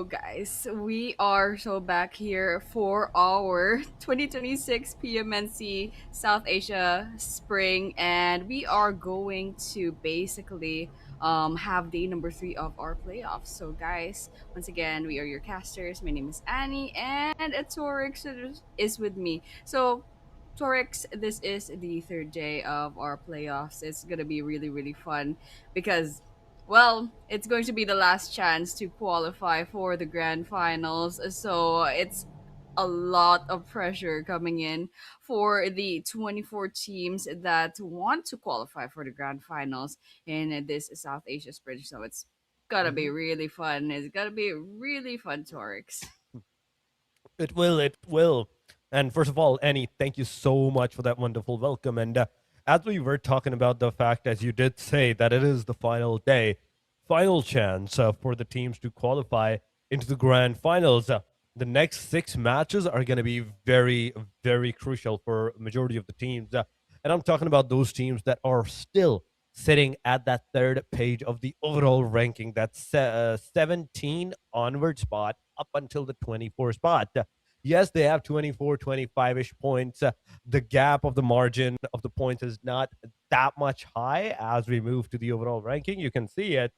So, guys, we are so back here for our 2026 PMNC South Asia Spring, and we are going to basically have day number three of our playoffs. So, guys, once again, we are your casters. My name is Annie, and Torix is with me. So, Torix, this is the third day of our playoffs. It's gonna be really, really fun because well, it's going to be the last chance to qualify for the grand finals. So it's a lot of pressure coming in for the 24 teams that want to qualify for the grand finals in this South Asia sprint. So it's gotta be Mhm. really fun. It's gotta be really fun, Torix. It will. It will. And first of all, Annie, thank you so much for that wonderful welcome. And as we were talking about the fact, as you did say, that it is the final day, final chance for the teams to qualify into the grand finals. The next six matches are going to be very, very crucial for majority of the teams. And I'm talking about those teams that are still sitting at that third page of the overall ranking, that's 17 onward spot up until the 24 spot. Yes, they have 24, 25-ish points. The gap of the margin of the points is not that much high as we move to the overall ranking. You can see it.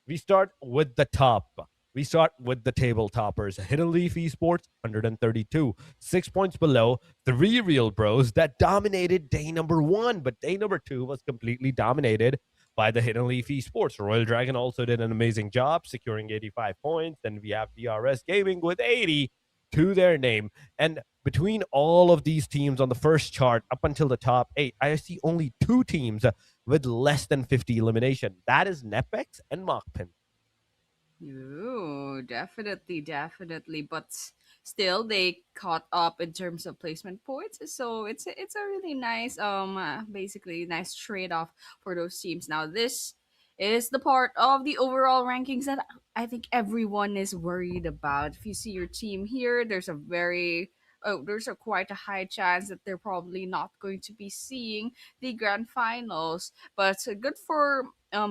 We start with the top. We start with the table toppers. Hidden Leaf Esports, 132. 6 points below, three real bros that dominated day number one, but day number two was completely dominated by the Hidden Leaf Esports. Royal Dragon also did an amazing job, securing 85 points. Then we have DRS Gaming with 80 to their name. And between all of these teams on the first chart up until the top eight, I see only two teams with less than 50 elimination. That is NEPX and MAKPEN. Ooh, definitely, definitely. But still, they caught up in terms of placement points. So it's a really nice, basically nice trade off for those teams. Now, this is the part of the overall rankings that I think everyone is worried about. If you see your team here, there's a quite a high chance that they're probably not going to be seeing the grand finals. But good for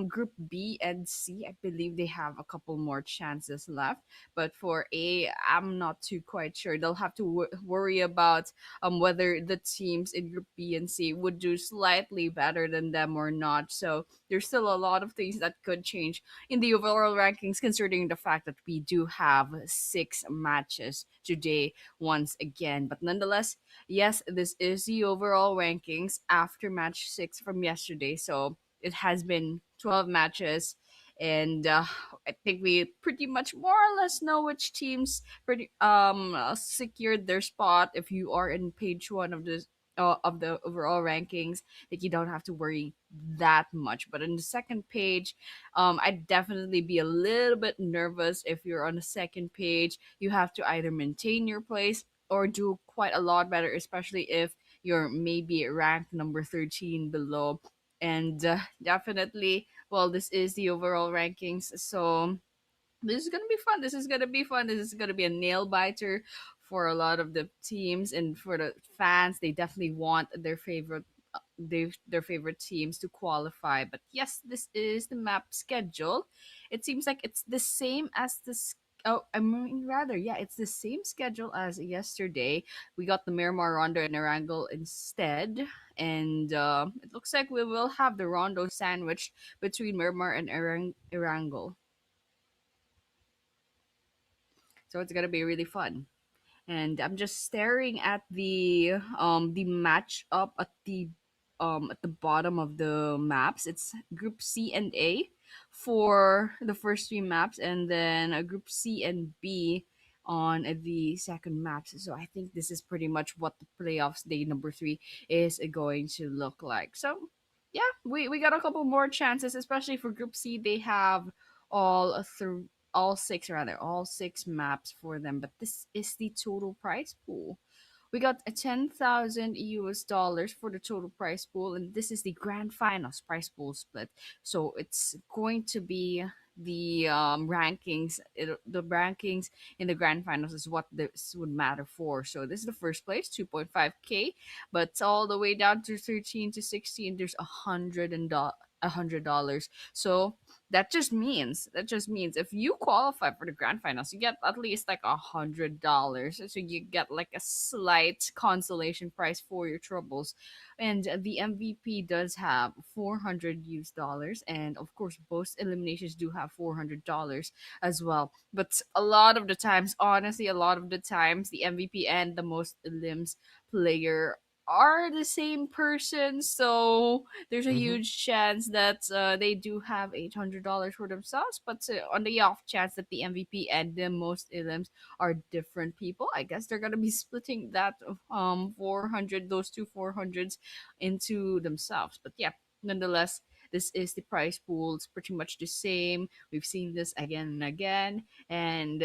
group B and C. I believe they have a couple more chances left, but for A, I'm not too quite sure. They'll have to worry about whether the teams in group B and C would do slightly better than them or not. So there's still a lot of things that could change in the overall rankings, considering the fact that we do have six matches today once again. But nonetheless, yes, this is the overall rankings after match six from yesterday. So it has been 12 matches, and I think we pretty much more or less know which teams pretty secured their spot. If you are in page one of the overall rankings, like you don't have to worry that much. But in the second page, I'd definitely be a little bit nervous. If you're on the second page, you have to either maintain your place or do quite a lot better, especially if you're maybe ranked number 13 below. And definitely, well, this is the overall rankings. So this is gonna be fun. This is gonna be fun. This is gonna be a nail biter for a lot of the teams and for the fans. They definitely want their favorite teams to qualify. But yes, this is the map schedule. It seems like it's the same as this. Oh, I mean, rather, yeah, it's the same schedule as yesterday. We got the Miramar Rondo and Erangel instead, and it looks like we will have the Rondo sandwich between Miramar and Erangel. So it's gonna be really fun. And I'm just staring at the match up at the bottom of the maps. It's group C and A for the first three maps, and then a group C and B on the second maps. So I think this is pretty much what the playoffs day number three is going to look like. So yeah, we got a couple more chances, especially for group C. They have all three all six rather all six maps for them, but this is the total prize pool. We got a 10,000 US dollars for the total prize pool, and this is the grand finals prize pool split. So it's going to be the rankings. The rankings in the grand finals is what this would matter for. So this is the first place, 2.5k, but all the way down to 13 to 16, there's $100. So that just means if you qualify for the grand finals, you get at least like $100. So you get like a slight consolation prize for your troubles. And the MVP does have 400 US dollars, and of course both eliminations do have $400 as well. But a lot of the times, honestly, a lot of the times the MVP and the most elims player are the same person, so there's a Mm-hmm. huge chance that they do have $800 for themselves. But on the off chance that the MVP and the most elims are different people, I guess they're gonna be splitting that 400, those two 400s into themselves. But yeah, nonetheless, this is the prize pool. It's pretty much the same. We've seen this again and again, and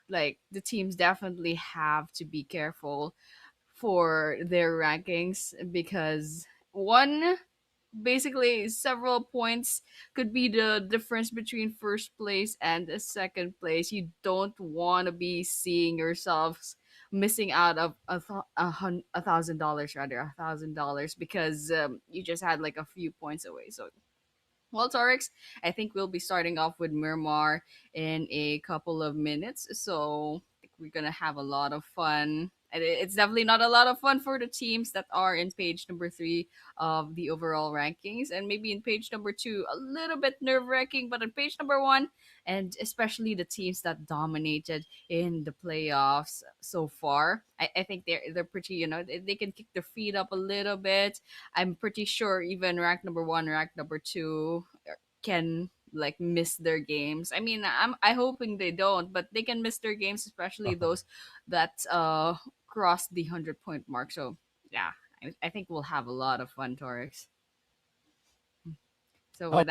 like the teams definitely have to be careful for their rankings because one basically several points could be the difference between first place and second place. You don't want to be seeing yourselves missing out of $1,000, rather $1,000, because you just had like a few points away. So well, Torix, I think we'll be starting off with Miramar in a couple of minutes. So I think we're going to have a lot of fun. And it's definitely not a lot of fun for the teams that are in page number 3 of the overall rankings. And maybe in page number 2, a little bit nerve wracking. But in page number 1, and especially the teams that dominated in the playoffs so far, I think they're pretty, they can kick their feet up a little bit. I'm pretty sure even rank number 1, rank number 2 can like miss their games. I mean, I hoping they don't, but they can miss their games, especially Uh-huh. those that cross the 100-point mark. So yeah, I think we'll have a lot of fun, Torix. So Oh, with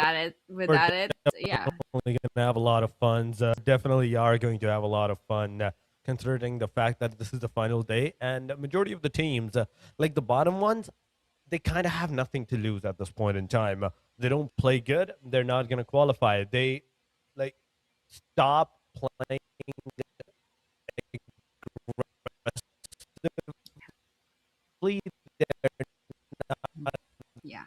we're that it, yeah, definitely going to have a lot of fun. Definitely are going to have a lot of fun, considering the fact that this is the final day, and a majority of the teams, like the bottom ones, they kind of have nothing to lose at this point in time. They don't play good, they're not going to qualify. They like stop playing aggressively. They're yeah,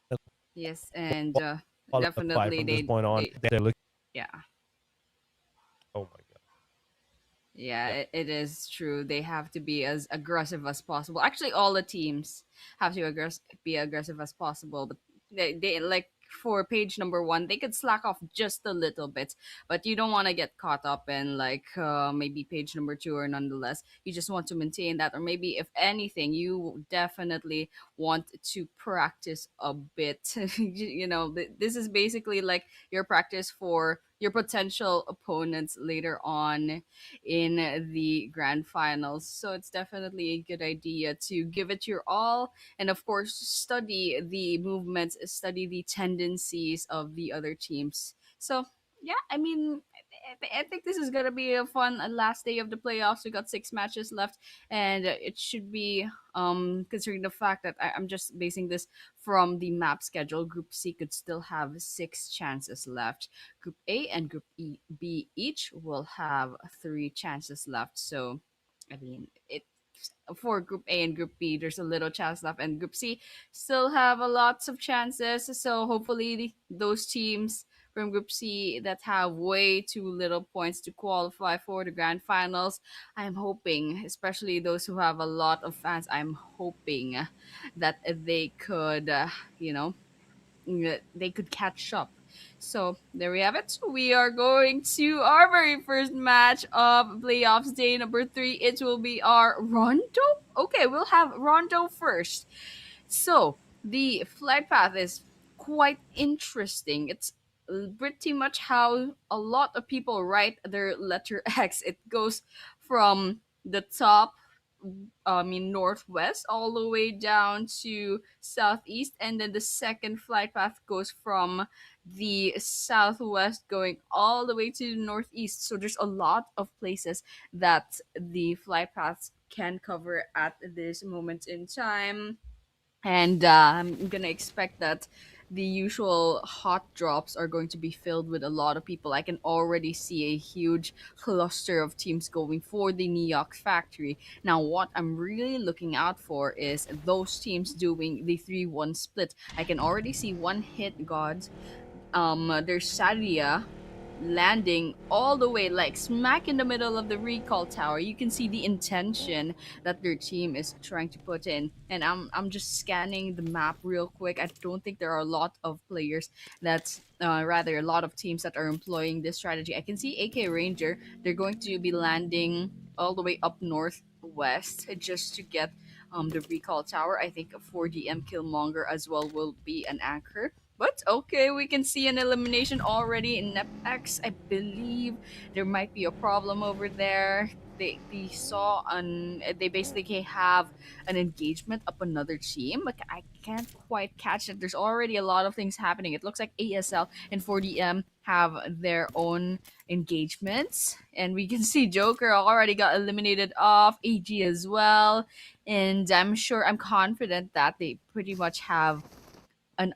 not yes, and going to qualify definitely from this point on. they They're looking. yeah. Oh my god. Yeah, Yeah. it is true. They have to be as aggressive as possible. Actually, all the teams have to be aggressive as possible. But they like for page number 1, they could slack off just a little bit. But you don't want to get caught up in like maybe page number 2, or nonetheless, you just want to maintain that. Or maybe if anything, you definitely want to practice a bit. This is basically like your practice for your potential opponents later on in the grand finals. So it's definitely a good idea to give it your all, and of course study the movements, study the tendencies of the other teams. So yeah, I mean, I think this is gonna be a fun last day of the playoffs. We got 6 matches left, and it should be considering the fact that I'm just basing this from the map schedule. Group C could still have 6 chances left. Group A and Group B each will have 3 chances left. So, I mean, it for Group A and Group B, there's a little chance left, and Group C still have a lots of chances. So hopefully, those teams from Group C that have way too little points to qualify for the grand finals, I'm hoping, especially those who have a lot of fans, I'm hoping that they could, they could catch up. So there we have it. We are going to our very first match of playoffs day number 3. It will be our Rondo. Okay, we'll have Rondo first. So the flight path is quite interesting. It's pretty much how a lot of people write their letter X. It goes from the top, I mean, northwest all the way down to southeast, and then the second flight path goes from the southwest going all the way to the northeast. So there's a lot of places that the flight paths can cover at this moment in time, and I'm gonna expect that the usual hot drops are going to be filled with a lot of people. I can already see a huge cluster of teams going for the New York factory. Now, what I'm really looking out for is those teams doing the 3-1 split. I can already see one hit gods there's Sadia landing all the way like smack in the middle of the recall tower. You can see the intention that their team is trying to put in. And I'm just scanning the map real quick. I don't think there are a lot of players that's rather a lot of teams that are employing this strategy. I can see AK Ranger. They're going to be landing all the way up northwest just to get the recall tower. I think 4DM Killmonger as well will be an anchor. But okay, we can see an elimination already in NEPX. I believe there might be a problem over there. They saw an they basically have an engagement up another team. Like I can't quite catch it. There's already a lot of things happening. It looks like ASL and 4DM have their own engagements, and we can see Joker already got eliminated off. AG as well, and I'm confident that they pretty much have an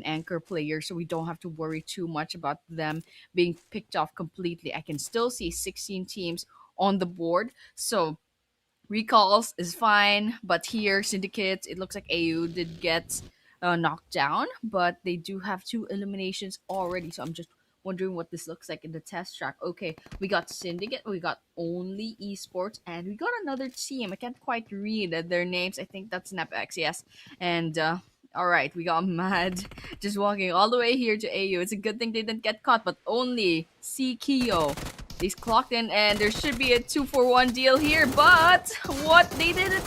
anchor player, so we don't have to worry too much about them being picked off completely. I can still see 16 teams on the board, so recalls is fine. But here, Syndicate, it looks like AU did get knocked down, but they do have two eliminations already. So I'm just wondering what this looks like in the test track. Okay, we got Syndicate, we got only Esports, and we got another team. I can't quite read their names. I think that's NEPX, yes. And all right, we got Mad just walking all the way here to AU. It's a good thing they didn't get caught, but only C Kyo. He's clocked in, and there should be a 2-for-1 deal here. But what they didn't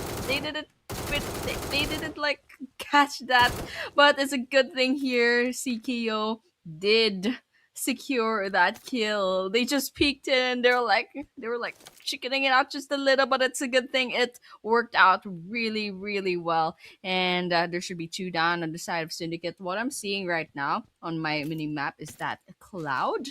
like catch that. But it's a good thing here. CKO did secure that kill. They just peeked in. They were like chickening it out just a little, but it's a good thing it worked out really really well. And there should be two down on the side of Syndicate. What I'm seeing right now on my mini map is that Cloud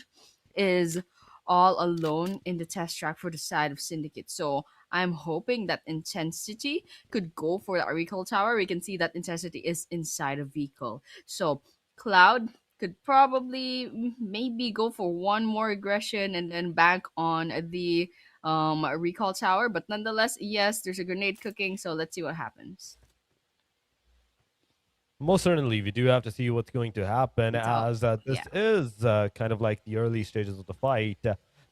is all alone in the test track for the side of Syndicate. So I'm hoping that Intensity could go for the recall tower. We can see that Intensity is inside a vehicle. So Cloud could probably maybe go for one more aggression and then bank on the recall tower. But nonetheless, yes, there's a grenade cooking. So let's see what happens. Most certainly, we do have to see what's going to happen, It's all as this yeah. is kind of like the early stages of the fight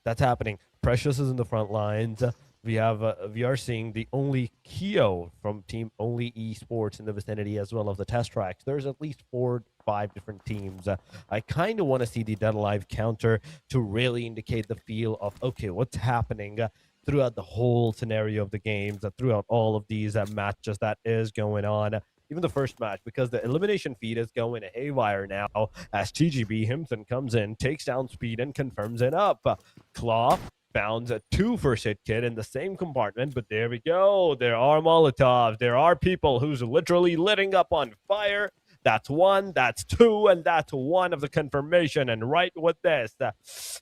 that's happening. Precious is in the front lines. We are seeing the only Kyo from Team Only Esports in the vicinity, as well as the test tracks. There's at least 4-5 different teams. I kind of want to see the Dead Alive counter to really indicate the feel of, okay, what's happening throughout the whole scenario of the games, throughout all of these matches that is going on. Even the first match, because the elimination feed is going haywire now as TGB Himson comes in, takes down Speed, and confirms it up. Claw found a 2 first hit kit in the same compartment, but there we go. There are Molotovs. There are people who's literally litting up on fire. That's 1, that's 2, and that's 1 of the confirmation. And right with this,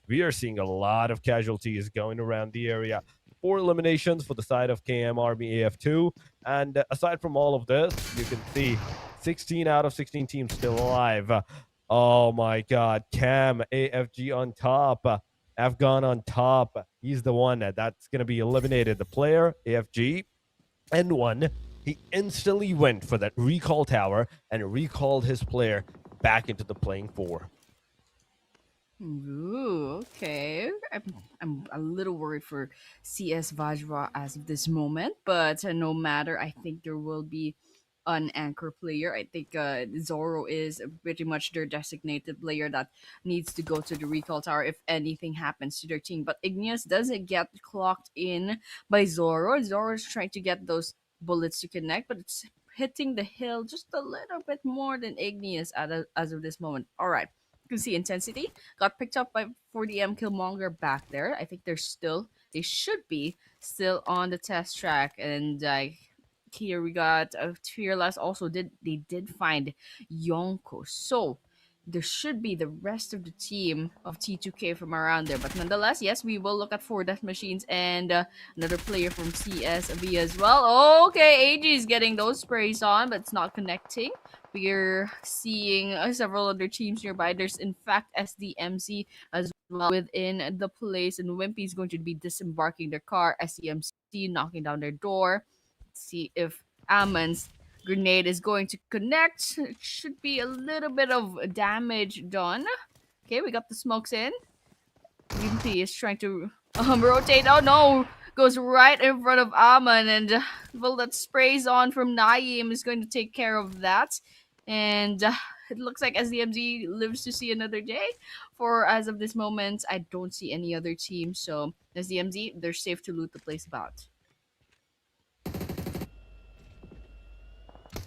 we are seeing a lot of casualties going around the area. 4 eliminations for the side of KM Army AF2. And aside from all of this, you can see 16 out of 16 teams still alive. Oh my God. Cam, AFG on top. Afghan on top. He's the one that's going to be eliminated. The player, AFG, N1, he instantly went for that recall tower and recalled his player back into the playing 4. Ooh, okay. I'm a little worried for CS VAJRA as of this moment, but no matter, I think there will be an anchor player. I think Zoro is pretty much their designated player that needs to go to the recall tower if anything happens to their team. But Igneous doesn't get clocked in by Zoro. Zoro is trying to get those bullets to connect, but it's hitting the hill just a little bit more than Igneous as of this moment. All right. You can see Intensity got picked up by 40M Killmonger back there. I think they should be still on the test track. And here we got Fearless also did find Yonko. So there should be the rest of the team of T2K from around there. But nonetheless, yes, we will look at 4 death machines and another player from CSV as well. Okay, AG is getting those sprays on, but it's not connecting. We're seeing several other teams nearby. There's in fact SDMZ as well within the place, and Wimpy is going to be disembarking their car. SDMC knocking down their door. Let's see if Ammons Grenade is going to connect. It should be a little bit of damage done. Okay, we got the smokes in. UMP is trying to rotate. Oh no! Goes right in front of Aman, and well, that sprays on from Naeem is going to take care of that. And it looks like SDMZ lives to see another day. For as of this moment, I don't see any other team. So SDMZ, they're safe to loot the place about.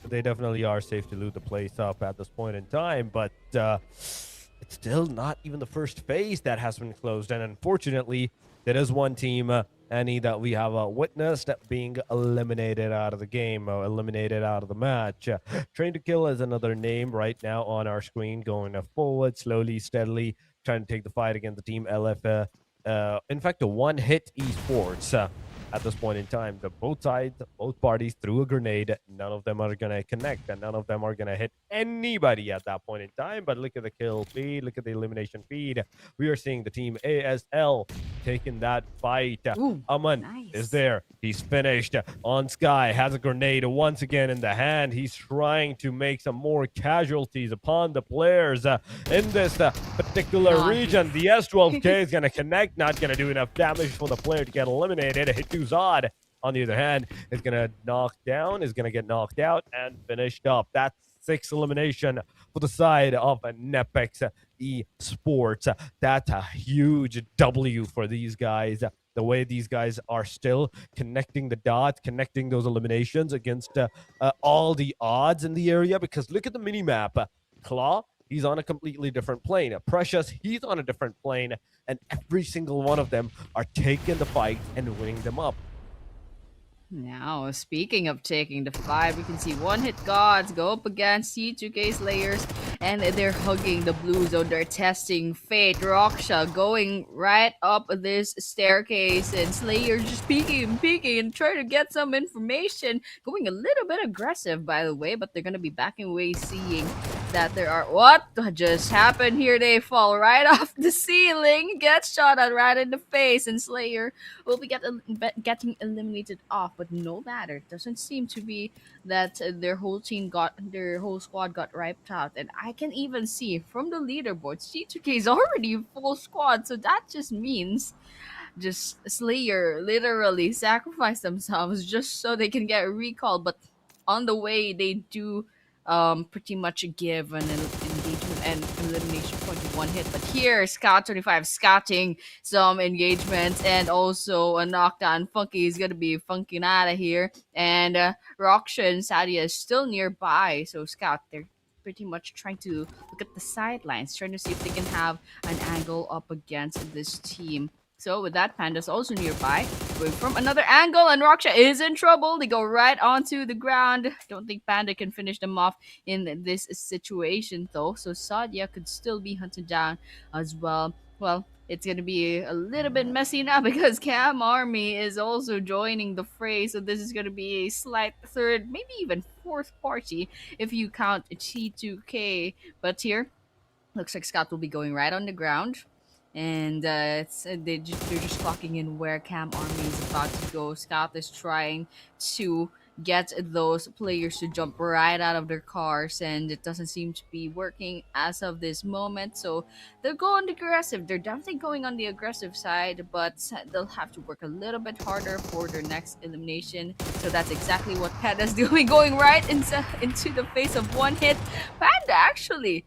They definitely are safe to loot the place up at this point in time, but it's still not even the first phase that has been closed. And unfortunately, there is one team, Annie, that we have witnessed being eliminated out of the game, eliminated out of the match. Train to Kill is another name right now on our screen, going forward slowly, steadily, trying to take the fight against the team LF. In fact, a one-hit Esports. At this point in time, both sides, both parties threw a grenade. None of them are going to connect, and none of them are going to hit anybody at that point in time. But look at the kill feed. Look at the elimination feed. We are seeing the team ASL taking that fight. Ooh, Aman nice. is there. He's finished. On Sky has a grenade once again in the hand. He's trying to make some more casualties upon the players in this particular region. The S12K is going to connect. Not going to do enough damage for the player to get eliminated. Hit to Zod, on the other hand, is going to knock down, is going to get knocked out and finished up. That's 6 elimination for the side of NEPX Esports. That's a huge W for these guys. The way these guys are still connecting the dots, connecting those eliminations against all the odds in the area. Because look at the mini-map. Claw, he's on a completely different plane. Precious, he's on a different plane. And every single one of them are taking the fight and winning them up. Now, speaking of taking the fight, we can see one-hit gods go up against C2K Slayers, and they're hugging the blue zone. They're testing fate. Roksha going right up this staircase, and Slayer just peeking and trying to get some information. Going a little bit aggressive, by the way, but they're gonna be backing away, seeing that there are... What just happened here? They fall right off the ceiling, get shot at right in the face, and Slayer will be getting eliminated off. But no matter, it doesn't seem to be that their whole squad got wiped out. And I can even see from the leaderboard, C2K is already full squad, so that just means just Slayer literally sacrifice themselves just so they can get recalled. But on the way, they do pretty much give an engagement and elimination point to one hit. But here, Scout 25 scouting some engagements and also a knockdown. Funky is gonna be funking out of here, and Roksha and Sadia is still nearby. So Scout, they're pretty much trying to look at the sidelines, trying to see if they can have an angle up against this team. So with that, Panda's also nearby, going from another angle, and Roksha is in trouble. They go right onto the ground. Don't think Panda can finish them off in this situation, though. So Sadia could still be hunted down as well. Well, it's going to be a little bit messy now because Cam Army is also joining the fray. So this is going to be a slight third, maybe even fourth party if you count T2K. But here, looks like Scott will be going right on the ground. And they're just clocking in where Cam Army is about to go. Scout is trying to get those players to jump right out of their cars, and it doesn't seem to be working as of this moment. So they're going aggressive. They're definitely going on the aggressive side, but they'll have to work a little bit harder for their next elimination. So that's exactly what Panda's doing, going right into the face of one hit. Panda actually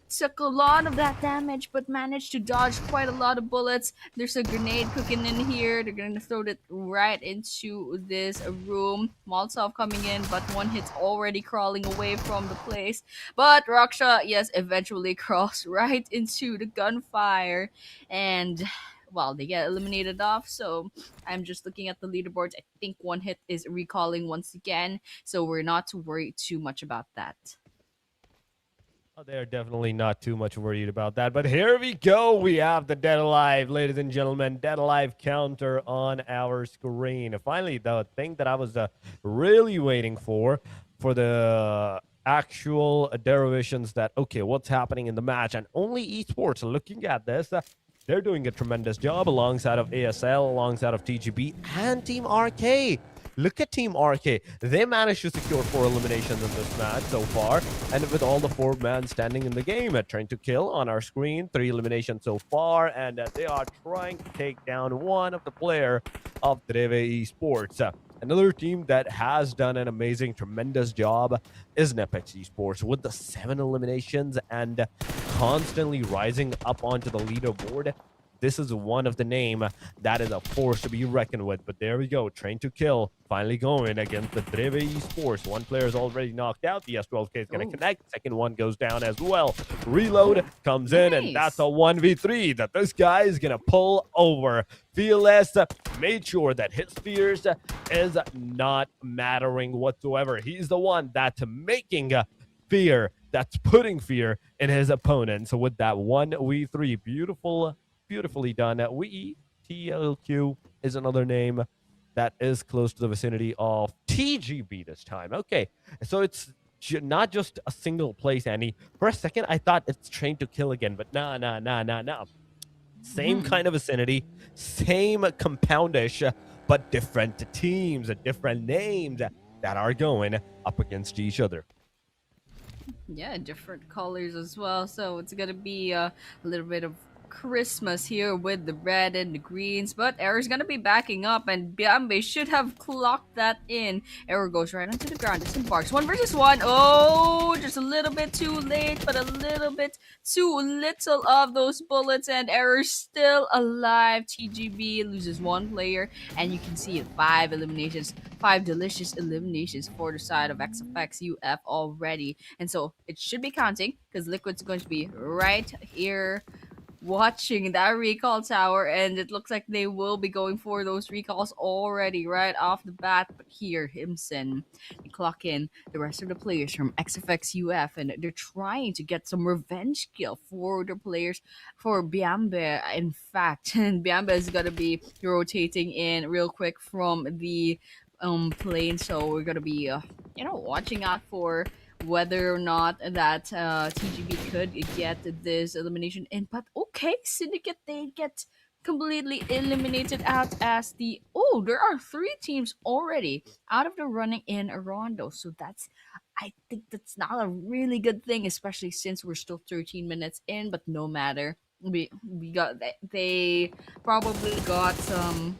took a lot of that damage, but managed to dodge quite a lot of bullets. There's a grenade cooking in here. They're gonna throw it right into this room. Molotov coming in, but one hit's already crawling away from the place. But Raksha, yes, eventually crawls right into the gunfire, and well, they get eliminated off. So I'm just looking at the leaderboards. I think one hit is recalling once again, so we're not to worry too much about that. They're definitely not too much worried about that. But here we go. We have the Dead Alive, ladies and gentlemen. Dead Alive counter on our screen. Finally, the thing that I was really waiting for the actual derivations that, okay, what's happening in the match. And only Esports looking at this. They're doing a tremendous job alongside of ASL, alongside of TGB, and Team RK. Look at Team RK. They managed to secure 4 eliminations in this match so far. And with all the 4 men standing in the game, trying to kill on our screen, 3 eliminations so far. And they are trying to take down one of the player of DREVHE Esports. Another team that has done an amazing, tremendous job is NEPX Esports with the 7 eliminations and constantly rising up onto the leaderboard. This is one of the name that is a force to be reckoned with. But there we go. Train to kill. Finally going against the DREVHE Esports. One player is already knocked out. The S12K is going to connect. Second one goes down as well. Reload comes in, and that's a 1v3 that this guy is going to pull over. Fearless made sure that his fears is not mattering whatsoever. He's the one that's making fear, that's putting fear in his opponent. So with that 1v3, beautifully done. TLQ is another name that is close to the vicinity of TGB this time. Okay, so it's not just a single place, Annie. For a second, I thought it's Train to Kill again, but nah. Same kind of vicinity, same compoundish, but different teams, different names that are going up against each other. Yeah, different colors as well. So it's gonna be a little bit of Christmas here with the red and the greens, but Error's gonna be backing up, and Biambe should have clocked that in. Error goes right onto the ground, disembarks. 1 versus 1. Oh, just a little bit too late, but a little bit too little of those bullets, and Error's still alive. TGB loses 1 player, and you can see it. 5 eliminations, 5 delicious eliminations for the side of SFX already, and so it should be counting because Liquid's going to be right here watching that recall tower, and it looks like they will be going for those recalls already right off the bat. But here, Himson, they clock in the rest of the players from XFX and they're trying to get some revenge kill for the players for Biambe. In fact, and Biambe is gonna be rotating in real quick from the plane, so we're gonna be watching out for whether or not that TGB could get this elimination in. But okay, Syndicate, they get completely eliminated out as the... Oh, there are 3 teams already out of the running in Rondo. So that's... I think that's not a really good thing, especially since we're still 13 minutes in, but no matter. We got... They probably got some...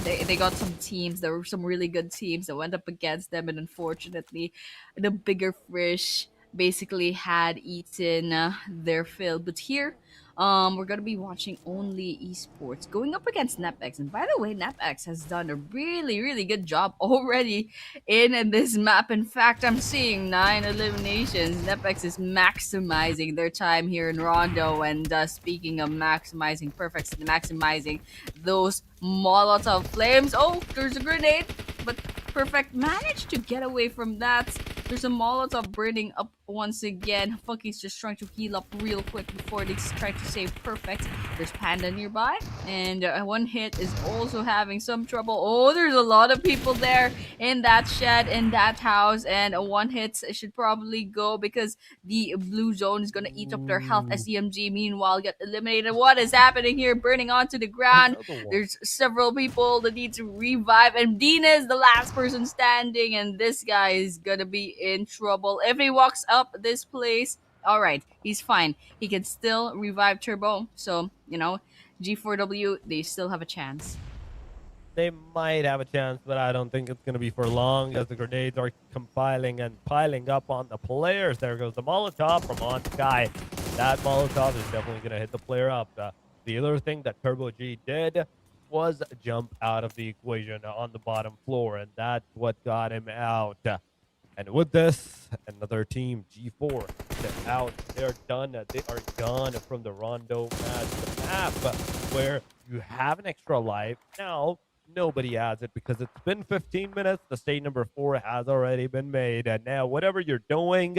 They got some teams. There were some really good teams that went up against them, and unfortunately, the bigger fish basically had eaten their fill. But here, we're gonna be watching only esports going up against NEPX. And by the way, NEPX has done a really good job already in this map. In fact, I'm seeing 9 eliminations. NEPX is maximizing their time here in Rondo. And speaking of maximizing, Perfect's maximizing those Molotov flames. Oh, there's a grenade, but Perfect managed to get away from that. There's a Molotov burning up once again. Funky's just trying to heal up real quick before they try to save Perfect. There's Panda nearby, and one hit is also having some trouble. Oh, there's a lot of people there in that shed, in that house, and a one hit should probably go because the blue zone is gonna eat up their health. SDMZ meanwhile get eliminated. What is happening here? Burning onto the ground. There's several people that need to revive, and Dina is the last person standing, and this guy is gonna be in trouble if he walks up this place. All right, he's fine. He can still revive Turbo. So, G4W, they still have a chance. They might have a chance, but I don't think it's going to be for long as the grenades are compiling and piling up on the players. There goes the Molotov from On Sky. That Molotov is definitely going to hit the player up. The other thing that Turbo G did was jump out of the equation on the bottom floor, and that's what got him out. And with this, another team, G4, they're out. They're done. They are gone from the Rondo match. The map where you have an extra life. Now, nobody has it because it's been 15 minutes. The state number 4 has already been made. And now, whatever you're doing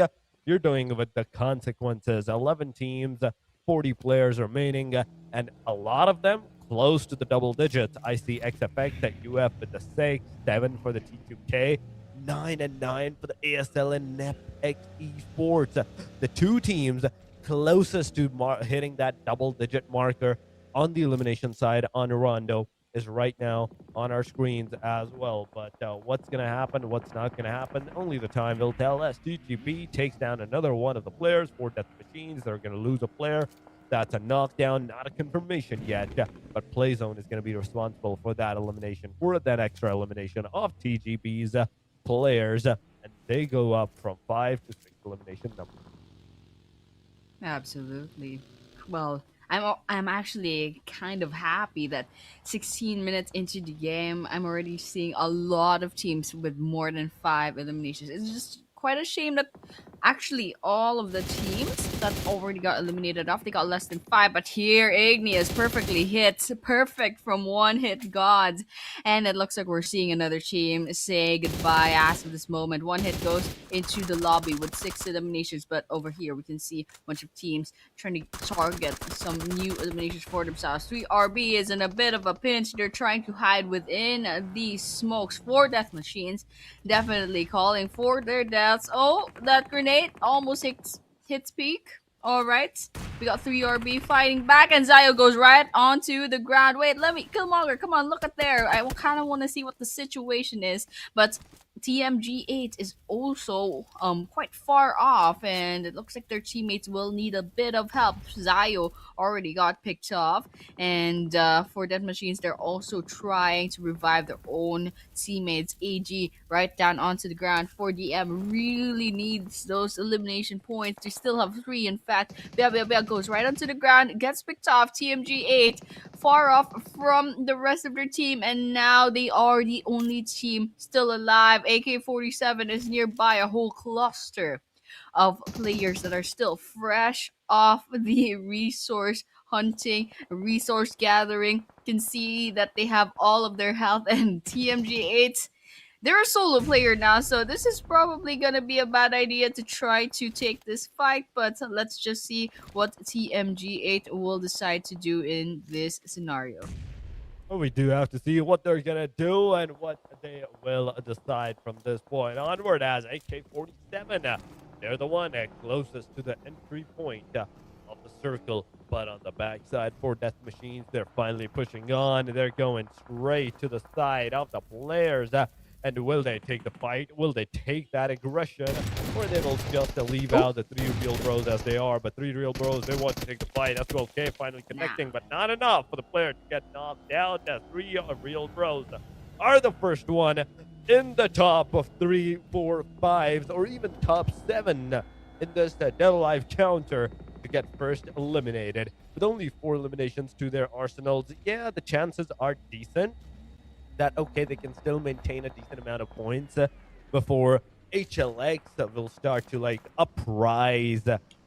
with the consequences. 11 teams, 40 players remaining, and a lot of them close to the double digits. I see XFX at UF with the 6, 7 for the T2K. 9 and 9 for the ASL and NEPX Esports. The 2 teams closest to hitting that double-digit marker on the elimination side on Rondo is right now on our screens as well. But what's going to happen, what's not going to happen, only the time will tell. As TGB takes down another one of the players for Death Machines, they're going to lose a player. That's a knockdown, not a confirmation yet, but Playzone is going to be responsible for that elimination, for that extra elimination of TGB's players, and they go up from 5 to 6 elimination numbers. Absolutely. Well, I'm actually kind of happy that 16 minutes into the game, I'm already seeing a lot of teams with more than 5 eliminations. It's just quite a shame that actually all of the teams that already got eliminated off, they got less than 5. But here, Igneous perfectly hits, perfect from one hit gods, and it looks like we're seeing another team say goodbye as of this moment. One hit goes into the lobby with 6 eliminations, but over here we can see a bunch of teams trying to target some new eliminations for themselves. 3RB is in a bit of a pinch. They're trying to hide within these smokes for death machines, definitely calling for their deaths. Oh, that grenade almost hits peak. All right, we got 3RB fighting back, and Zayo goes right onto the ground. Wait, let me, Killmonger, come on, look at there. I kind of want to see what the situation is, but TMG8 is also quite far off, and it looks like their teammates will need a bit of help. Zayo already got picked off, and for Dead Machines, they're also trying to revive their own teammates. AG right down onto the ground. 4DM really needs those elimination points. They still have 3. In fact, Bia goes right onto the ground, gets picked off. TMG8 far off from the rest of their team, and now they are the only team still alive. AK-47 is nearby, a whole cluster of players that are still fresh off the resource hunting, resource gathering. You can see that they have all of their health, and TMG8, they're a solo player now, so this is probably gonna be a bad idea to try to take this fight, but let's just see what TMG8 will decide to do in this scenario. Well, we do have to see what they're going to do and what they will decide from this point onward, as AK-47, they're the one closest to the entry point of the circle. But on the backside for Death Machines, they're finally pushing on. They're going straight to the side of the players. And will they take the fight? Will they take that aggression? Or they will just leave out the 3 real bros as they are? But 3 real bros, they want to take the fight. That's okay, finally connecting, but not enough for the player to get knocked down. The 3 real bros are the first one in the top of 3, 4, 5s, or even top 7 in this Dead Alive counter to get first eliminated. With only 4 eliminations to their arsenals, yeah, the chances are decent that, okay, they can still maintain a decent amount of points before HLX will start to like uprise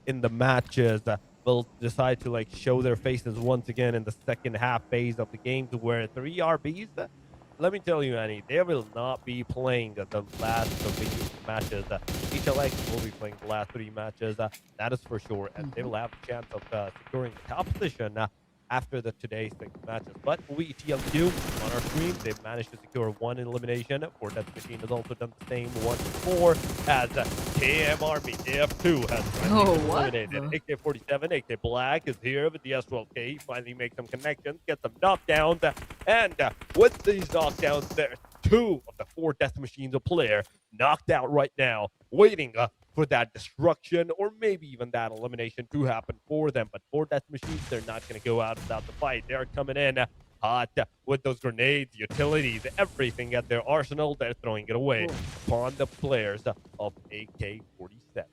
in the matches, will decide to like show their faces once again in the second half phase of the game, to where 3RBs, let me tell you, Annie, they will not be playing the last 3 matches. HLX will be playing the last 3 matches, that is for sure, and they will have a chance of securing the top position after today's 6 matches. But we TLQ on our stream, they've managed to secure 1 elimination. For Death Machine has also done the same once before, as KM Army AF2 has finally been eliminated. AK-47, AK Black is here with the SYNDICATE. Finally make some connections, get some knockdowns, and with these knockdowns, there's 2 of the 4 Death Machines a player knocked out right now, waiting for that destruction or maybe even that elimination to happen for them. But for Death Machines, they're not going to go out without the fight. They're coming in hot with those grenades, utilities, everything at their arsenal. They're throwing it away upon the players of AK-47.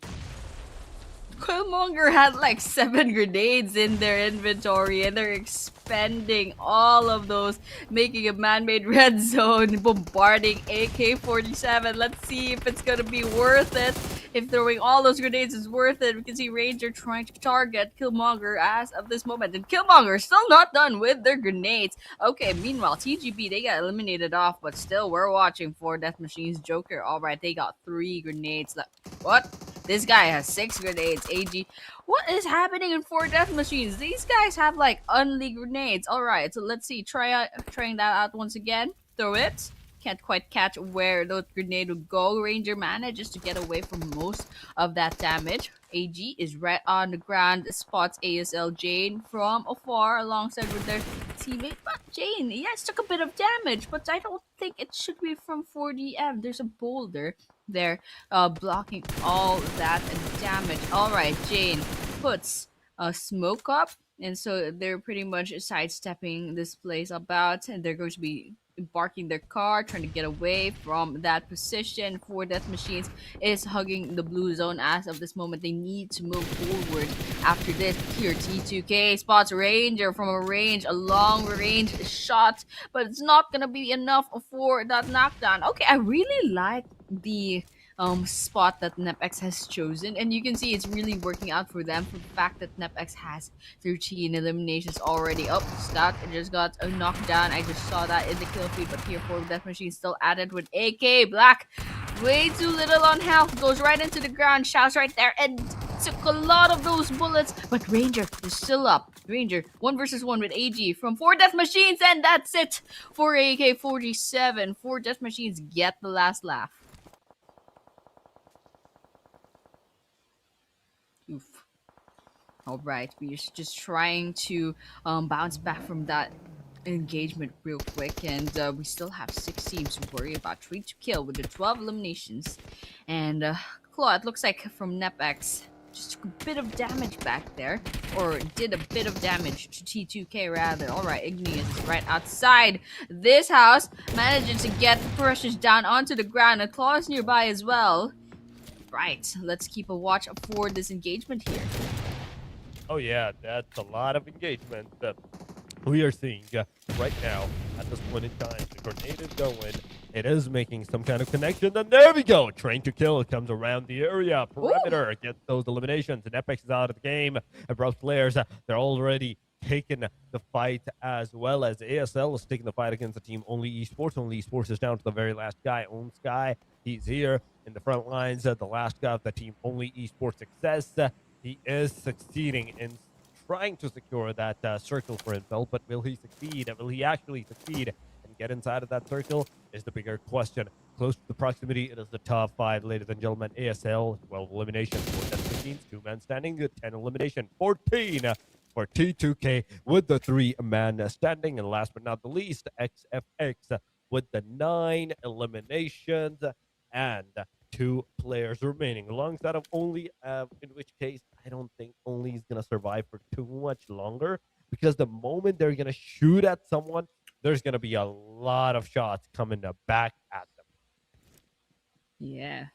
Killmonger had like 7 grenades in their inventory, and they're expending all of those, making a man-made red zone, bombarding AK-47. Let's see if it's gonna be worth it. If throwing all those grenades is worth it. We can see Ranger trying to target Killmonger as of this moment, and Killmonger is still not done with their grenades. Okay, meanwhile, TGB, they got eliminated off, but still, we're watching for Death Machine's Joker. All right, they got 3 grenades left. What? This guy has 6 grenades. AG, what is happening in 4 Death Machines? These guys have like only grenades. All right, so let's see. Trying that out once again. Throw it. Can't quite catch where the grenade would go. Ranger manages to get away from most of that damage. AG is right on the ground, spots ASL Jane from afar alongside with their teammate. But Jane, yes, took a bit of damage, but I don't think it should be from 4DM. There's a boulder there blocking all that damage. All right, Jane puts a smoke up, and so they're pretty much sidestepping this place about, and they're going to be embarking their car, trying to get away from that position. For Death Machines is hugging the blue zone as of this moment. They need to move forward after this. Here, T2K spots Ranger from a range, a long range shot, but it's not gonna be enough for that knockdown. Okay, I really like the spot that NEPX has chosen, and you can see it's really working out for them for the fact that NEPX has 13 eliminations already. Oh, Scott just got a knockdown. I just saw that in the kill feed, but here for Death Machine still added with AK Black. Way too little on health, goes right into the ground, shouts right there, and took a lot of those bullets, but Ranger is still up. Ranger 1 versus 1 with AG from 4 Death Machines, and that's it for AK-47. 4 Death Machines get the last laugh. Oof. All right, we're just trying to bounce back from that engagement real quick, and we still have 6 teams to worry about. 3 to kill with the 12 eliminations, and Claw, it looks like from NEPX just took a bit of damage back there, or did a bit of damage to T2K rather. All right, Igneous is right outside this house, manages to get Precious down onto the ground, and Claw is nearby as well. Right, let's keep a watch for this engagement here. Oh yeah, that's a lot of engagement that we are seeing right now at this point in time. The grenade is going. It is making some kind of connection, and there we go. Train to kill comes around the area. Perimeter gets those eliminations. And NEPX is out of the game. ABRUPT players, they're already taking the fight, as well as ASL is taking the fight against the team Only Esports. Only Esports is down to the very last guy, Own Sky. He's here in the front lines. The last guy of the team Only Esports success. He is succeeding in trying to secure that circle for himself, but will he succeed? Will he actually succeed and get inside of that circle is the bigger question. Close to the proximity, it is the top 5, ladies and gentlemen. ASL, 12 eliminations for Death Machines, 2-man standing, 10 elimination, 14 for T2K with the 3-man standing, and last but not the least, XFX with the 9 eliminations and 2 players remaining alongside of Only, in which case I don't think Only is gonna survive for too much longer, because the moment they're gonna shoot at someone, there's gonna be a lot of shots coming back at them. Yeah,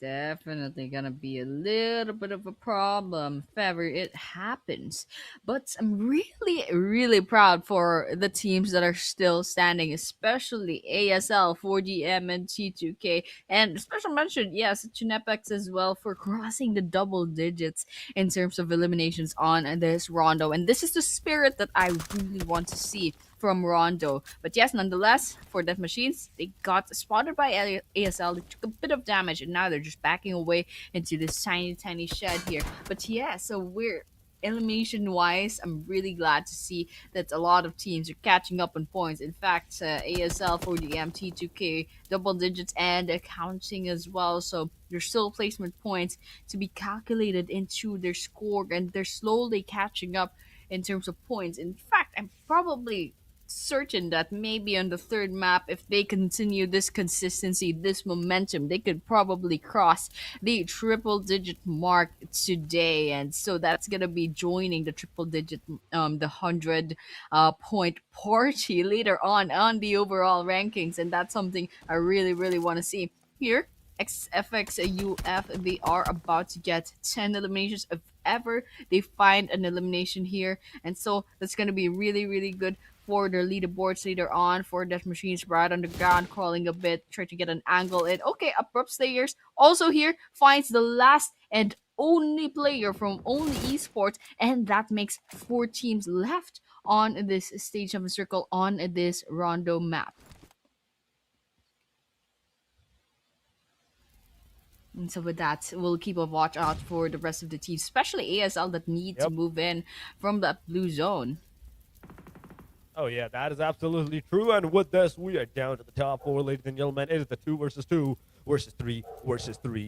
definitely gonna be a little bit of a problem if ever it happens. But I'm really, really proud for the teams that are still standing, especially ASL, 4DM, and T2K. And special mention, yes, to NEPX as well for crossing the double digits in terms of eliminations on this Rondo. And this is the spirit that I really want to see from Rondo. But yes, nonetheless, for Death Machines, they got spotted by ASL. They took a bit of damage, and now they're just backing away into this tiny, tiny shed here. But yeah, so we're elimination wise, I'm really glad to see that a lot of teams are catching up on points. In fact, ASL for the MT2K double digits and counting as well. So there's still placement points to be calculated into their score, and they're slowly catching up in terms of points. In fact, I'm probably certain that maybe on the third map, if they continue this consistency, this momentum, they could probably cross the triple digit mark today. And so that's gonna be joining the triple digit, the 100 point party later on the overall rankings. And that's something I really, really want to see here. XFXUF, they are about to get 10 eliminations if ever they find an elimination here. And so that's going to be really, really good for their leaderboards later on. For Death Machines right on the ground, crawling a bit, try to get an angle in. Okay, Abrupt Slayers also here finds the last and only player from Only Esports, and that makes 4 teams left on this stage of a circle on this Rondo map. And so with that, we'll keep a watch out for the rest of the teams, especially ASL that need to Yep. move in from that blue zone. Oh yeah, that is absolutely true. And with this, we are down to the top four, ladies and gentlemen. It is the 2 versus 3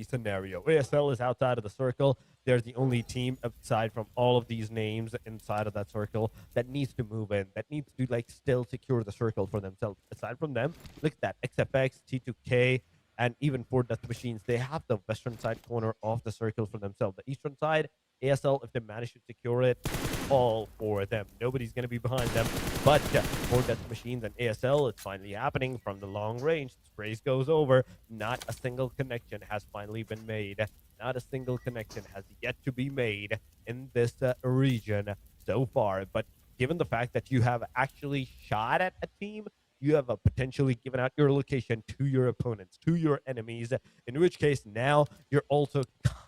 scenario. ASL is outside of the circle. They're the only team aside from all of these names inside of that circle that needs to move in, that needs to like still secure the circle for themselves. Aside from them, look at that XFX, T2K, and even for Death Machines, they have the western side corner of the circle for themselves. The eastern side, ASL, if they manage to secure it, all for them. Nobody's going to be behind them. But for Death Machines and ASL, it's finally happening from the long range. Sprays goes over. Not a single connection has finally been made. Not a single connection has yet to be made in this region so far. But given the fact that you have actually shot at a team, you have potentially given out your location to your opponents, to your enemies, in which case now you're also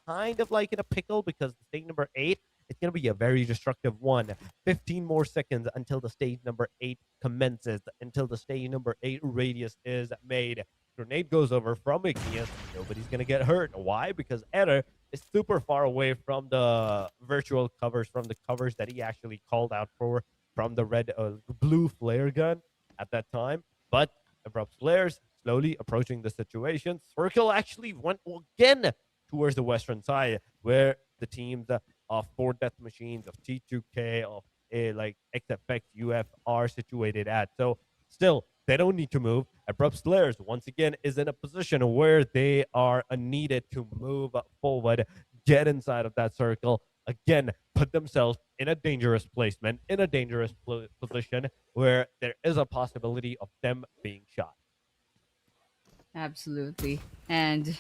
kind of like in a pickle because the stage number 8, it's going to be a very destructive one. 15 more seconds until the stage number 8 commences, until the stage number 8 radius is made. Grenade goes over from Igneous. Nobody's going to get hurt. Why? Because Eder is super far away from the virtual covers, from the covers that he actually called out for from the blue flare gun at that time. But Abrupt flares slowly approaching the situation. Circle actually went again towards the western side where the teams of Four Death Machines, of T2K, of like XFX, UF are situated at. So still, they don't need to move. Abrupt Flares, once again, is in a position where they are needed to move forward, get inside of that circle, again, put themselves in a dangerous placement, in a dangerous position where there is a possibility of them being shot. Absolutely. And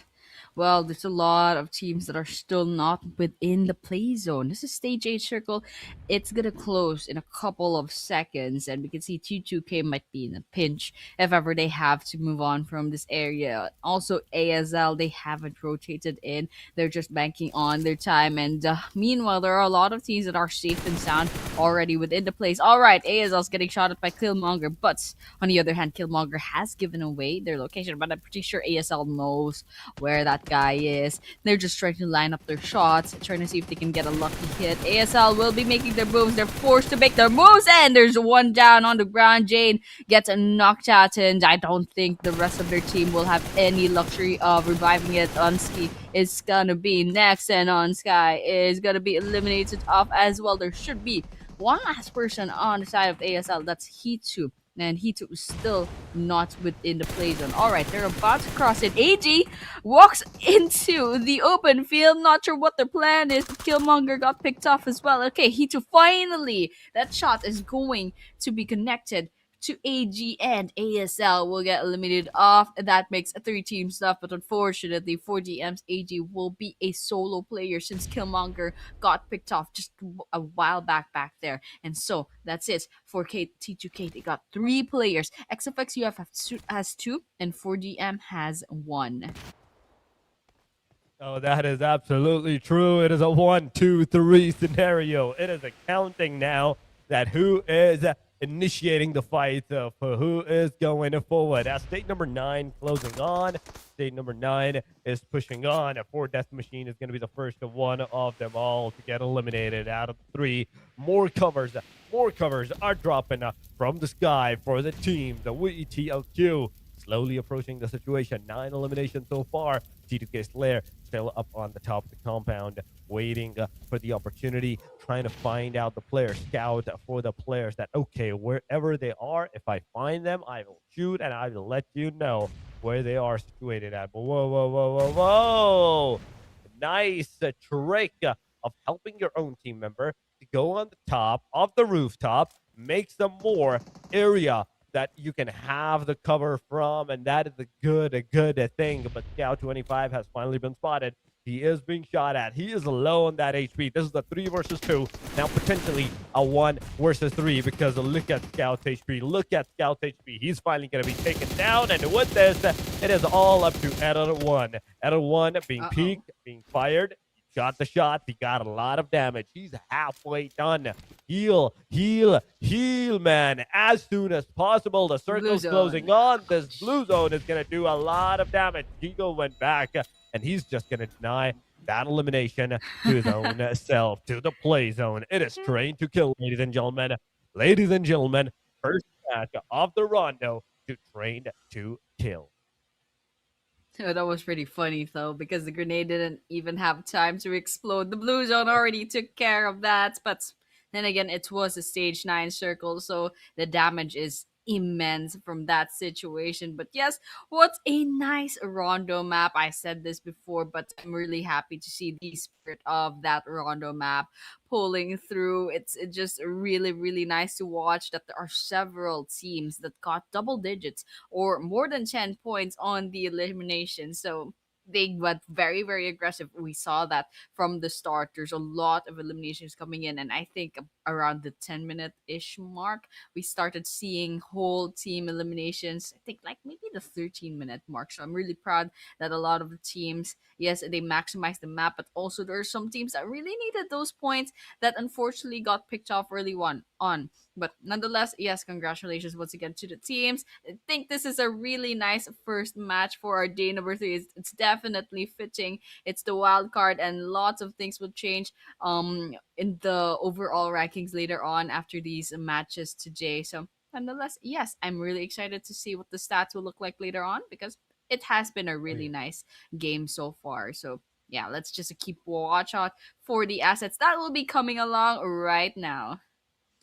well, there's a lot of teams that are still not within the play zone. This is stage 8 circle. It's gonna close in a couple of seconds, and we can see T2K might be in a pinch if ever they have to move on from this area. Also, ASL, they haven't rotated in. They're just banking on their time. And meanwhile, there are a lot of teams that are safe and sound already within the place. All right, ASL's getting shot at by Killmonger, but on the other hand, Killmonger has given away their location, but I'm pretty sure ASL knows where that guy is. They're just trying to line up their shots, trying to see if they can get a lucky hit. ASL will be making their moves. They're forced to make their moves, and there's one down on the ground. Jane gets knocked out, and I don't think the rest of their team will have any luxury of reviving it. Ski is gonna be next, and on Sky is gonna be eliminated off as well. There should be one last person on the side of ASL. That's Hitu. And Hitu is still not within the play zone. Alright, they're about to cross it. AG walks into the open field. Not sure what their plan is. Killmonger got picked off as well. Okay, Hitu finally. That shot is going to be connected to AG, and ASL will get eliminated off. That makes 3 teams left, but unfortunately for DM's, AG will be a solo player since Killmonger got picked off just a while back there. And so that's it for T2K. They got 3 players. XFX UF has 2, and 4DM has 1. Oh, that is absolutely true. It is a 1-2-3 scenario. It is accounting now that who is initiating the fight for who is going forward. As state number 9 closing on, state number 9 is pushing on. A 4 Death Machine is going to be the first of one of them all to get eliminated out of 3. More covers are dropping from the sky for the team. The WETLQ slowly approaching the situation. 9 eliminations so far. T2K Slayer still up on the top of the compound, waiting for the opportunity, trying to find out the player, scout for the players that, okay, wherever they are, if I find them, I will shoot and I will let you know where they are situated at. But whoa. Nice trick of helping your own team member to go on the top of the rooftop, make some more area that you can have the cover from, and that is a good thing. But Scout 25 has finally been spotted. He is being shot at. He is low on that HP. This is a 3 versus 2. Now potentially a 1 versus 3 because look at Scout's HP. Look at Scout's HP. He's finally going to be taken down. And with this, it is all up to Eder 1. Eder 1 being peeked, being fired. Got the shot. He got a lot of damage. He's halfway done. Heal, man. As soon as possible. The circle's closing on. This blue zone is going to do a lot of damage. Gigo went back, and he's just going to deny that elimination to his own self, to the play zone. It is trained to kill, ladies and gentlemen. Ladies and gentlemen, first match of the Rondo to Train to Kill. Oh, that was pretty funny though, because the grenade didn't even have time to explode. The blue zone already took care of that, but then again, it was a stage 9 circle, so the damage is immense from that situation. But yes, what a nice Rondo map. I said this before, but I'm really happy to see the spirit of that Rondo map pulling through. It's just really, really nice to watch that there are several teams that got double digits or more than 10 points on the elimination. So they went very, very aggressive. We saw that from the start. There's a lot of eliminations coming in, and I think around the 10-minute ish mark, we started seeing whole team eliminations. I think like maybe the 13-minute mark. So I'm really proud that a lot of the teams, yes, they maximized the map, but also there are some teams that really needed those points that unfortunately got picked off early on. But nonetheless, yes, congratulations once again to the teams. I think this is a really nice first match for our day number 3. It's definitely fitting. It's the wild card, and lots of things will change in the overall rankings later on after these matches today. So nonetheless, yes, I'm really excited to see what the stats will look like later on, because it has been a Oh, really yeah. nice game so far. So yeah, let's just keep watch out for the assets that will be coming along right now.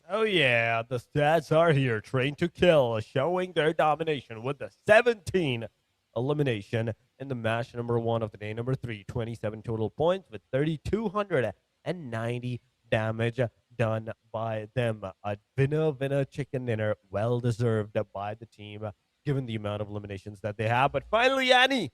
Oh yeah, the stats are here. Train to Kill showing their domination with the 17 elimination in the match number 1 of the day number 3. 27 total points with 3,290 damage done by them. A winner chicken dinner, well deserved by the team given the amount of eliminations that they have. But finally, Annie,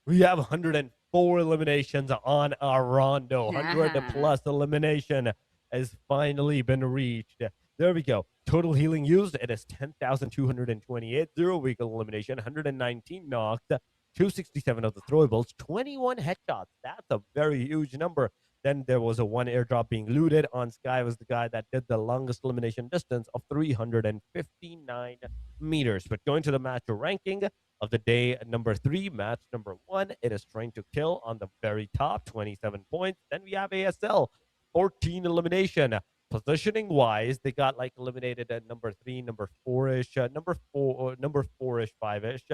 we have 104 eliminations on our Rondo. 100 plus elimination has finally been reached. There we go. Total healing used, it is 10,228. 0 vehicle elimination, 119 knocked, 267 of the throwables, 21 headshots. That's a very huge number. Then there was a 1 airdrop being looted. On Sky was the guy that did the longest elimination distance of 359 meters. But going to the match ranking, of the day number 3, match number 1. It is Train to Kill on the very top, 27 points. Then we have ASL, 14 elimination. Positioning wise, they got like eliminated at number 3, number 4-ish, number 4-ish, 5-ish,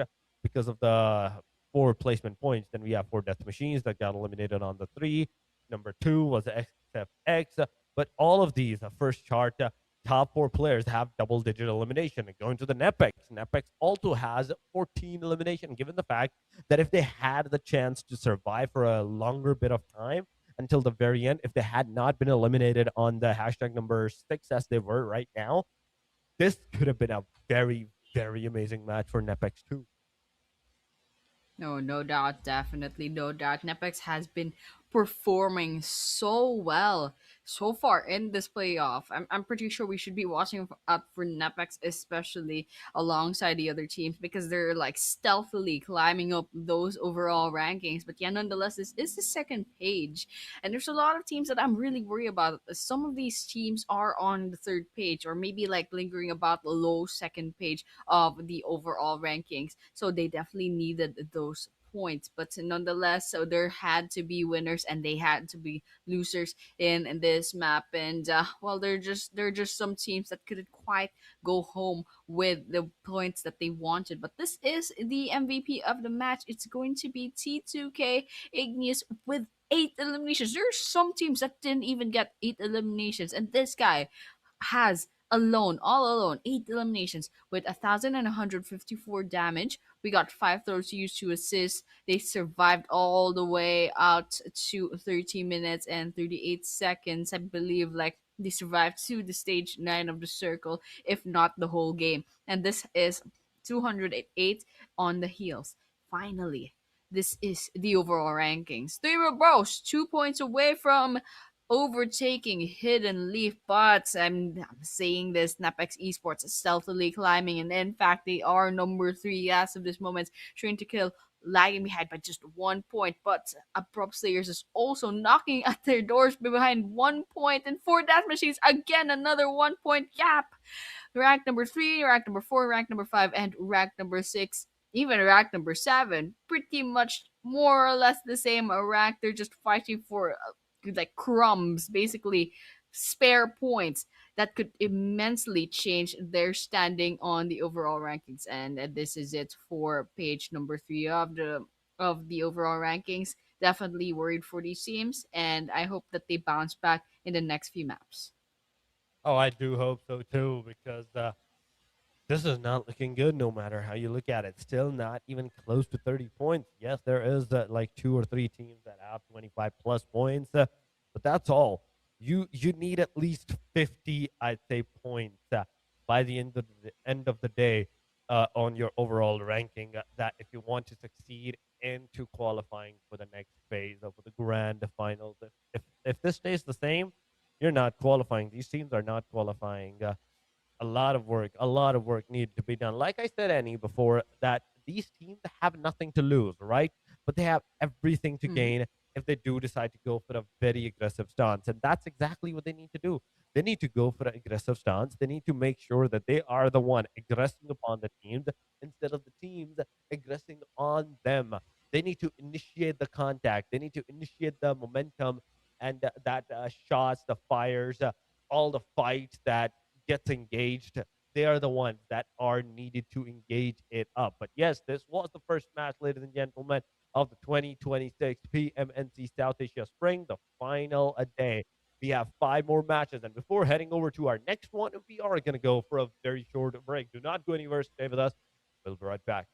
because of the 4 placement points. Then we have 4 Death Machines that got eliminated on the 3. Number 2 was XFX. But all of these, first chart, top 4 players have double digit elimination. And going to the NEPX also has 14 elimination, given the fact that if they had the chance to survive for a longer bit of time until the very end, if they had not been eliminated on the hashtag number 6 as they were right now, this could have been a very, very amazing match for NEPX too. No, no doubt, definitely, no doubt. NEPX has been performing so well so far in this playoff. I'm pretty sure we should be watching out for NEPX, especially alongside the other teams, because they're like stealthily climbing up those overall rankings. But yeah, nonetheless, this is the second page, and there's a lot of teams that I'm really worried about. Some of these teams are on the third page, or maybe like lingering about the low second page of the overall rankings. So they definitely needed those points. But nonetheless, so there had to be winners and they had to be losers in this map. And well, they're just some teams that couldn't quite go home with the points that they wanted. But this is the MVP of the match. It's going to be T2K Igneous with 8 eliminations. There's some teams that didn't even get 8 eliminations, and this guy has alone, all alone, 8 eliminations with 1,154 damage. We got 5 throws used to assist. They survived all the way out to 30 minutes and 38 seconds. I believe like they survived to the stage 9 of the circle, if not the whole game. And this is 208 on the heels. Finally, this is the overall rankings. Three Bros, 2 points away from overtaking Hidden Leaf, but I'm saying this, NEPX Esports is stealthily climbing, and in fact, they are number 3 as of this moment, trying to kill, lagging behind by just 1 point. But Abrupt Slayers is also knocking at their doors behind 1 point, and for Death Machines, again, another 1 point gap. Rank number 3, rank number 4, rank number 5, and rank number 6. Even rank number 7, pretty much more or less the same rank. They're just fighting for like crumbs, basically spare points that could immensely change their standing on the overall rankings. And this is it for page number 3 of the overall rankings. Definitely worried for these teams, and I hope that they bounce back in the next few maps. Oh, I do hope so too, because this is not looking good no matter how you look at it. Still not even close to 30 points. Yes, there is like two or three teams that have 25 plus points, but that's all. You need at least 50, I'd say, points by the end of the day on your overall ranking. That if you want to succeed into qualifying for the next phase of the grand finals, if this stays the same, you're not qualifying. These teams are not qualifying. A lot of work needed to be done. Like I said, Annie, before, that these teams have nothing to lose, right? But they have everything to Mhm. gain if they do decide to go for a very aggressive stance. And that's exactly what they need to do. They need to go for an aggressive stance. They need to make sure that they are the one aggressing upon the teams instead of the teams aggressing on them. They need to initiate the contact. They need to initiate the momentum and that shots, the fires, all the fights that gets engaged. They are the ones that are needed to engage it up. But yes, this was the first match, ladies and gentlemen, of the 2026 PMNC South Asia Spring, the final a day. We have 5 more matches. And before heading over to our next one, we are going to go for a very short break. Do not go anywhere. Stay with us. We'll be right back.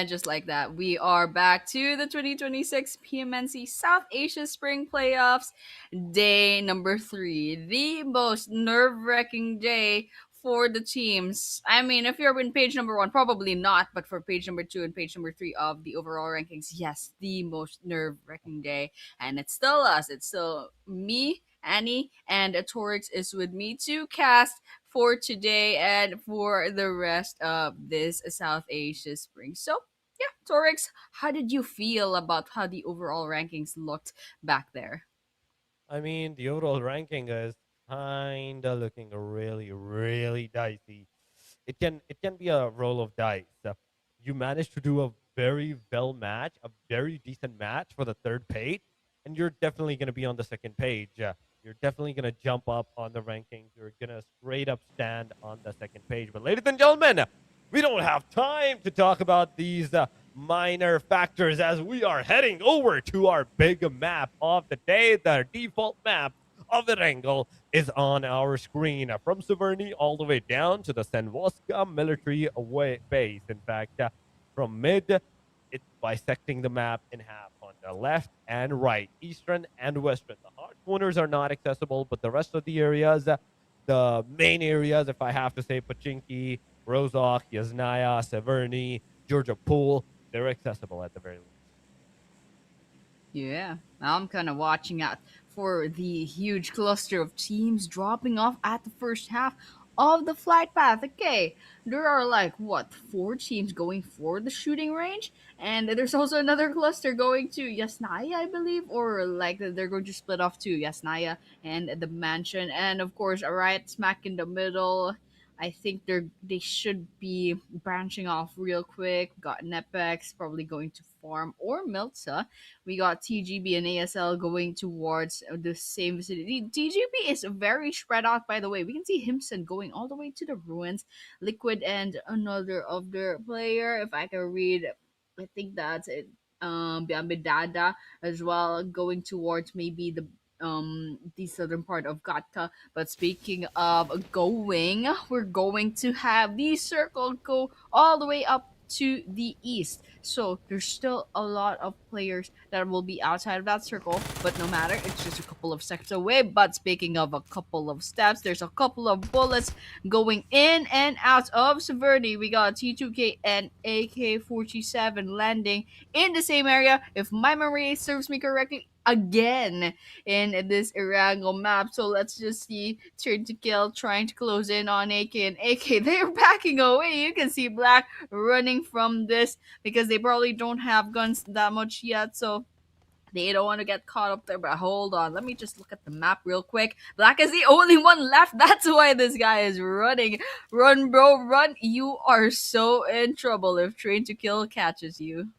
And just like that, we are back to the 2026 PMNC South Asia Spring Playoffs, day number 3. The most nerve wracking day for the teams. I mean, if you're in page number 1, probably not, but for page number 2 and page number 3 of the overall rankings, yes, the most nerve wracking day. And it's still us, it's still me, Annie, and Torix is with me to cast for today and for the rest of this South Asia Spring. So, yeah, Torix, how did you feel about how the overall rankings looked back there? I mean, the overall ranking is kind of looking really, really dicey. It can be a roll of dice. You managed to do a very well match, a very decent match for the third page, and you're definitely going to be on the second page. You're definitely going to jump up on the rankings. You're going to straight up stand on the second page. But ladies and gentlemen, we don't have time to talk about these minor factors as we are heading over to our big map of the day. The default map of Erangel is on our screen from Severny all the way down to the Senvoska military base. In fact, from mid, it's bisecting the map in half on the left and right, eastern and western. The hard corners are not accessible, but the rest of the areas, the main areas, if I have to say, Pachinki, Rozok, Yasnaya, Severny, Georgia Pool, they're accessible at the very least. Yeah, I'm kind of watching out for the huge cluster of teams dropping off at the first half of the flight path. Okay, there are like what 4 teams going for the shooting range, and there's also another cluster going to Yasnaya, I believe, or like they're going to split off to Yasnaya and the mansion, and of course, right smack in the middle. I think they should be branching off real quick. Got NEPX probably going to farm or Milta. We got TGB and ASL going towards the same vicinity. TGB is very spread out, by the way. We can see Himson going all the way to the ruins. Liquid and another of their player. If I can read, I think that's it. Biambidada as well, going towards maybe the southern part of Gatka. But speaking of going, we're going to have the circle go all the way up to the east. So there's still a lot of players that will be outside of that circle, but no matter, it's just a couple of steps away. But speaking of a couple of steps, there's a couple of bullets going in and out of Severny. We got T2K and AK-47 landing in the same area, if my memory serves me correctly, again in this Erangel map. So let's just see. Turn to kill, trying to close in on AK, and AK, they're backing away. You can see Black running from this because they probably don't have guns that much yet. So they don't want to get caught up there. But hold on, let me just look at the map real quick. Black is the only one left. That's why this guy is running. Run, bro, run. You are so in trouble if Train to Kill catches you.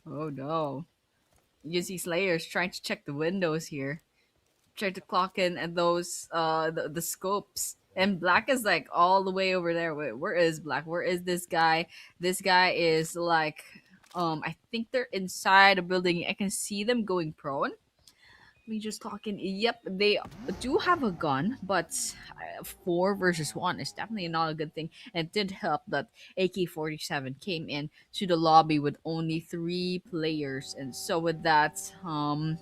Oh no. You see Slayers trying to check the windows here. Try to clock in at those the scopes. And Black is like all the way over there. Wait, where is Black? Where is this guy? This guy is like I think they're inside a building. I can see them going prone. We just talking. Yep, they do have a gun, but 4 versus 1 is definitely not a good thing. And it did help that AK-47 came in to the lobby with only 3 players, and so with that, I'm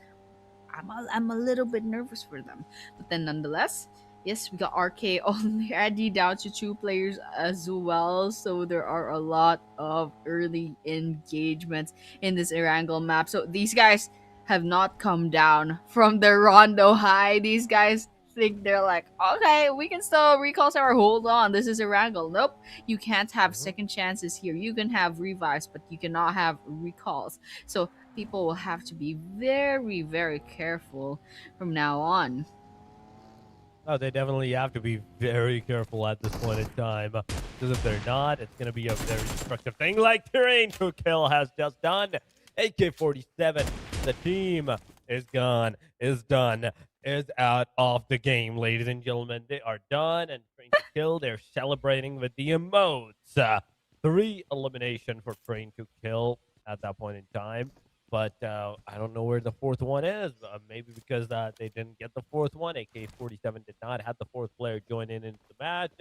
a little bit nervous for them. But then nonetheless, yes, we got RK already down to 2 players as well. So there are a lot of early engagements in this Erangel map. So these guys have not come down from their Rondo high. These guys think they're like, okay, we can still recall tower. Hold on, this is Erangel. Nope, you can't have Mhm. second chances here. You can have revives, but you cannot have recalls. So people will have to be very, very careful from now on. Oh, they definitely have to be very careful at this point in time. Because if they're not, it's going to be a very destructive thing like Terrain to Kill has just done. AK-47, the team is gone, is done, is out of the game, ladies and gentlemen. They are done, and Train to Kill, they're celebrating with the emotes. 3 elimination for Train to Kill at that point in time. But I don't know where the fourth one is. Maybe because they didn't get the fourth one. AK-47 did not have the fourth player join in into the match.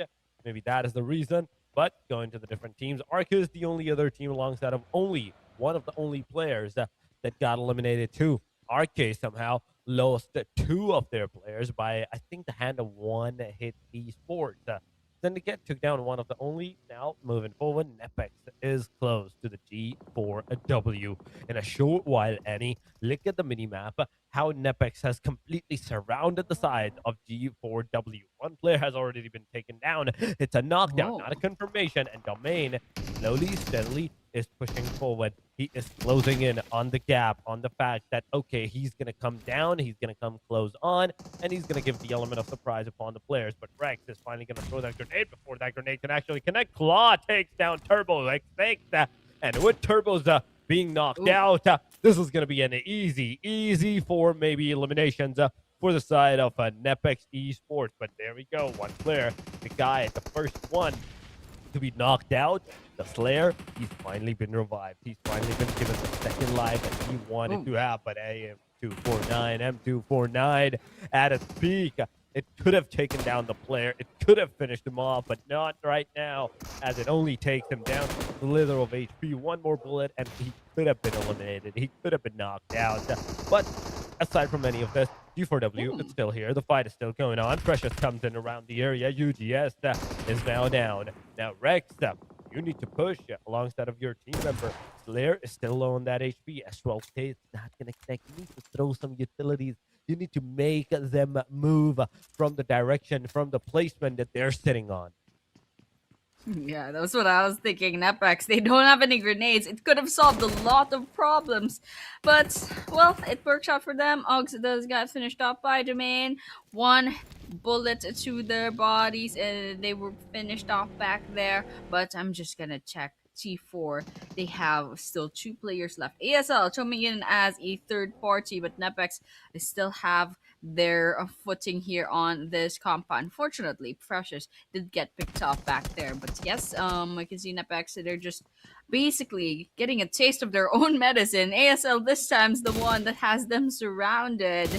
Maybe that is the reason. But going to the different teams, Arca is the only other team alongside of only one of the only players that got eliminated too. Arca somehow lost two of their players by, I think, the hand of one hit Esports. Syndicate took down one of the only. Now, moving forward, NEPX is close to the G4W. In a short while, Annie, look at the minimap, how NEPX has completely surrounded the side of G4W. One player has already been taken down. It's a knockdown, Whoa. not a confirmation, and Domain slowly, steadily is pushing forward. He is closing in on the gap, on the fact that, okay, he's going to come down, he's going to come close on, and he's going to give the element of surprise upon the players. But Rex is finally going to throw that grenade before that grenade can actually connect. Claw takes down Turbo. Rex takes that. And with Turbo's being knocked out, this is going to be an easy for maybe eliminations for the side of NEPX Esports. But there we go. One player, the guy, the first one to be knocked out, the Slayer, he's finally been revived. He's finally been given the second life that he wanted to have. But M249 at its peak, it could have taken down the player. It could have finished him off, but not right now, as it only takes him down to a slither of HP. One more bullet, and he could have been eliminated. He could have been knocked out. But aside from any of this, G4W is still here. The fight is still going on. Precious comes in around the area. UGS is now down. Now, Rex, you need to push alongside of your team member. Slayer is still low on that HP. S12K is not going to connect. You need to throw some utilities. You need to make them move from the direction, from the placement that they're sitting on. Yeah, that's what I was thinking. NEPX, they don't have any grenades. It could have solved a lot of problems. But, well, it works out for them. Uggs does get finished off by Domain. One bullet to their bodies, and they were finished off back there. But I'm just gonna check T4. They have still two players left. ASL coming in as a third party, but NEPX still have their footing here on this compound. Unfortunately, Precious did get picked off back there. But yes, I can see NEPX, they're just basically getting a taste of their own medicine. ASL this time's the one that has them surrounded.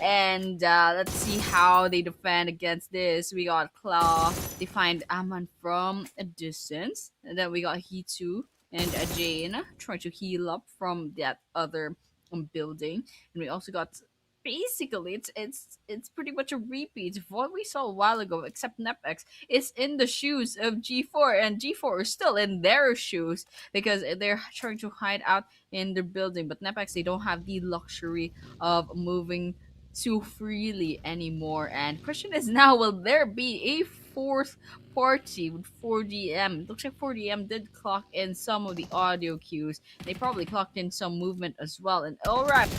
And let's see how they defend against this. We got Claw. They find Aman from a distance. And then we got Hitu and Jane trying to heal up from that other building. And we also got, basically it's pretty much a repeat of what we saw a while ago, except NEPX is in the shoes of G4, and G4 is still in their shoes because they're trying to hide out in the building. But NEPX, they don't have the luxury of moving too freely anymore. And question is now, will there be a fourth party with 4DM? Looks like 4DM did clock in some of the audio cues. They probably clocked in some movement as well. And all right,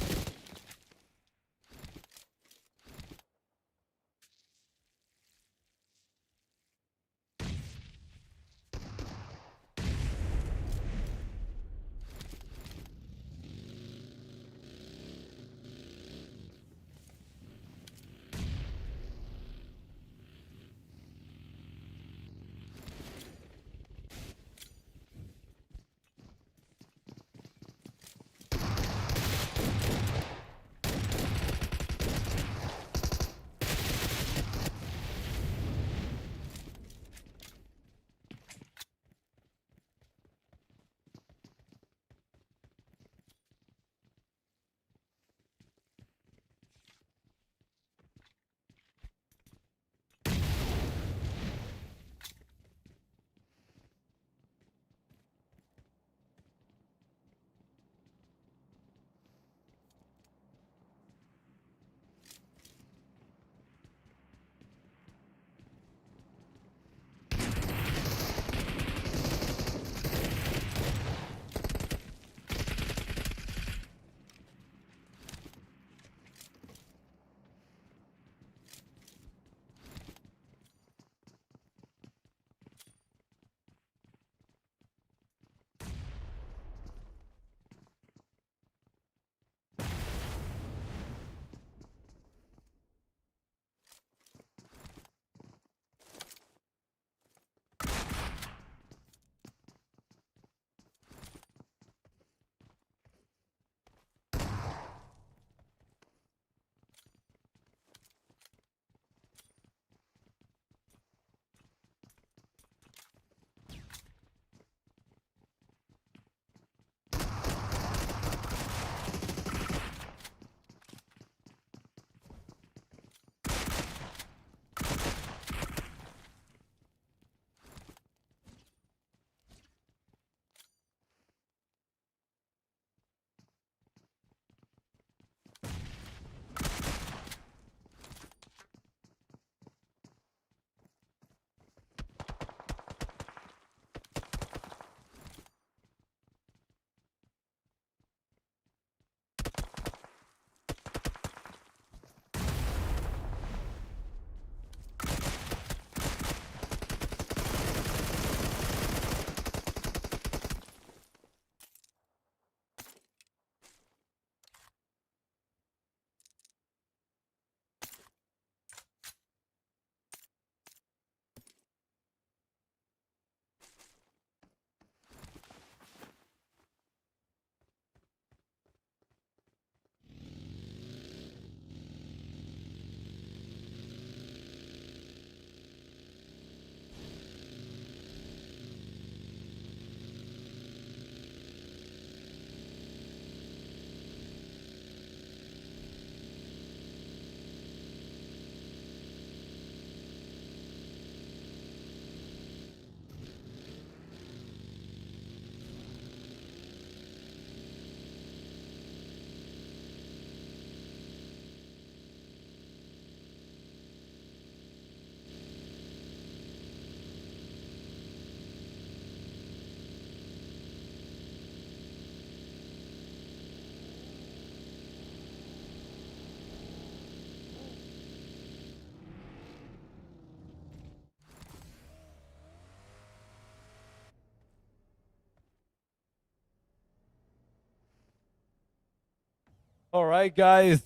All right, guys.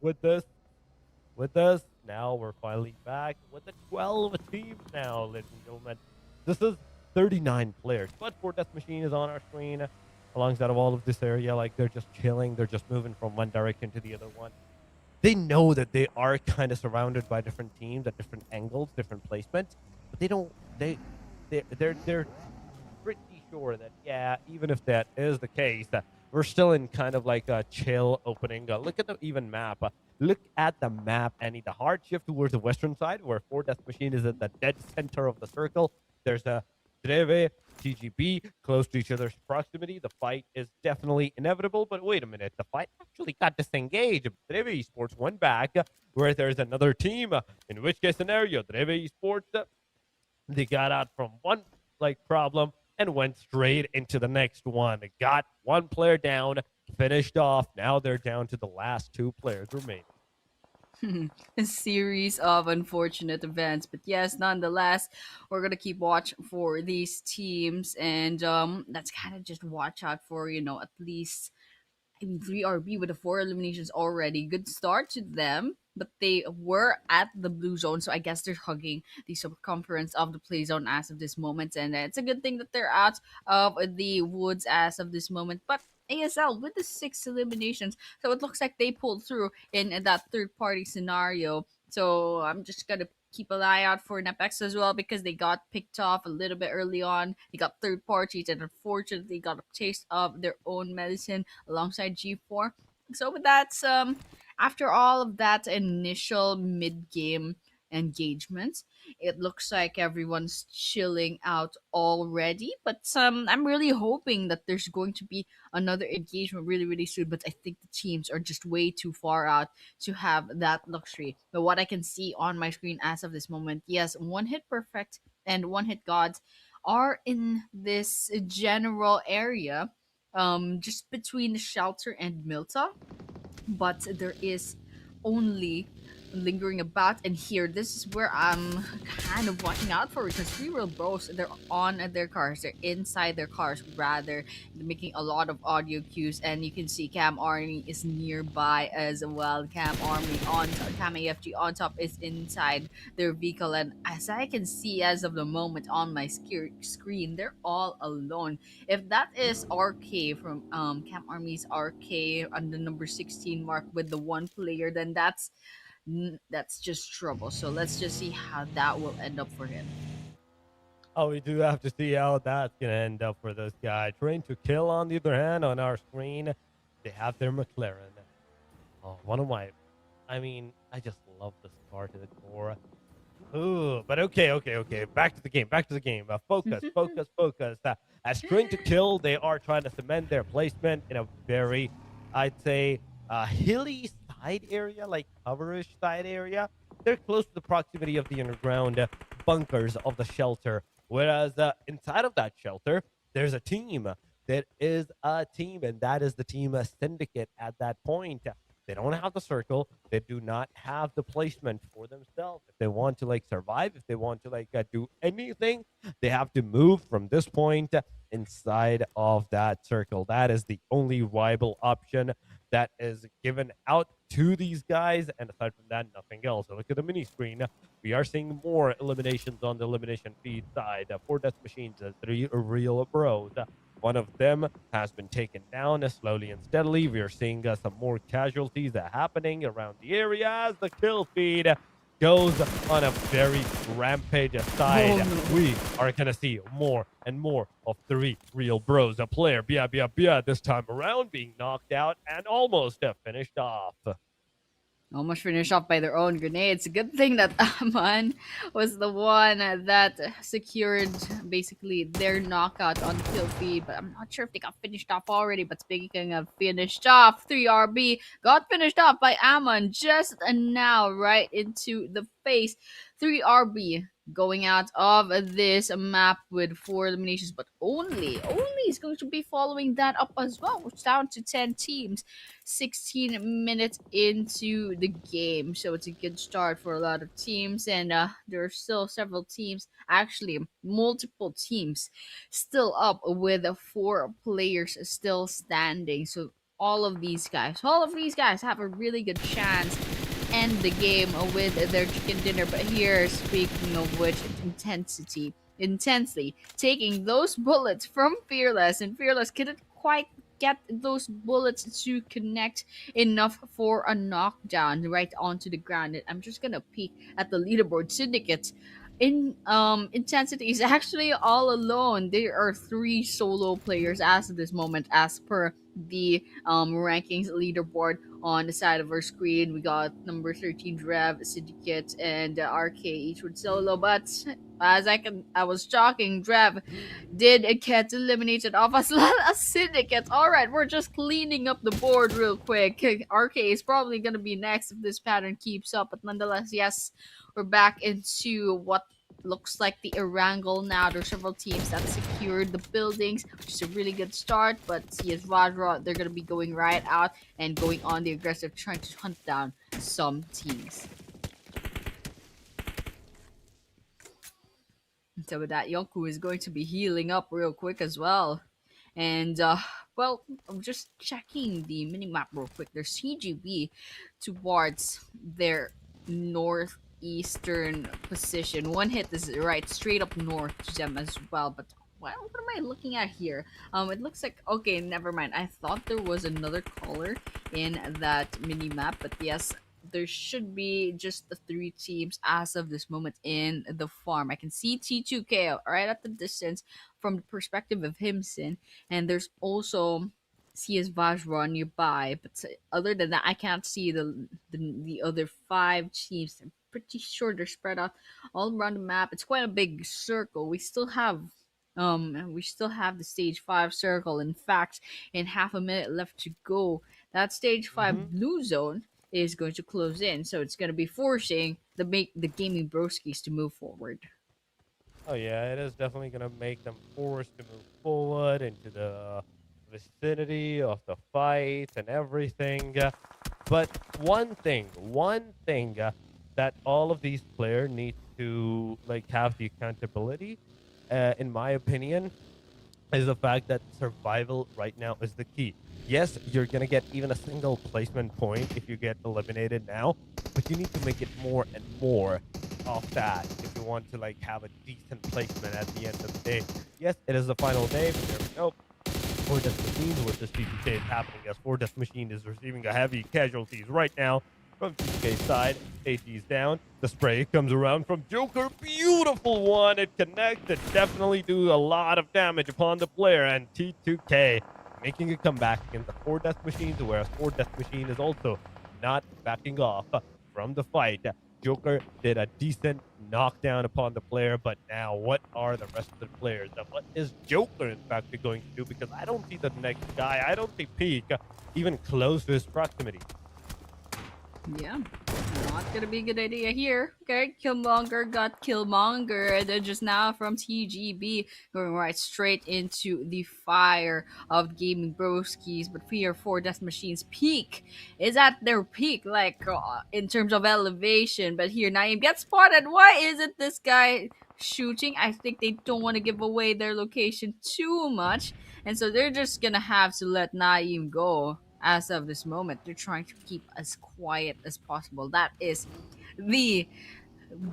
With this, with this, now we're finally back with the 12 teams now, ladies and gentlemen. This is 39 players, but for Death Machine is on our screen alongside of all of this area. Like they're just chilling, they're just moving from one direction to the other one. They know that they are kind of surrounded by different teams at different angles, different placements, but they don't. They're pretty sure that yeah, even if that is the case, we're still in kind of like a chill opening. Look at the even map. Look at the map, Annie. The hard shift towards the western side, where Four Death Machine is at the dead center of the circle. There's a DREVHE, TGB close to each other's proximity. The fight is definitely inevitable. But wait a minute, the fight actually got disengaged. DREVHE Esports went back where there's another team. In which case scenario, DREVHE Esports they got out from one like problem and went straight into the next one. They got one player down, finished off. Now they're down to the last two players remaining. A series of unfortunate events, but yes, nonetheless, we're gonna keep watch for these teams, and let's kind of just watch out for at least, I mean, 3RB with the four eliminations already. Good start to them, but they were at the blue zone, so I guess they're hugging the circumference of the play zone as of this moment. And it's a good thing that they're out of the woods as of this moment. But ASL with the six eliminations, so it looks like they pulled through in that third party scenario. So I'm just gonna keep an eye out for NEPX as well because they got picked off a little bit early on. They got third parties and unfortunately got a taste of their own medicine alongside G4. So with that, after all of that initial mid-game engagement, it looks like everyone's chilling out already. But I'm really hoping that there's going to be another engagement really, really soon. But I think the teams are just way too far out to have that luxury. But what I can see on my screen as of this moment, yes, one hit perfect and one hit gods are in this general area, just between the shelter and Milta, but there is only lingering about. And here, this is where I'm kind of watching out for, because three real bros, they're on their cars, they're inside their cars rather, making a lot of audio cues. And you can see Cam Army is nearby as well. Cam AFG on top is inside their vehicle, and as I can see as of the moment on my screen, they're all alone. If that is RK from Camp Army's RK on the number 16 mark with the one player, then that's just trouble. So let's just see how that will end up for him. Oh, we do have to see how that's gonna end up for this guy. Train to Kill, on the other hand, on our screen, they have their McLaren. Oh, one of my, I mean, I just love this car to the core. Ooh, but okay. Back to the game. Back to the game. Focus, focus, focus. As Train to Kill, they are trying to cement their placement in a very, I'd say, hilly side area, like coverish side area. They're close to the proximity of the underground bunkers of the shelter. Whereas inside of that shelter, there's a team. There is a team, and that is the team Syndicate at that point. They don't have the circle. They do not have the placement for themselves. If they want to like survive, if they want to like do anything, they have to move from this point inside of that circle. That is the only viable option that is given out to these guys. And aside from that, nothing else. So look at the mini screen. We are seeing more eliminations on the elimination feed side. Four Death Machines, three real bros. One of them has been taken down slowly and steadily. We are seeing some more casualties happening around the area as the kill feed goes on a very rampage Oh side. no. We are going to see more and more of three real bros. A player, this time around, being knocked out and almost finished off. Almost finished off by their own grenades. Good thing that Aman was the one that secured basically their knockout on the kill feed, but I'm not sure if they got finished off already. But speaking of finished off, 3RB got finished off by Aman just now, right into the face. 3RB going out of this map with four eliminations, but only is going to be following that up as well. We're down to 10 teams. 16 minutes into the game. So it's a good start for a lot of teams. And there are still several teams, actually, multiple teams, still up with four players still standing. So all of these guys have a really good chance end the game with their chicken dinner. But here, speaking of which, intensely taking those bullets from Fearless, and Fearless couldn't quite get those bullets to connect enough for a knockdown right onto the ground. I'm just gonna peek at the leaderboard. Syndicate in intensity is actually all alone. There are 3 solo players as of this moment, as per the rankings leaderboard on the side of our screen. We got number 13 DREVHE, Syndicate, and RK each with solo. But as I was talking, DREVHE did get eliminated off as well as Syndicate. Alright, we're just cleaning up the board real quick. RK is probably gonna be next if this pattern keeps up, but nonetheless, yes, we're back into what looks like the Erangel now. There's several teams that secured the buildings, which is a really good start, but CS VAJRA, they're gonna be going right out and going on the aggressive, trying to hunt down some teams. So with that, Yonku is going to be healing up real quick as well. And well, I'm just checking the minimap real quick. There's CGB towards their northeastern position. One hit is right straight up north to them as well. But what am I looking at here? It looks like, okay, never mind. I thought there was another color in that minimap, but yes, there should be just the 3 teams as of this moment in the farm. I can see T2K right at the distance from the perspective of Himson, and there's also CS VAJRA nearby. But other than that, I can't see the other 5 teams. I'm pretty sure they're spread out all around the map. It's quite a big circle. We still have the stage 5 circle. In fact, in half a minute left to go, that stage 5 blue zone is going to close in, so it's going to be forcing the gaming broskies to move forward. Oh yeah, it is definitely gonna make them forced to move forward into the vicinity of the fight and everything. But one thing that all of these players need to like have the accountability, in my opinion, is the fact that survival right now is the key. Yes, you're gonna get even a single placement point if you get eliminated now, but you need to make it more and more of that if you want to like have a decent placement at the end of the day. Yes, it is the final day, but there we go. 4 Death Machines with this TTK is happening as 4 Death Machine is receiving a heavy casualties right now from TTK's side. AT's down. The spray comes around from Joker. Beautiful one. It connects. It definitely do a lot of damage upon the player, and T2K making a comeback against the 4 Death Machines, whereas 4 Death Machine is also not backing off from the fight. Joker did a decent knockdown upon the player, but now what are the rest of the players? What is Joker in fact going to do? Because I don't see the next guy, I don't see Peak even close to his proximity. Yeah, not gonna be a good idea here. Okay, Killmonger got Killmongered just now from TGB, going right straight into the fire of gaming broskies. But Fear 4 Death Machines peak is at their peak, like in terms of elevation. But here Naeem gets spotted. Why isn't this guy shooting? I think they don't want to give away their location too much, and so they're just gonna have to let Naeem go. As of this moment, they're trying to keep as quiet as possible. That is the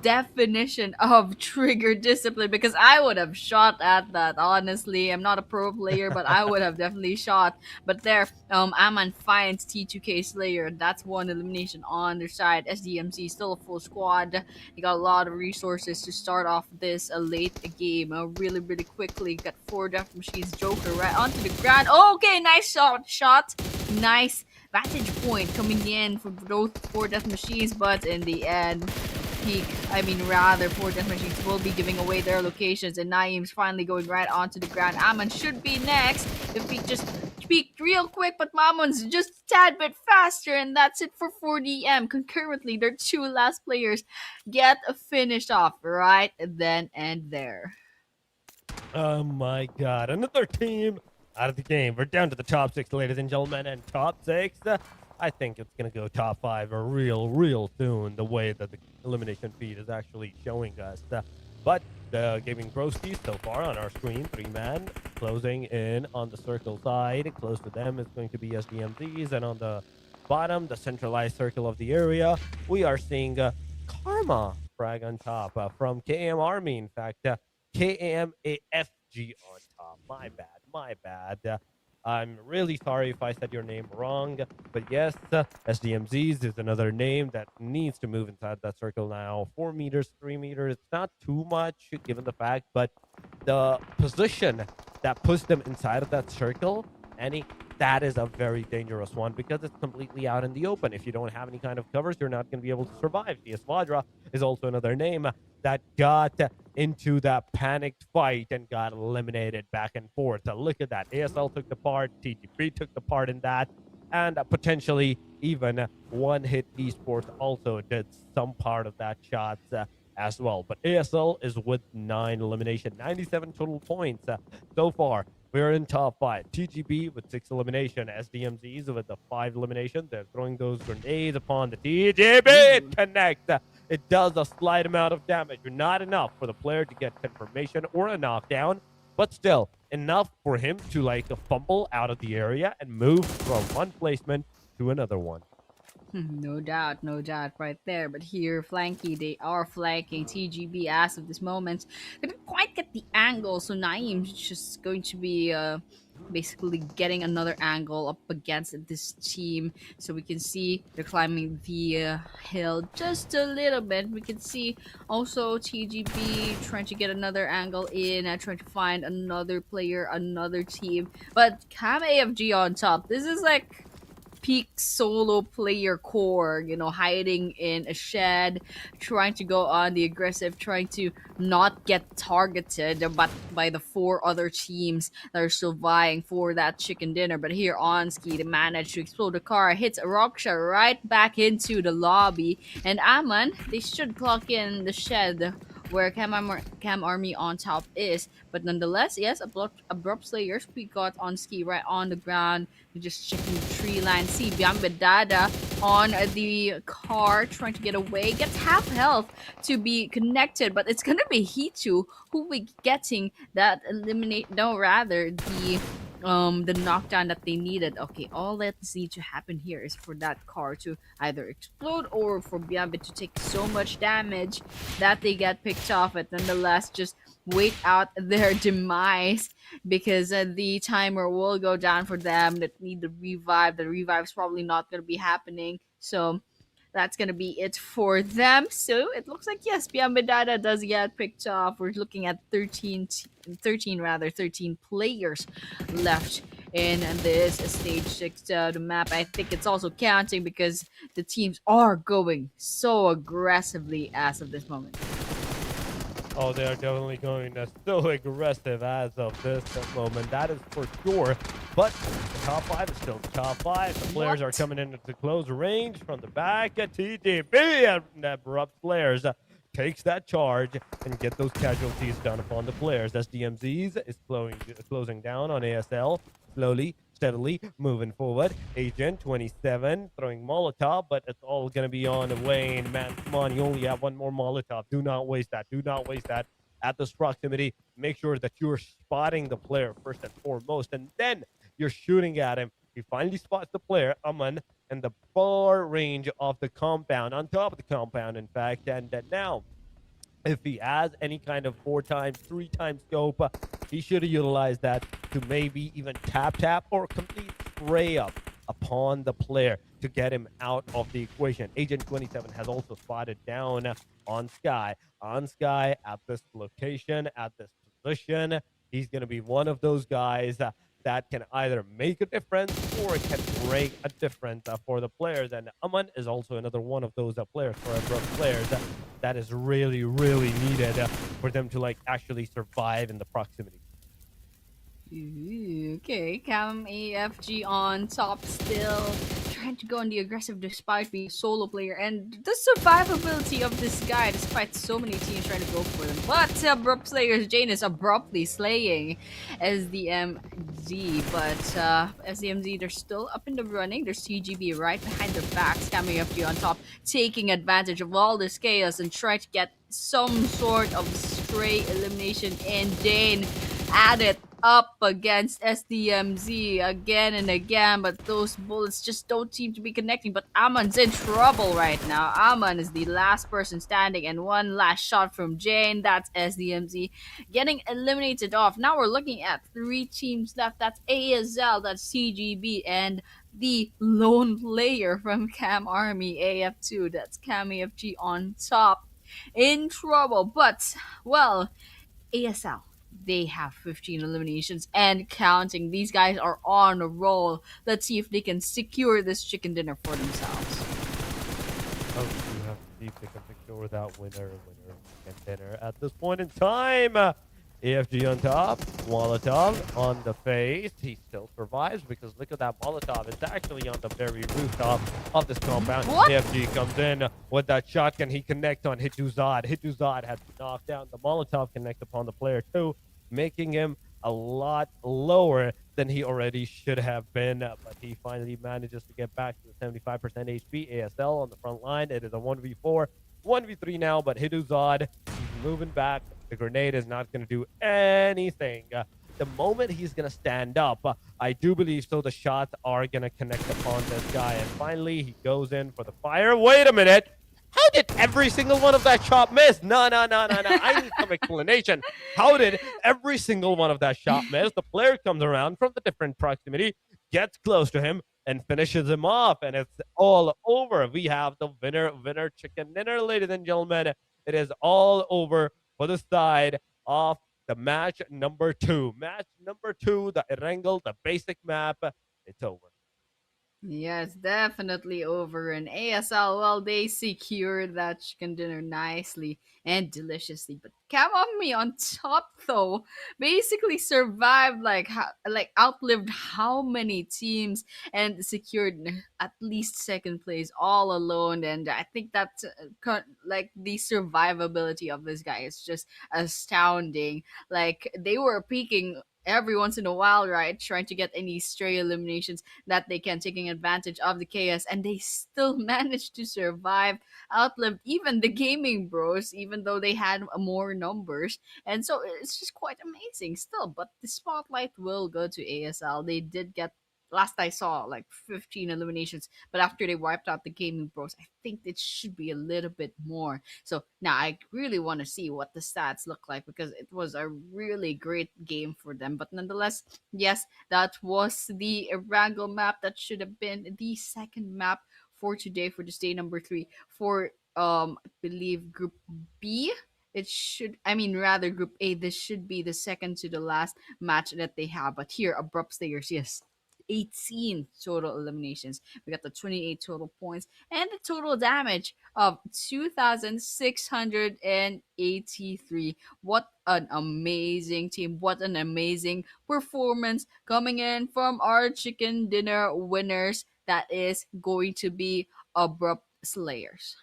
definition of trigger discipline, because I would have shot at that. Honestly, I'm not a pro player, but I would have definitely shot. But there, Aman finds T2K Slayer. That's 1 elimination on their side. SDMZ still a full squad. They got a lot of resources to start off this late game really quickly. Got 4 Death Machines. Joker right onto the ground. Okay, nice shot. Nice vantage point coming in for those 4 Death Machines, but in the end, Peak, 4 Death Machines will be giving away their locations, and Naeem's finally going right onto the ground. Amon should be next if Peak just peeked real quick, but Mamon's just a tad bit faster, and that's it for 4DM. Concurrently, their 2 last players get finished off right then and there. Oh my god, another team out of the game. We're down to the top 6, ladies and gentlemen, and top 6. I think it's going to go top 5 real soon, the way that the elimination feed is actually showing us. But the gaming broskies so far on our screen. 3-man closing in on the circle side. Close to them is going to be SDMZs, and on the bottom, the centralized circle of the area, we are seeing Karma frag on top from KAM Army. In fact, KAMAFG on top. My bad, my bad. I'm really sorry if I said your name wrong, but yes, SDMZs is another name that needs to move inside that circle now. 4 meters, 3 meters, it's not too much given the fact, but the position that puts them inside of that circle, any that is a very dangerous one because it's completely out in the open. If you don't have any kind of covers, you're not going to be able to survive. CS VAJRA is also another name that got into that panicked fight and got eliminated back and forth. So look at that. ASL took the part, TGP took the part in that, and potentially even One Hit Esports also did some part of that shot as well. But ASL is with 9 elimination, 97 total points so far. We're in top 5. TGB with 6 elimination. SDMZs with the 5 elimination. They're throwing those grenades upon the TGB. It connects. It does a slight amount of damage. Not enough for the player to get confirmation or a knockdown, but still enough for him to like fumble out of the area and move from one placement to another one. No doubt, right there. But here, Flanky, they are flanking TGB as of this moment. They didn't quite get the angle, so Naeem's just going to be basically getting another angle up against this team. So we can see they're climbing the hill just a little bit. We can see also TGB trying to get another angle in, trying to find another player, another team. But Cam AFG on top. This is like peak solo player core, you know, hiding in a shed, trying to go on the aggressive, trying to not get targeted but by the 4 other teams that are still vying for that chicken dinner. But here on ski, they managed to explode the car, hits a rock shot right back into the lobby, and Aman, they should clock in the shed where Cam Army on top is. But nonetheless, yes, abrupt slayers we got on ski right on the ground. We're just checking the tree line. See Biambedada on the car trying to get away. Gets half health to be connected, but it's gonna be Hitu who we getting that eliminate. No, rather the knockdown that they needed. Okay, all that needs to happen here is for that car to either explode or for Biambe to take so much damage that they get picked off. But nonetheless, just wait out their demise because the timer will go down for them that need the revive. The revive's probably not going to be happening. So that's gonna be it for them. So it looks like yes, Biambedada does get picked off. We're looking at 13 players left in this stage 6 the map. I think it's also counting because the teams are going so aggressively as of this moment. Oh, they are definitely going so aggressive as of this moment. That is for sure. But the top 5 is still the top 5. The players are coming into close range from the back at TDB. And Abrupt players takes that charge and get those casualties down upon the players. SDMZs is closing down on ASL. Slowly, steadily moving forward. Agent 27 throwing Molotov, but it's all going to be on Wayne. Man, come on, you only have one more Molotov. Do not waste that. Do not waste that. At this proximity, make sure that you're spotting the player first and foremost, and then you're shooting at him. He finally spots the player, Aman, and the far range of the compound, on top of the compound, in fact, and now if he has any kind of 4 times, 3 times scope, he should have utilized that to maybe even tap or complete spray up upon the player to get him out of the equation. Agent 27 has also spotted down on Sky at this location, at this position. He's going to be one of those guys that can either make a difference or it can break a difference for the players. And Aman is also another one of those players for abrupt players that is really, really needed for them to like actually survive in the proximity. Ooh, okay, Cam AFG on top still, trying to go on the aggressive despite being a solo player, and the survivability of this guy despite so many teams trying to go for them. But abrupt slayers, Jane is abruptly slaying SDMZ, but SDMZ, they're still up in the running. There's TGB right behind their backs. Cam AFG on top, taking advantage of all this chaos and trying to get some sort of stray elimination, and Jane added up against SDMZ again and again, but those bullets just don't seem to be connecting. But Amon's in trouble right now. Amon is the last person standing, and one last shot from Jane. That's SDMZ getting eliminated off. Now we're looking at three teams left. That's ASL, that's CGB, and the lone player from Cam Army, AF2. That's Cam AFG on top. In trouble, but, well, ASL, they have 15 eliminations and counting. These guys are on a roll. Let's see if they can secure this chicken dinner for themselves. Oh, you have to see if they can secure that winner, and dinner at this point in time. AFG on top, Molotov on the face. He still survives because look at that Molotov. It's actually on the very rooftop of this compound. What? AFG comes in with that shotgun. He connects on Hituzad. Hituzad has to knock down the Molotov, connect upon the player too, making him a lot lower than he already should have been. But he finally manages to get back to the 75% HP. ASL on the front line. It is a 1v4, 1v3 now, but Hituzad, he's moving back. The grenade is not going to do anything. The moment he's going to stand up, I do believe so. The shots are going to connect upon this guy. And finally, he goes in for the fire. Wait a minute. How did every single one of that shot miss? No. I need some explanation. How did every single one of that shot miss? The player comes around from the different proximity, gets close to him, and finishes him off. And it's all over. We have the winner chicken dinner, ladies and gentlemen. It is all over for the side of the match number 2. Match number 2, the Erangel, the basic map. It's over. Yes, definitely over. And ASL, well, they secured that chicken dinner nicely and deliciously. But Kamami on top, though, basically survived like outlived how many teams and secured at least second place all alone. And I think that's like the survivability of this guy is just astounding. Like they were peaking every once in a while, right? Trying to get any stray eliminations that they can, taking advantage of the chaos, and they still managed to survive, outlived even the gaming bros, even though they had more numbers. And so it's just quite amazing still. But the spotlight will go to ASL. They did get, last I saw, like 15 eliminations, but after they wiped out the gaming bros, I think it should be a little bit more. So now I really want to see what the stats look like because it was a really great game for them. But nonetheless, yes, that was the Erangel map. That should have been the second map for today, for this day number 3 for I believe Group B. It should, I mean, rather Group A. This should be the second to the last match that they have. But here, Abrupt Stayers, yes, 18 total eliminations. We got the 28 total points and the total damage of 2,683. What an amazing team. What an amazing performance coming in from our chicken dinner winners. That is going to be Abrupt Slayers.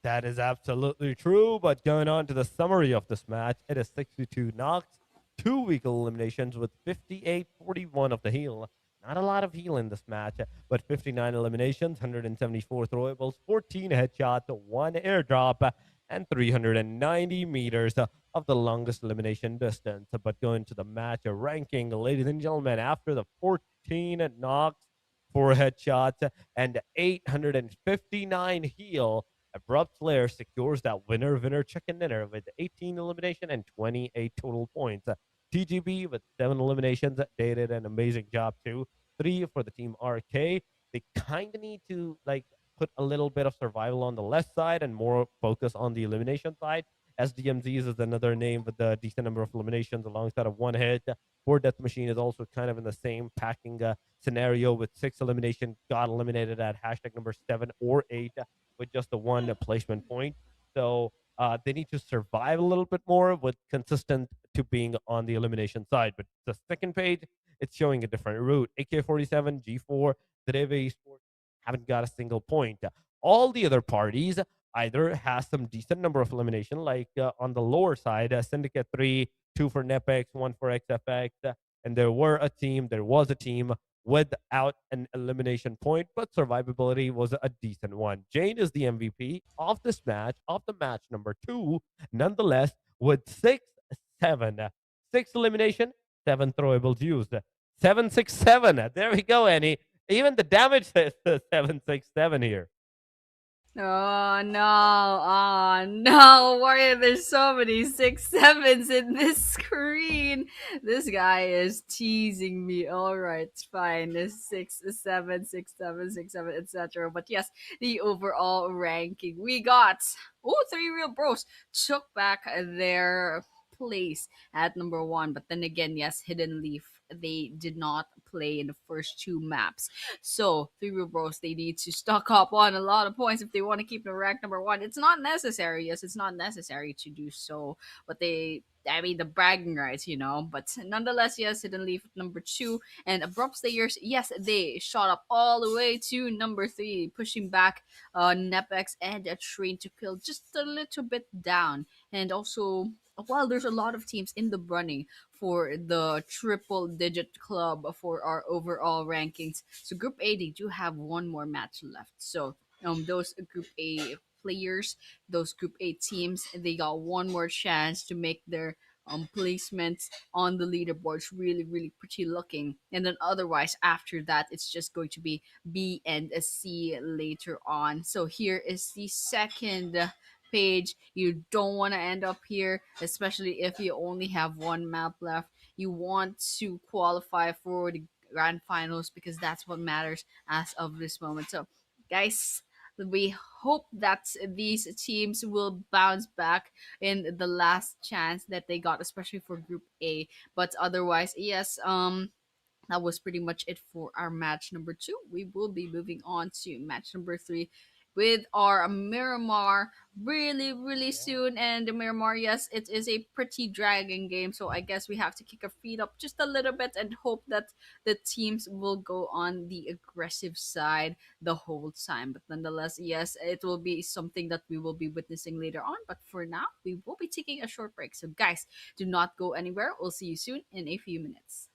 That is absolutely true. But going on to the summary of this match, it is 62 knocks, 2 weak eliminations with 58-41 of the heal. Not a lot of heal in this match, but 59 eliminations, 174 throwables, 14 headshots, 1 airdrop, and 390 meters of the longest elimination distance. But going to the match ranking, ladies and gentlemen, after the 14 knocks, 4 headshots, and 859 heal, Abrupt Slayer secures that winner chicken dinner with 18 elimination and 28 total points. TGB with 7 eliminations, they did an amazing job too. 3 for the team RK. They kind of need to like put a little bit of survival on the left side and more focus on the elimination side. SDMZs is another name with a decent number of eliminations alongside of 1 hit. 4 Death Machine is also kind of in the same packing scenario with 6 elimination, got eliminated at hashtag number 7 or 8 with just the 1 placement point. So they need to survive a little bit more with consistent to being on the elimination side. But the second page, it's showing a different route. AK-47, G4, DREVHE Esports haven't got a single point. All the other parties either has some decent number of elimination, like on the lower side, Syndicate 3, 2 for NEPX, 1 for XFX, and there was a team without an elimination point, but survivability was a decent one. Jane is the MVP of this match, of the match number 2, nonetheless, with 6-7. 6 elimination, 7 throwables used. 7-6-7. There we go, Annie. Even the damage says 7-6-7 here. Oh no, oh no, why are there so many 6 7s in this screen? This guy is teasing me. Alright, fine. This 6 7, 6 7, 6 7, etc. But yes, the overall ranking we got. Oh, three real bros took back their place at number one. But then again, yes, Hidden Leaf. They did not play in the first two maps. So, Three Real Bros, they need to stock up on a lot of points if they want to keep the rank number one. It's not necessary. Yes, it's not necessary to do so. But I mean, the bragging rights, you know. But nonetheless, yes, Hidden Leaf number two. And Abrupt Stayers, yes, they shot up all the way to number three, pushing back NEPX and a Train to Kill just a little bit down. And also, while there's a lot of teams in the running for the triple digit club for our overall rankings. So Group A, they do have one more match left. So those Group A players, those Group A teams, they got one more chance to make their placements on the leaderboards really, really pretty looking. And then otherwise, after that, it's just going to be B and a C later on. So here is the second page. You don't want to end up here, especially if you only have one map left. You want to qualify for the grand finals because that's what matters as of this moment. So, guys, we hope that these teams will bounce back in the last chance that they got, especially for Group A. But otherwise, yes, that was pretty much it for our match number two. We will be moving on to match number three with our Miramar really, really Yeah. soon. And the Miramar, yes, it is a pretty dragging game. So I guess we have to kick our feet up just a little bit and hope that the teams will go on the aggressive side the whole time. But nonetheless, yes, it will be something that we will be witnessing later on. But for now, we will be taking a short break. So, guys, do not go anywhere. We'll see you soon in a few minutes.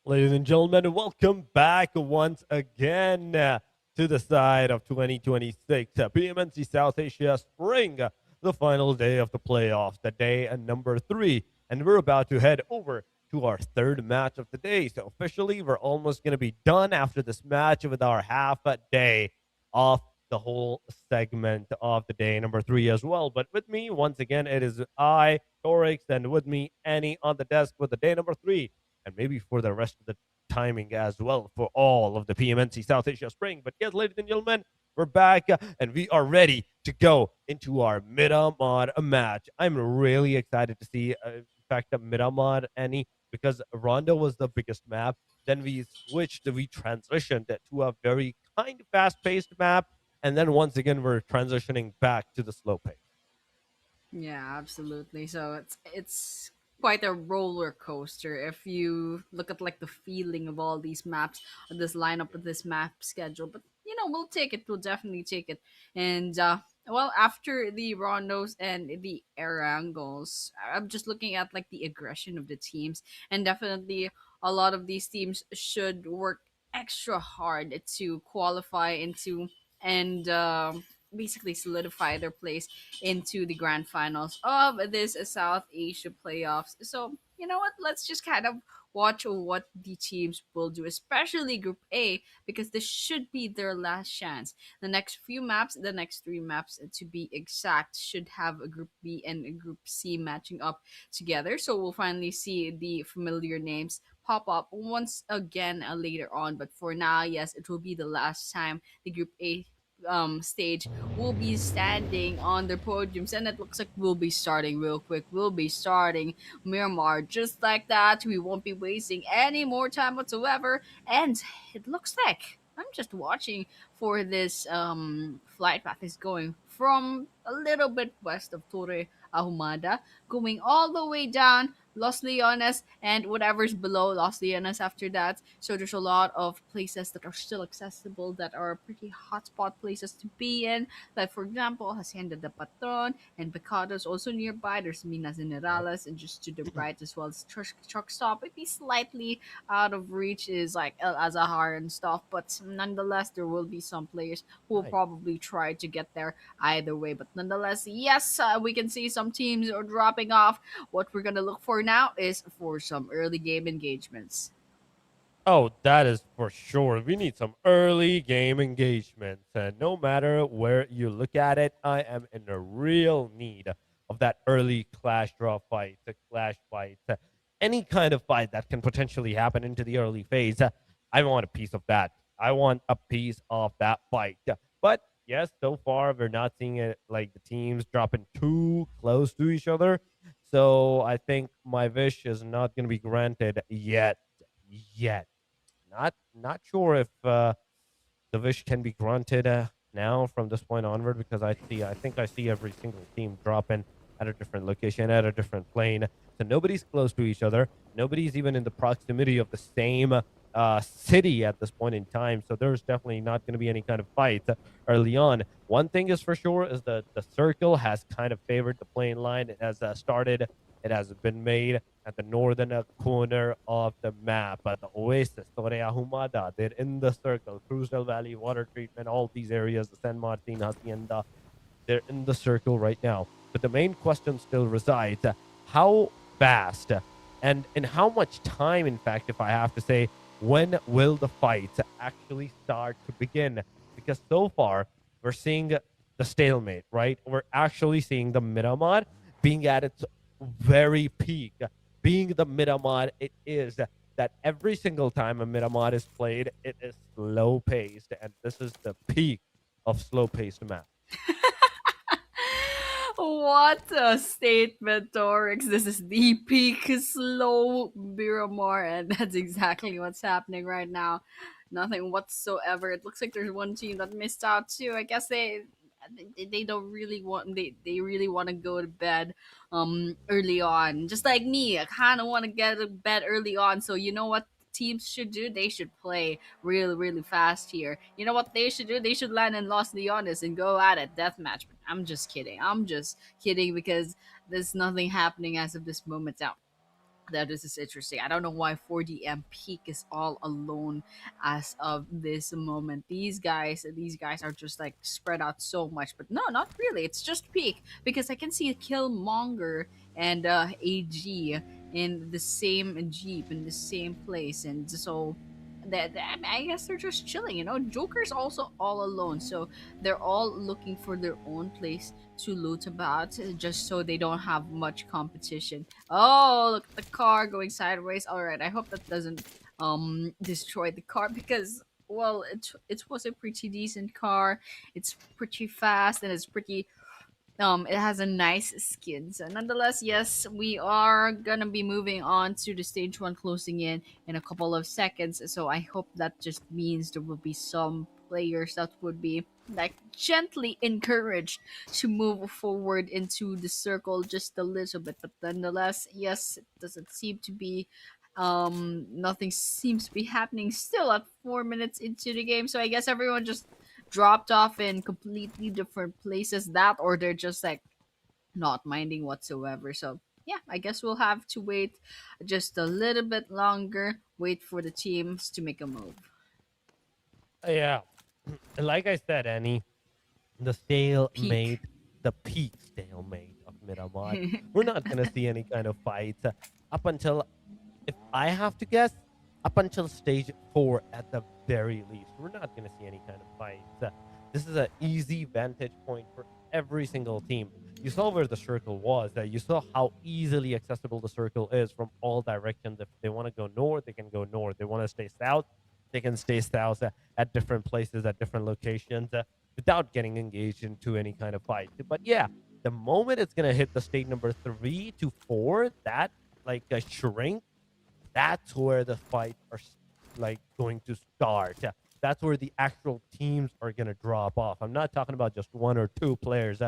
Ladies and gentlemen, welcome back once again to the side of 2026 PMNC South Asia Spring, the final day of the playoffs, the day number 3. And we're about to head over to our third match of the day. So officially, we're almost going to be done after this match with our half a day of the whole segment of the day number 3 as well. But with me, once again, it is I, Torix, and with me, Annie on the desk with the day number 3 and maybe for the rest of the timing as well for all of the PMNC South Asia Spring. But yes, ladies and gentlemen, we're back and we are ready to go into our Miramar match. I'm really excited to see, in fact, the Miramar, Annie, because Rondo was the biggest map. Then we transitioned to a very kind of fast-paced map. And then once again, we're transitioning back to the slow pace. Yeah, absolutely. So it's quite a roller coaster if you look at like the feeling of all these maps, this lineup of this map schedule. But we'll take it. We'll definitely take it. And well, after the Rondos and the Erangels, I'm just looking at like the aggression of the teams, and definitely a lot of these teams should work extra hard to qualify into and basically solidify their place into the grand finals of this South Asia playoffs. So, you know what? Let's just kind of watch what the teams will do, especially Group A, because this should be their last chance. The next few maps, the next 3 maps to be exact, should have a Group B and a Group C matching up together. So we'll finally see the familiar names pop up once again later on. But for now, yes, it will be the last time the Group A stage will be standing on their podiums, and it looks like we'll be starting real quick. We'll be starting Miramar just like that. We won't be wasting any more time whatsoever, and it looks like I'm just watching for this flight path is going from a little bit west of Torre Ahumada, going all the way down Los Leones and whatever's below Los Leones after that. So there's a lot of places that are still accessible that are pretty hotspot places to be in. Like for example, Hacienda de Patron and Pecados also nearby. There's Minas Yep. Generales and just to the right as well as truck stop. Maybe slightly out of reach is like El Azahar and stuff, but nonetheless there will be some players who will Nice. probably try to get there either way. But nonetheless, yes, we can see some teams are dropping off. What we're gonna look for now is for some early game engagements. Oh, that is for sure. We need some early game engagements. And no matter where you look at it, I am in a real need of that early clash draw fight, a clash fight, any kind of fight that can potentially happen into the early phase. I want a piece of that. I want a piece of that fight. But yes, so far we're not seeing it like the teams dropping too close to each other. So I think my wish is not going to be granted yet. Yet. Not sure if the wish can be granted now from this point onward because I think I see every single team dropping at a different location at a different plane. So nobody's close to each other. Nobody's even in the proximity of the same city at this point in time. So there's definitely not going to be any kind of fight early on. One thing is for sure is that the circle has kind of favored the plane line. It has started It has been made at the northern corner of the map, at the Oasis, Torea Humada. They're in the circle. Crucial Valley, water treatment, all these areas, the San Martin, Hacienda, they're in the circle right now. But the main question still resides, how fast and in how much time, in fact, if I have to say, when will the fights actually start to begin? Because so far, we're seeing the stalemate, right? We're actually seeing the Miramar being at its very peak. Being the Miramar, it is that every single time a Miramar is played, it is slow paced. And this is the peak of slow paced map. What a statement, Torix. This is the peak slow Miramar, and that's exactly what's happening right now. Nothing whatsoever. It looks like there's one team that missed out too. I guess they don't really want they really want to go to bed early on. Just like me, I kind of want to get to bed early on. So you know what teams should do? They should play really fast here. You know what they should do? They should land in Los Leones and go at it deathmatch. But I'm just kidding. I'm just kidding because there's nothing happening as of this moment now. That is interesting. I don't know why 4DM Peak is all alone as of this moment. These guys are just like spread out so much, but no, not really. It's just Peak because I can see Killmonger and AG in the same jeep in the same place, and so I guess they're just chilling. Joker's also all alone, so they're all looking for their own place to loot about, just so they don't have much competition. Oh, look at the car going sideways. All right, I hope that doesn't destroy the car because well, it was a pretty decent car. It's pretty fast and it's pretty it has a nice skin. So nonetheless, yes, we are gonna be moving on to the stage one closing in a couple of seconds. So I hope that just means there will be some players that would be like gently encouraged to move forward into the circle just a little bit. But nonetheless, yes, it doesn't seem to be nothing seems to be happening still at 4 minutes into the game. So I guess everyone just dropped off in completely different places, that or they're just like not minding whatsoever. So yeah, I guess we'll have to wait just a little bit longer, wait for the teams to make a move. Yeah. Like I said, Annie, the Peak. stalemate, the peak stalemate of Miramar. We're not going to see any kind of fights up until, if I have to guess, up until stage 4 at the very least. We're not going to see any kind of fights. This is an easy vantage point for every single team. You saw where the circle was. You saw how easily accessible the circle is from all directions. If they want to go north, they can go north. They want to stay south, they can stay south at different places, at different locations, without getting engaged into any kind of fight. But yeah, the moment it's going to hit the state number 3 to 4, that like a shrink, that's where the fights are like going to start. Yeah, that's where the actual teams are going to drop off. I'm not talking about just one or two players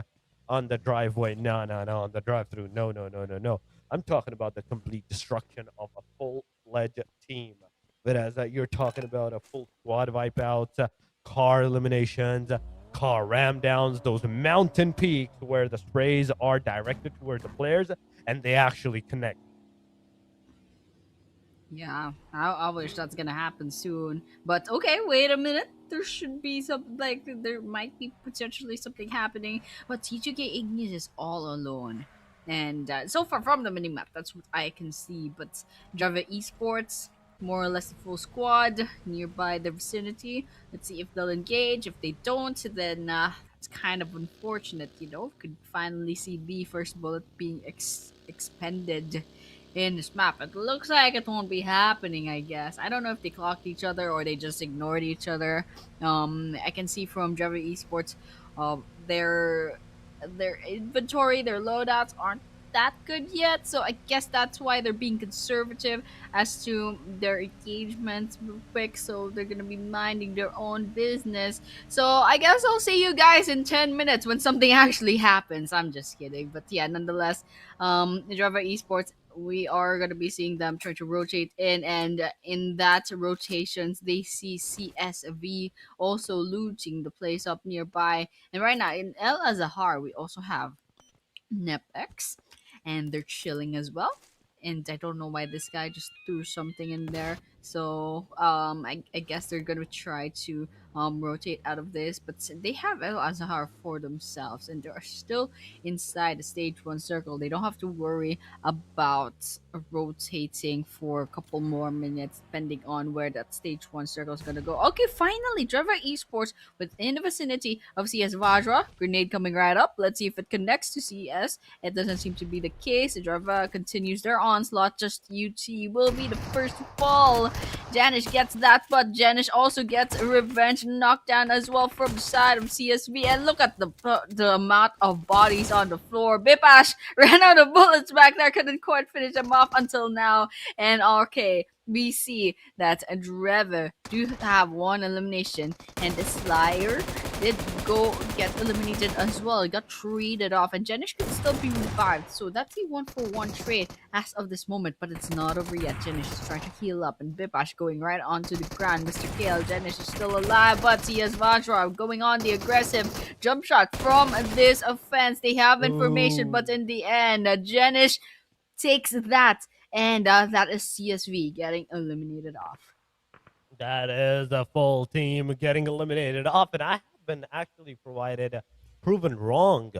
on the driveway. No, no, no. On the drive through. No, no, no, no, no. I'm talking about the complete destruction of a full fledged team. Whereas you're talking about a full squad wipeouts, car eliminations, car ram downs, those mountain peaks where the sprays are directed towards the players and they actually connect. Yeah, I wish that's gonna happen soon. But okay, wait a minute. There should be some like there might be potentially something happening. But T2K Ignis is all alone, and so far from the minimap, that's what I can see. But Java Esports, more or less a full squad nearby the vicinity. Let's see if they'll engage. If they don't, then it's kind of unfortunate. Could finally see the first bullet being expended in this map. It looks like it won't be happening, I guess. I don't know if they clocked each other or they just ignored each other. I can see from Java Esports, uh, their their inventory, their loadouts aren't that good yet. So I guess that's why they're being conservative as to their engagements real quick. So they're gonna be minding their own business. So I guess I'll see you guys in 10 minutes when something actually happens. I'm just kidding, but yeah, nonetheless, Java Esports, we are going to be seeing them try to rotate in, and in that rotations they see CSV also looting the place up nearby. And right now in El Azahar we also have NEPX and they're chilling as well. And I don't know why this guy just threw something in there. So I guess they're gonna try to rotate out of this, but they have El Azhar for themselves, and they're still inside the stage 1 circle. They don't have to worry about rotating for a couple more minutes, depending on where that stage 1 circle is gonna go. Okay, finally, DREVHE Esports within the vicinity of CS VAJRA. Grenade coming right up. Let's see if it connects to CS. It doesn't seem to be the case. DREVHE continues their onslaught. Just UT will be the first to fall. Janish gets that, but Janish also gets a revenge knockdown as well from the side of CSV. And look at the amount of bodies on the floor. Bipash ran out of bullets back there, couldn't quite finish them off until now. And okay, we see that DREVHE do have 1 elimination, and the Slayer did go get eliminated as well. It got traded off, and Janish could still be revived. So that's a 1-for-1 trade as of this moment, but it's not over yet. Janish is trying to heal up, and Bipash going right onto the ground. Mr. Kale, Janish is still alive, but CS VAJRA going on the aggressive jump shot from this offense. They have information, but in the end, Janish takes that, and that is CSV getting eliminated off. That is a full team getting eliminated off, and I have been actually proven wrong.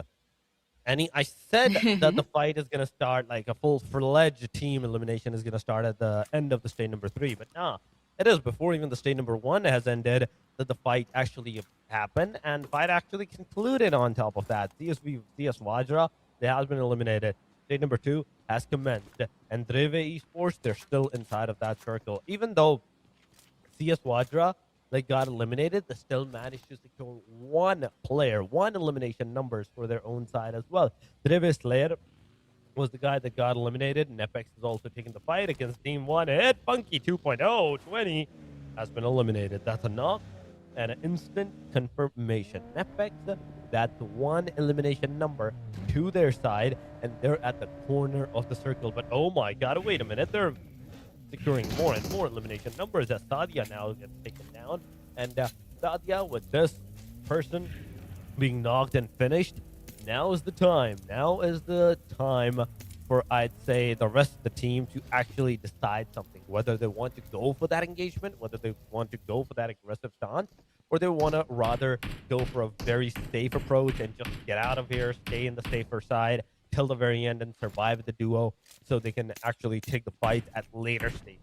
I said that the fight is gonna start like a full-fledged team elimination is gonna start at the end of the stage number 3, but nah, it is before even the stage number 1 has ended that the fight actually happened, and fight actually concluded. On top of that, CS VAJRA, they has been eliminated. Stage number 2 has commenced, and DREVHE Esports, they're still inside of that circle, even though CS VAJRA, they got eliminated, they still managed to secure 1 player, 1 elimination numbers for their own side as well. DREVHE Slayer was the guy that got eliminated. NEPX is also taking the fight against Team 1. Hit Funky 2.0, 20 has been eliminated. That's a knock and an instant confirmation. NEPX, that's 1 elimination number to their side, and they're at the corner of the circle. But oh my god, wait a minute, they're securing more and more elimination numbers as Sadia now gets taken down. And Sadia, with this person being knocked and finished, now is the time. Now is the time for, I'd say, the rest of the team to actually decide something. Whether they want to go for that engagement, whether they want to go for that aggressive stance, or they want to rather go for a very safe approach and just get out of here, stay in the safer side till the very end and survive the duo so they can actually take the fight at later stages.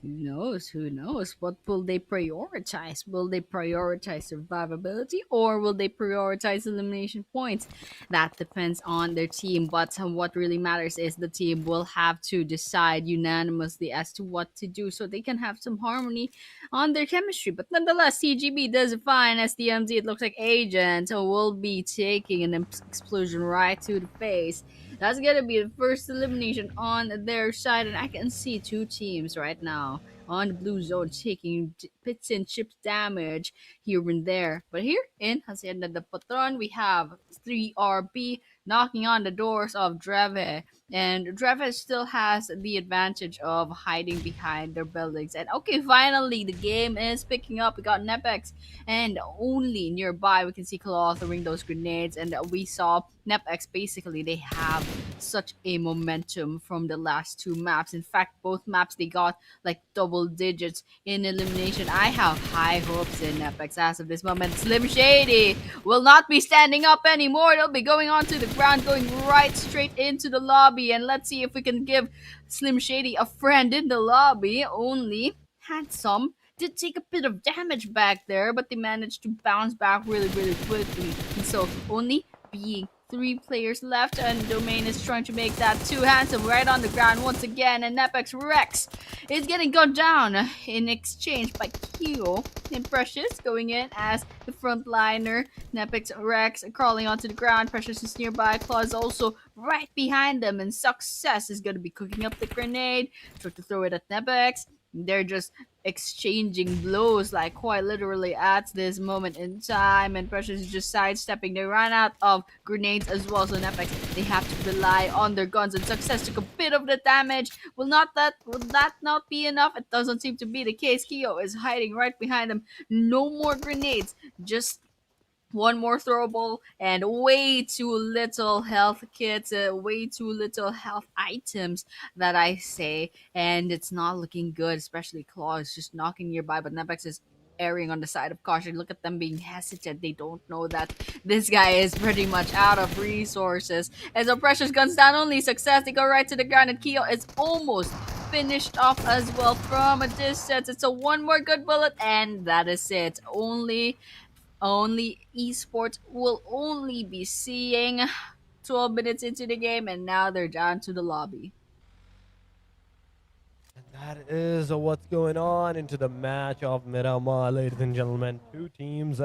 Who knows? Who knows? What will they prioritize? Will they prioritize survivability, or will they prioritize elimination points? That depends on their team. But what really matters is the team will have to decide unanimously as to what to do so they can have some harmony on their chemistry. But nonetheless, CGB does fine. SDMZ, it looks like Agent will be taking an explosion right to the face. That's gonna be the first elimination on their side, and I can see 2 teams right now on the blue zone taking pits and chips damage here and there. But here in Hacienda de Patron, we have 3RB knocking on the doors of DREVHE, and DREVHE still has the advantage of hiding behind their buildings. And okay, finally the game is picking up. We got NEPX, and only nearby we can see Claw throwing those grenades, and we saw NEPX basically they have such a momentum from the last 2 maps. In fact, both maps they got like double digits in elimination. I have high hopes in NEPX as of this moment. Slim Shady will not be standing up anymore. They'll be going onto the ground, going right straight into the lobby. And let's see if we can give Slim Shady a friend in the lobby. Only Handsome did take a bit of damage back there, but they managed to bounce back really, really quickly. And so only being 3 players left, and Domain is trying to make that 2. Handsome right on the ground once again, and NEPX Rex is getting gunned down in exchange by Kyo and Precious going in as the frontliner. NEPX Rex crawling onto the ground. Precious is nearby. Claw is also right behind them, and Success is going to be cooking up the grenade. Try to throw it at NEPX. They're just exchanging blows like quite literally at this moment in time, and Precious is just sidestepping. They ran out of grenades as well, so NEPX they have to rely on their guns, and Success took a bit of the damage. Will that not be enough? It doesn't seem to be the case. Kyo is hiding right behind them. No more grenades, just one more throw ball and way too little health kits, way too little health items that I say, and it's not looking good. Especially Claw is just knocking nearby, but NEPX is erring on the side of caution. Look at them being hesitant. They don't know that this guy is pretty much out of resources. As our precious guns down, only success. They go right to the ground, and Keo is almost finished off as well from a distance. It's a one more good bullet, and that is it. Only esports will only be seeing 12 minutes into the game, and now they're down to the lobby. And that is what's going on into the match of Miramar, ladies and gentlemen. Two teams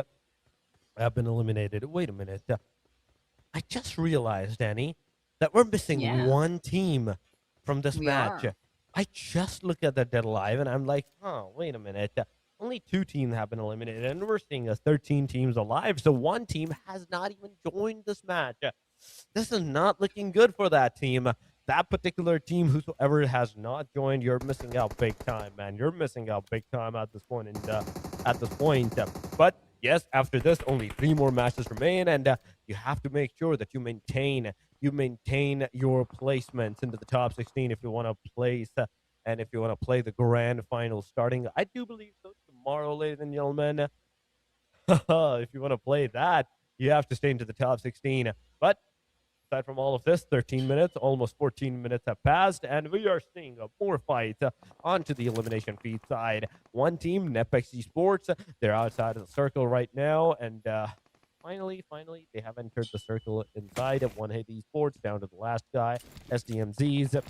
have been eliminated. Wait a minute. I just realized, Danny, that we're missing Yeah, one team from this we match. are. I just looked at the dead alive and I'm like, wait a minute. Only two teams have been eliminated, and we're seeing 13 teams alive. So one team has not even joined this match. This is not looking good for that team. That particular team, whosoever has not joined, you're missing out big time, man. You're missing out big time at this point. But yes, after this, only 3 more matches remain, and you have to make sure that you maintain your placements into the top 16 if you want to place. And if you want to play the grand final starting, I do believe so, tomorrow, ladies and gentlemen. If you want to play that, you have to stay into the top 16. But aside from all of this, 13 minutes, almost 14 minutes have passed, and we are seeing more fights onto the elimination feed side. One team, NEPX Esports, they're outside of the circle right now, and finally, they have entered the circle inside of One Hit Esports, down to the last guy, SDMZs.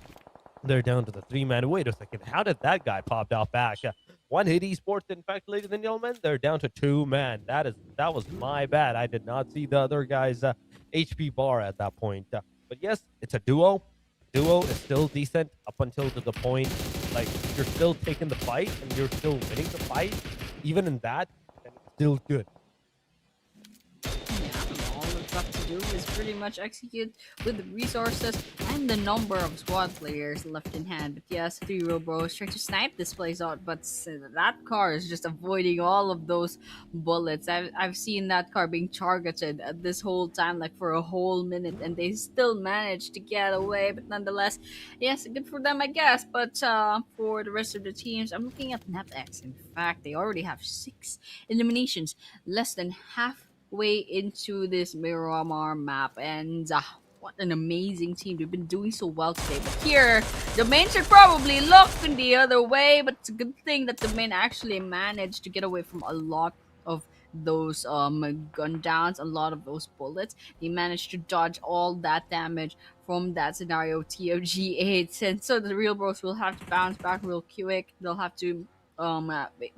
They're down to the 3-man. Wait a second. How did that guy pop out back? One Hit Esports, in fact, ladies and gentlemen, they're down to 2-man. That was my bad. I did not see the other guy's HP bar at that point. But yes, it's a duo. Duo is still decent up until to the point, like, you're still taking the fight and you're still winning the fight. Even in that, then it's still good. Yeah, all we've got to do is pretty much execute with the resources and the number of squad players left in hand. But yes, 3 Robos trying to snipe this place out, but that car is just avoiding all of those bullets. I've seen that car being targeted this whole time, like for a whole minute, and they still managed to get away. But nonetheless, yes, good for them, I guess. But for the rest of the teams, I'm looking at NEPX. In fact, they already have 6 eliminations, less than halfway into this Miramar map, and what an amazing team. They've been doing so well today. But here, the main should probably look in the other way, but it's a good thing that the main actually managed to get away from a lot of those gun downs, a lot of those bullets. They managed to dodge all that damage from that scenario TFG8, and so the real bros will have to bounce back real quick. They'll have to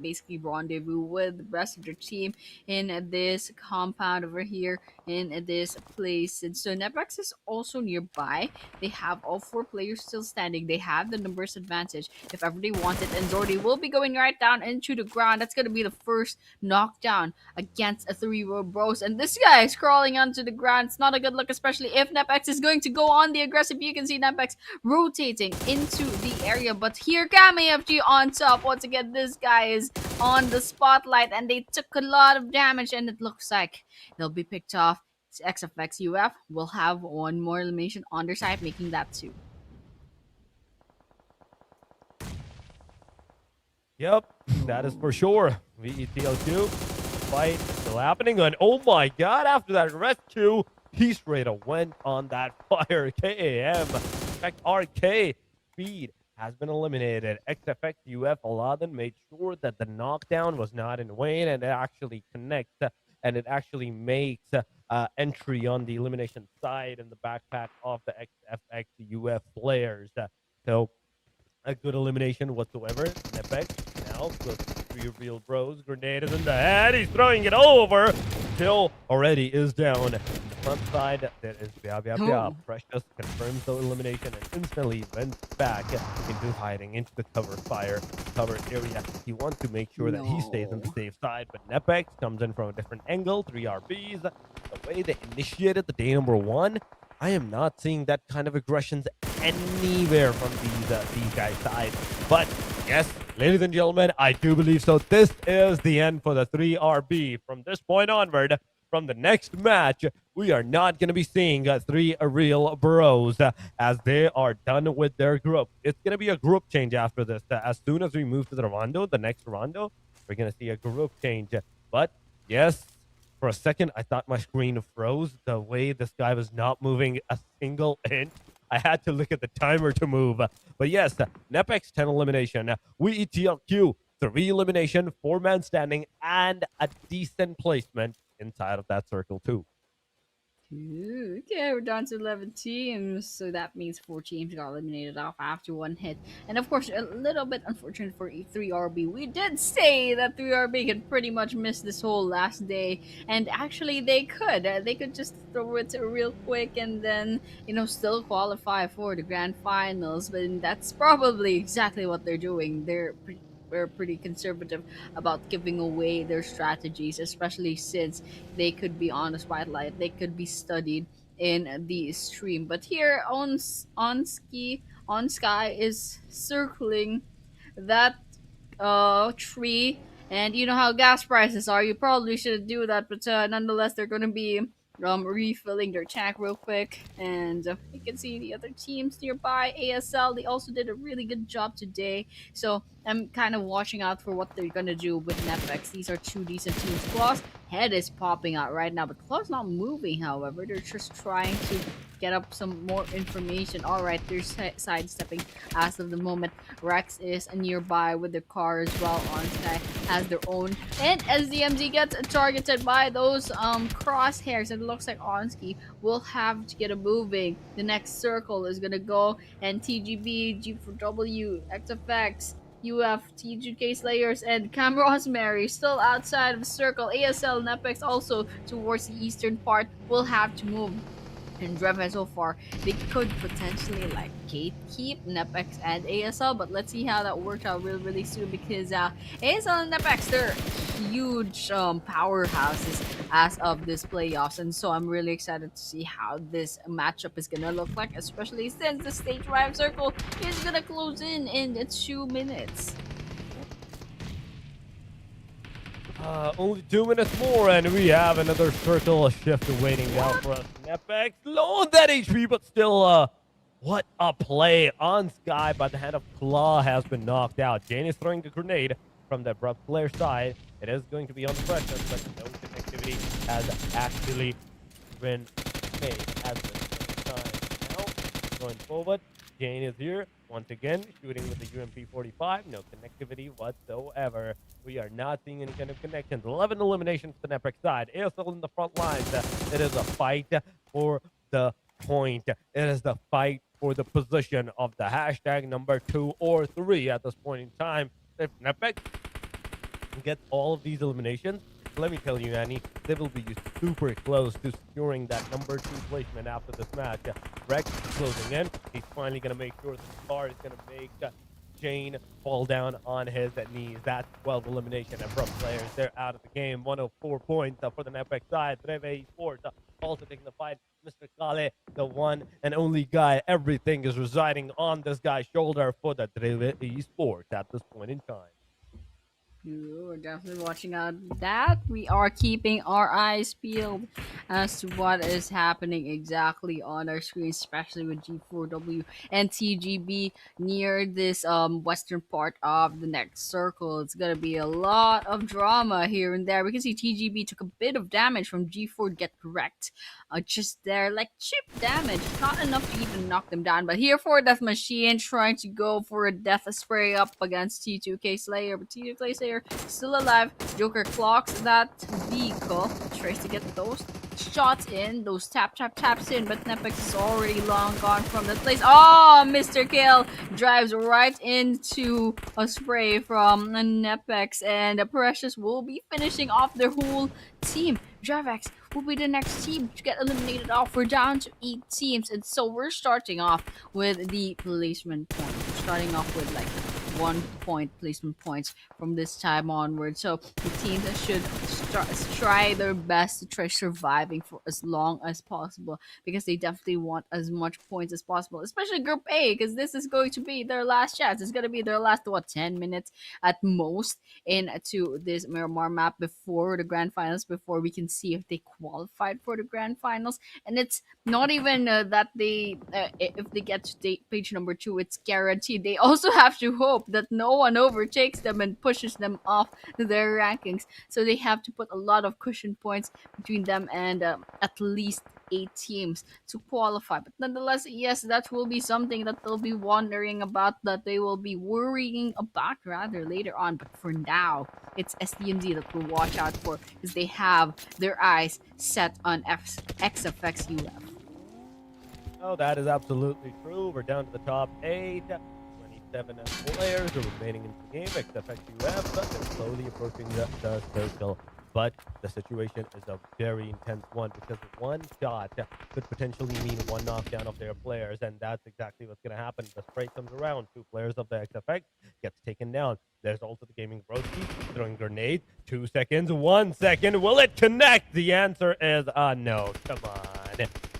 basically rendezvous with the rest of their team in this compound over here in this place. And so NEPX is also nearby. They have all 4 players still standing. They have the numbers advantage if ever they want it, and Zordy will be going right down into the ground. That's gonna be the first knockdown against a 3-row bros, and this guy is crawling onto the ground. It's not a good look, especially if NEPX is going to go on the aggressive. You can see NEPX rotating into the area, but here Cam AFG on top once again. This guy is on the spotlight, and they took a lot of damage, and it looks like they'll be picked off. XFX UF will have 1 more elimination on their side, making that 2. Yep, that is for sure. VETL2 fight is still happening, and oh my god, after that rescue, he straight up went on that fire. KAM, in fact, RK Speed has been eliminated. XFX UF Aladdin made sure that the knockdown was not in vain, and it actually connects and it actually makes entry on the elimination side in the backpack of the XFX UF players. So a good elimination whatsoever. NEPX now with 3 real bros. Grenade is in the head. He's throwing it over. Kill already is down. Front side, there is Oh. Precious confirms the elimination and instantly went back into hiding into the cover area. He wants to make sure that he stays on the No. safe side, but NEPX comes in from a different angle. 3 RBs. The way they initiated the day number 1, I am not seeing that kind of aggressions anywhere from these guys' side. But yes, ladies and gentlemen, I do believe so. This is the end for the 3 RB. From this point onward, from the next match, we are not going to be seeing three real bros as they are done with their group. It's going to be a group change after this. As soon as we move to the Rondo, the next Rondo, we're going to see a group change. But yes, for a second, I thought my screen froze the way this guy was not moving a single inch. I had to look at the timer to move. But yes, NEPX 10 elimination. We ETLQ 3 elimination, 4-man standing, and a decent placement inside of that circle too. Ooh, okay, we're down to 11 teams, so that means 4 teams got eliminated off after one hit. And of course, a little bit unfortunate for 3RB. We did say that 3RB could pretty much miss this whole last day, and actually they could. They could just throw it real quick and then, still qualify for the grand finals. But that's probably exactly what they're doing. They're pretty conservative about giving away their strategies, especially since they could be on the spotlight, they could be studied in the stream. But here on Sky is circling that tree, and you know how gas prices are. You probably should do that, but nonetheless, they're gonna be refilling their tank real quick, and you can see the other teams nearby. ASL, they also did a really good job today, so I'm kind of watching out for what they're gonna do with NEPX. These are two decent teams. Claw's head is popping out right now, but Claw's not moving. However, they're just trying to get up some more information. All right, they're sidestepping as of the moment. Rex is nearby with the car as well. On Sky has their own, and SDMZ gets targeted by those crosshairs. It looks like Onsky will have to get a moving. The next circle is gonna go, and TGB, G4W, XFX, UF, TGK Slayers, and Cam Rosemary still outside of the circle. ASL, NEPX also towards the eastern part will have to move. And DREVHE so far, they could potentially like gatekeep NEPX and ASL, but let's see how that works out really soon, because ASL and NEPX, they're huge powerhouses as of this playoffs, and so I'm really excited to see how this matchup is gonna look like, especially since the stage 5 circle is gonna close in 2 minutes. Only 2 minutes more, and we have another circle shift waiting out for us. NEPX low on that HP, but still, what a play on Sky by the hand of Claw has been knocked out. Jane is throwing a grenade from the ABRUPT player side. It is going to be on pressure, but no connectivity has actually been made at this time. Now, going forward, Jane is here once again, shooting with the UMP-45. No connectivity whatsoever. We are not seeing any kind of connections. 11 eliminations to the NEPX side. ASL in the front lines. It is a fight for the point. It is the fight for the position of the hashtag number 2 or 3 at this point in time. If NEPX gets all of these eliminations, let me tell you, Annie, they will be super close to securing that number 2 placement after this match. Rex is closing in. He's finally going to make sure the car is going to make Jane fall down on his knees. That's 12 elimination. ABRUPT players, they're out of the game. 104 points for the NEPX side. DREVHE Esports also taking the fight. Mr. Kale, the one and only guy. Everything is residing on this guy's shoulder for the DREVHE Esports at this point in time. We're definitely watching out that. We are keeping our eyes peeled as to what is happening exactly on our screen, especially with G4W and TGB near this western part of the next circle. It's gonna be a lot of drama here and there. We can see TGB took a bit of damage from G4 get correct. Just there, like chip damage, not enough to even knock them down. But here for Death Machine trying to go for a death spray up against T2K Slayer, but T2K Slayer still alive. Joker clocks that vehicle, tries to get those shots in, those taps in, but NEPX is already long gone from that place. Oh, Mr. Kill drives right into a spray from NEPX, and Precious will be finishing off their whole team. DREVHE will be the next team to get eliminated off. We're down to 8 teams, and so we're starting off with the placement point. We're starting off with like 1 point placement points from this time onward. So the teams that should try their best to try surviving for as long as possible, because they definitely want as much points as possible, especially Group A, because this is going to be their last chance. It's going to be their last, what, 10 minutes at most into this Miramar map before the grand finals, before we can see if they qualified for the grand finals. And it's not even that they, if they get to page number 2, it's guaranteed. They also have to hope that no one overtakes them and pushes them off their rankings. So they have to put a lot of cushion points between them and at least 8 teams to qualify. But nonetheless, yes, that will be something that they'll be wondering about, that they will be worrying about rather later on. But for now, it's SDMZ that we'll watch out for, because they have their eyes set on XFX UF. Oh, that is absolutely true. We're down to the top 8. 27 players are remaining in the game. XFX UF, they're slowly approaching the circle. But the situation is a very intense one, because one shot could potentially mean one knockdown of their players, and that's exactly what's going to happen. The spray comes around, 2 players of the XFX gets taken down. There's also the gaming broski throwing grenade. 2 seconds, 1 second. Will it connect? The answer is no.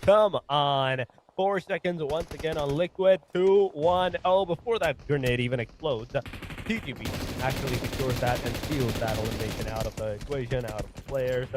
Come on. 4 seconds once again on Liquid. 2, 1. Oh, before that grenade even explodes, TGB actually secures that and steals that elimination out of the equation, out of the players.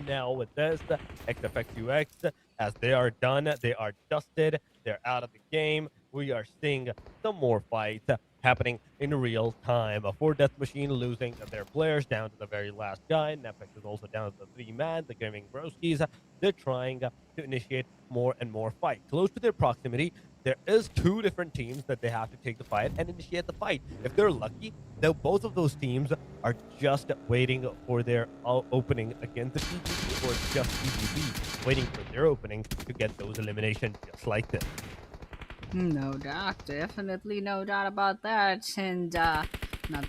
Now with this, XFXUX, as they are done, they are dusted, they're out of the game. We are seeing some more fights happening in real time. A 4-death machine losing their players down to the very last guy. NEPX is also down to the 3-man. The gaming broskies, they're trying to initiate more and more fight. Close to their proximity, there is 2 different teams that they have to take the fight and initiate the fight. If they're lucky, both of those teams are just waiting for their opening against the TGB, or just TGB waiting for their opening to get those eliminations, just like this. No doubt, definitely no doubt about that. And not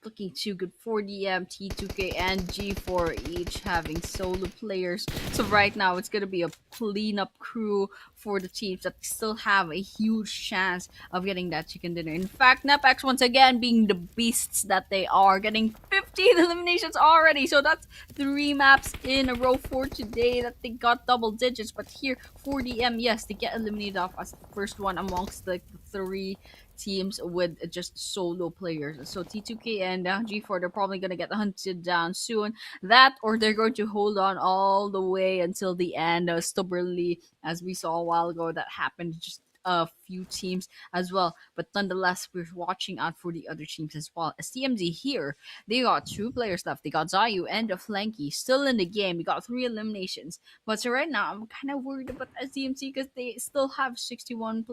looking too good for DM, T2K, and G4, each having solo players. So right now, it's gonna be a cleanup crew for the teams that still have a huge chance of getting that chicken dinner. In fact, NEPX once again being the beasts that they are, getting 15 eliminations already. So that's 3 maps in a row for today that they got double digits. But here for DM, yes, they get eliminated off as the first one amongst the 3 teams with just solo players. So T2K and G4, they're probably going to get hunted down soon. That, or they're going to hold on all the way until the end, stubbornly, as we saw a while ago. That happened just a few teams as well. But nonetheless, we're watching out for the other teams as well. SDMZ here, they got 2 players left. They got Zayu and Flanky still in the game. We got 3 eliminations. But so right now, I'm kind of worried about SDMZ, because they still have 61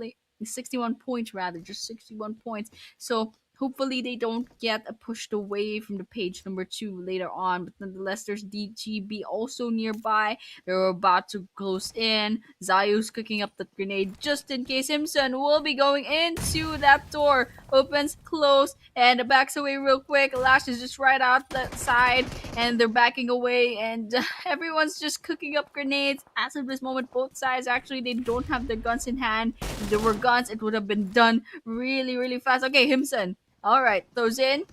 points, rather, just 61 points. So hopefully they don't get pushed away from the page number 2 later on. But nonetheless, there's DGB also nearby. They're about to close in. Zayu's cooking up the grenade just in case. Himson will be going into that door. Opens, close, and backs away real quick. Lash is just right out the side, and they're backing away, and everyone's just cooking up grenades. As of this moment, both sides, actually, they don't have their guns in hand. If there were guns, it would have been done really, really fast. Okay, Himson. All right, throws in,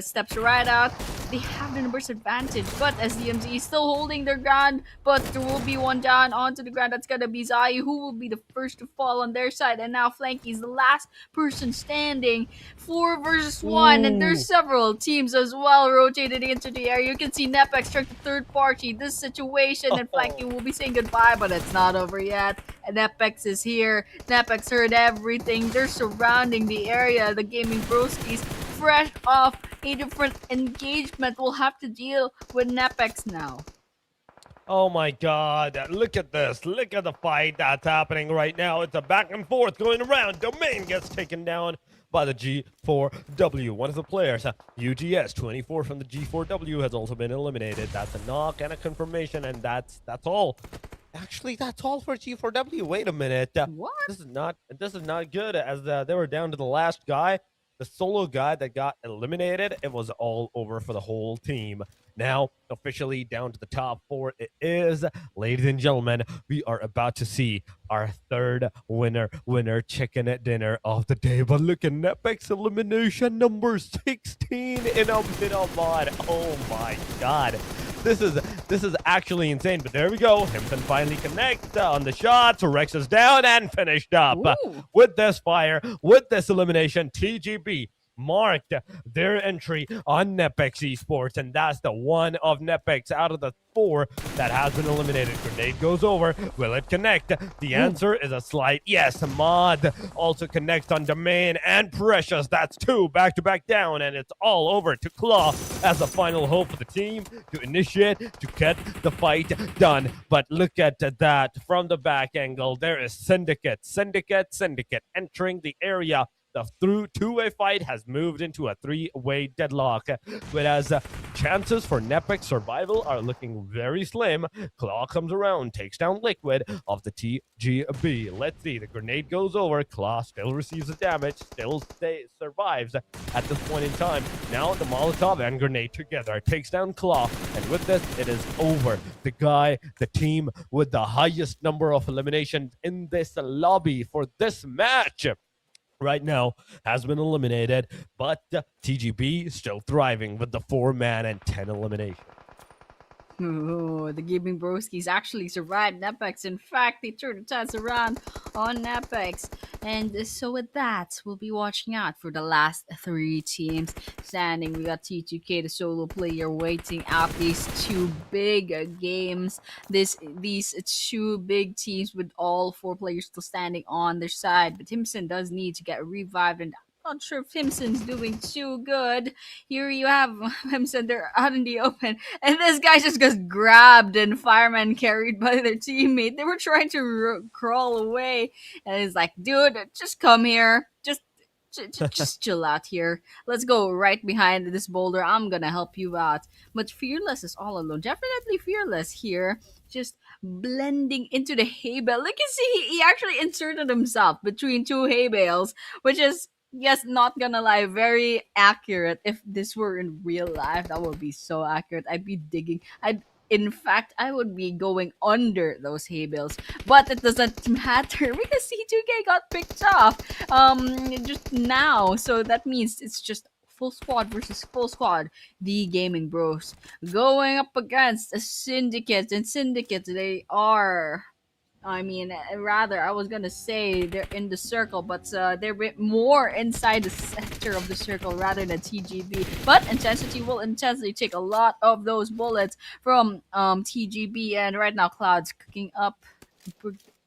steps right out. They have the numbers advantage, but SDMZ is still holding their ground. But there will be one down onto the ground. That's gonna be Zayu, who will be the first to fall on their side. And now Flanky is the last person standing. 4 versus 1, and there's several teams as well rotated into the area. You can see NEPX trying to third party this situation, and Flanky will be saying goodbye, but it's not over yet. And NEPX is here. NEPX heard everything. They're surrounding the area. The gaming broskies, fresh off a different engagement, will have to deal with NEPX now. Oh my god, look at this. Look at the fight that's happening right now. It's a back and forth going around. Domain gets taken down by the G4W. One of the players, UGS 24 from the G4W, has also been eliminated. That's a knock and a confirmation, and that's all. Actually, that's all for G4W. Wait a minute. What? This is not good, as they were down to the last guy. the solo guy that got eliminated, it was all over for the whole team. Now, officially down to the top 4, it is, ladies and gentlemen, we are about to see our third winner chicken dinner of the day. But look at NEPX elimination number 16 in a Mid-Miramar. Oh my god. This is actually insane, but there we go. Himson finally connects on the shots. Rex is down and finished up. Ooh. With this fire, with this elimination, TGB marked their entry on NEPX Esports, and that's the one of NEPX out of the 4 that has been eliminated. Grenade goes over. Will it connect? The answer is a slight yes. Mod also connects on Domain and Precious. That's 2 back-to-back down, and it's all over to Claw as a final hope for the team to initiate, to get the fight done. But look at that from the back angle. There is Syndicate entering the area. The through two-way fight has moved into a 3-way deadlock, whereas chances for NEPX survival are looking very slim. Claw comes around, takes down Liquid of the TGB. Let's see, the grenade goes over. Claw still receives the damage, still survives at this point in time. Now the Molotov and grenade together takes down Claw, and with this, it is over. The team with the highest number of eliminations in this lobby for this match right now has been eliminated, but TGB still thriving with the 4-man and 10 eliminations. Ooh, the Gaming Broskis actually survived NEPX. In fact, they turned the tides around on NEPX. And so with that, we'll be watching out for the last 3 teams standing. We got T2K, the solo player, waiting out these 2 big games. These 2 big teams with all 4 players still standing on their side. But Himson does need to get revived, and not sure if Himson's doing too good. Here you have Himson, they're out in the open, and this guy just gets grabbed and fireman carried by their teammate. They were trying to crawl away, and he's like, dude, just come here. Just chill out here. Let's go right behind this boulder. I'm gonna help you out. But Fearless is all alone. Definitely Fearless here. Just blending into the hay bale. Look, you see, he actually inserted himself between 2 hay bales, which is, yes, not gonna lie, very accurate. If this were in real life, that would be so accurate. I'd be digging. In fact, I would be going under those hay bales. But it doesn't matter because C2K got picked off just now. So that means it's just full squad versus full squad. The Gaming Bros going up against a Syndicate. And Syndicate, they are, I mean, rather, I was gonna say they're in the circle, but they're a bit more inside the center of the circle rather than TGB. But Intensity will intensely take a lot of those bullets from TGB, and right now Cloud's cooking up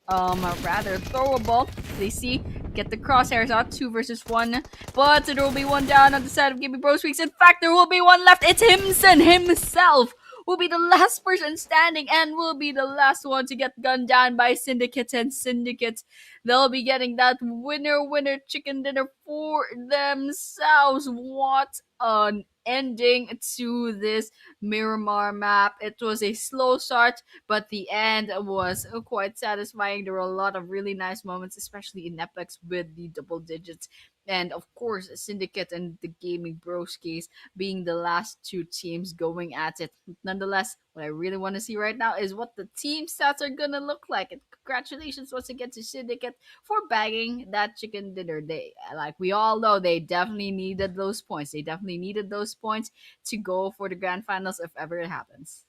rather throwable. They see, get the crosshairs out, 2 versus 1, but there will be 1 down on the side of Gaming Bros Weeks. In fact, there will be 1 left. It's Himson himself will be the last person standing and will be the last one to get gunned down by Syndicate. And Syndicate, they'll be getting that winner chicken dinner for themselves. What an ending to this Miramar map. It was a slow start, but the end was quite satisfying. There were a lot of really nice moments, especially in NEPX with the double digits. And of course, Syndicate and the Gaming Broskis being the last 2 teams going at it. Nonetheless, what I really want to see right now is what the team stats are gonna look like. And congratulations once again to Syndicate for bagging that chicken dinner day. Like we all know, they definitely needed those points. They definitely needed those points to go for the grand finals if ever it happens.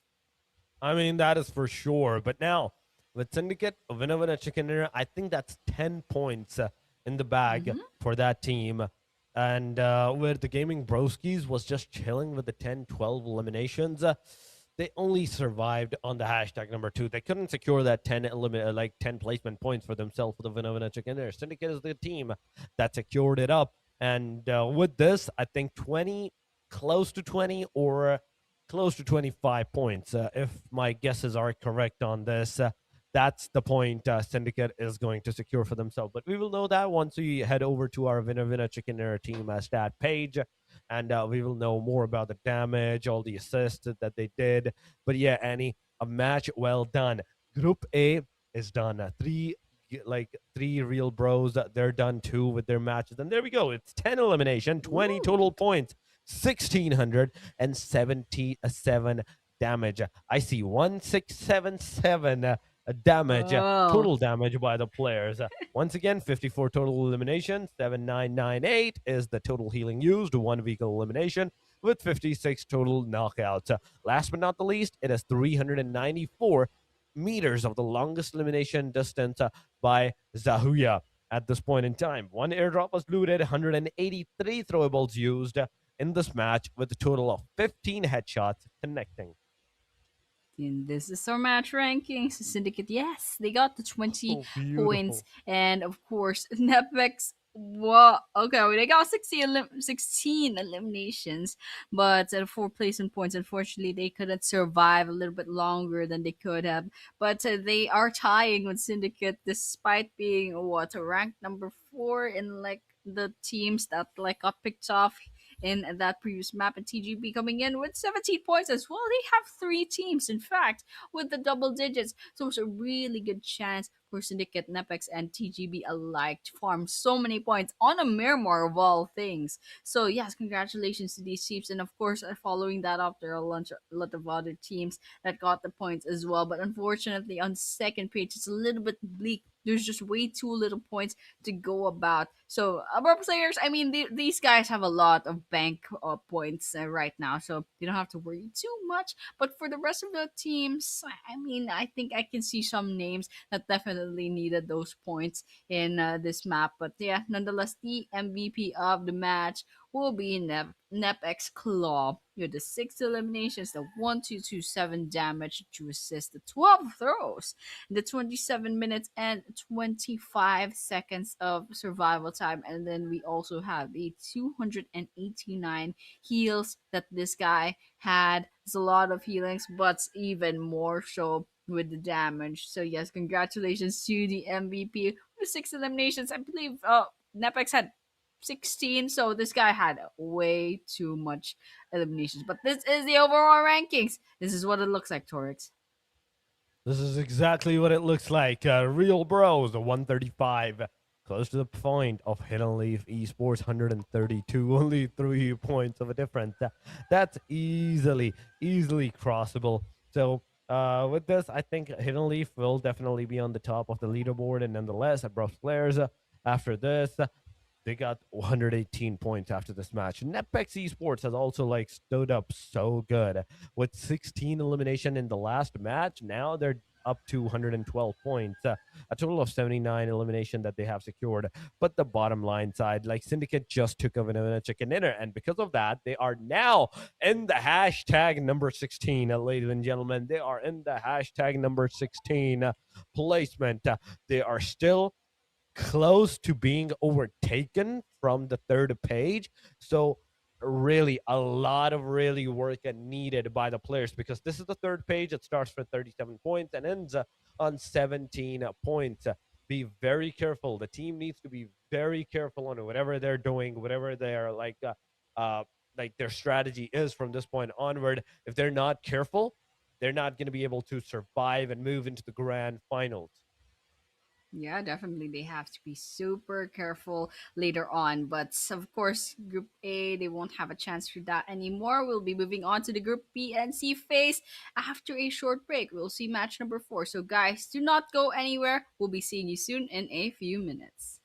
I mean, that is for sure. But now, with Syndicate, a winner chicken dinner, I think that's 10 points in the bag for that team. And where the Gaming Broskis was just chilling with the 10-12 eliminations, they only survived on the hashtag number 2. They couldn't secure that 10 placement points for themselves for the winner chicken dinner. Syndicate is the team that secured it up. And with this, I think close to 20 or close to 25 points, if my guesses are correct on this. That's the point Syndicate is going to secure for themselves. But we will know that once we head over to our winner chicken dinner team stat page, and we will know more about the damage, all the assists that they did. But yeah, Annie, a match well done. Group A is done. 3 like 3 real bros. They're done too with their matches, and there we go. It's 10 elimination, 20 Ooh. total points, 1,677 damage. I see 1,677 damage, Oh. total damage by the players. Once again, 54 total eliminations, 7,998 is the total healing used, 1 vehicle elimination with 56 total knockouts. Last but not the least, it is 394 meters of the longest elimination distance by Zahuya at this point in time. 1 airdrop was looted, 183 throwables used in this match with a total of 15 headshots connecting. And this is our match rankings. Syndicate, yes, they got the 20 Oh, points. beautiful. And of course, NEPX, well, okay, well, they got 16 eliminations, but at 4 placement points, unfortunately, they couldn't survive a little bit longer than they could have. But they are tying with Syndicate despite being, what, ranked number 4 in like the teams that like got picked off in that previous map, and TGB coming in with 17 points as well. They have 3 teams, in fact, with the double digits. So it's a really good chance for Syndicate, NEPX, and TGB alike to farm so many points on a Miramar of all things. So yes, congratulations to these teams. And of course, following that up, there are a lot of other teams that got the points as well. But unfortunately, on the second page, it's a little bit bleak. There's just way too little points to go about. So, ABRUPT players, I mean, these guys have a lot of bank points right now, so you don't have to worry too much. But for the rest of the teams, I mean, I think I can see some names that definitely needed those points in this map. But yeah, nonetheless, the MVP of the match will be NEPX Claw with the 6 eliminations, the 1227 damage, to assist, the 12 throws, the 27 minutes and 25 seconds of survival time. And then we also have the 289 heals that this guy had. It's a lot of healings, but even more so with the damage. So yes, congratulations to the MVP with 6 eliminations. I believe NEPX had 16, so this guy had way too much eliminations. But this is the overall rankings. This is what it looks like, Torix. This is exactly what it looks like. Real Bros, 135. Close to the point of Hidden Leaf Esports, 132. Only 3 points of a difference. That's easily crossable. So with this, I think Hidden Leaf will definitely be on the top of the leaderboard. And nonetheless, ABRUPT players, after this, they got 118 points after this match. NEPX Esports has also like stood up so good with 16 elimination in the last match. Now they're up to 112 points, a total of 79 elimination that they have secured. But the bottom line side, like Syndicate just took over a chicken dinner, and because of that, they are now in the hashtag number 16, ladies and gentlemen. They are in the hashtag number 16 placement. They are still close to being overtaken from the third page. So really a lot of really work needed by the players, because this is the third page. It starts for 37 points and ends on 17 points. Be very careful. The team needs to be very careful on whatever they're doing, whatever they're like their strategy is from this point onward. If they're not careful, they're not going to be able to survive and move into the grand finals. Yeah, definitely. They have to be super careful later on. But of course, Group A, they won't have a chance for that anymore. We'll be moving on to the Group B and C phase after a short break. We'll see match number 4. So, guys, do not go anywhere. We'll be seeing you soon in a few minutes.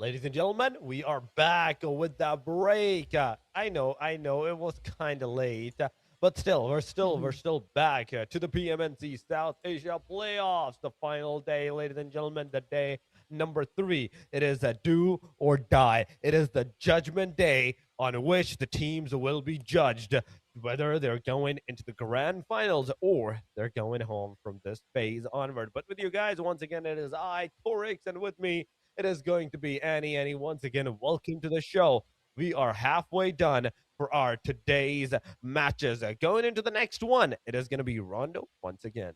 Ladies and gentlemen, we are back with that break. I know, it was kind of late, but still, we're Mhm. still back to the PMNC South Asia playoffs. The final day, ladies and gentlemen, the day number 3. It is a do or die. It is the judgment day on which the teams will be judged whether they're going into the grand finals or they're going home from this phase onward. But with you guys, once again, it is I, Torix, and with me It is going to be Annie. Once again, welcome to the show. We are halfway done for our today's matches. Going into the next one, it is going to be Rondo once again.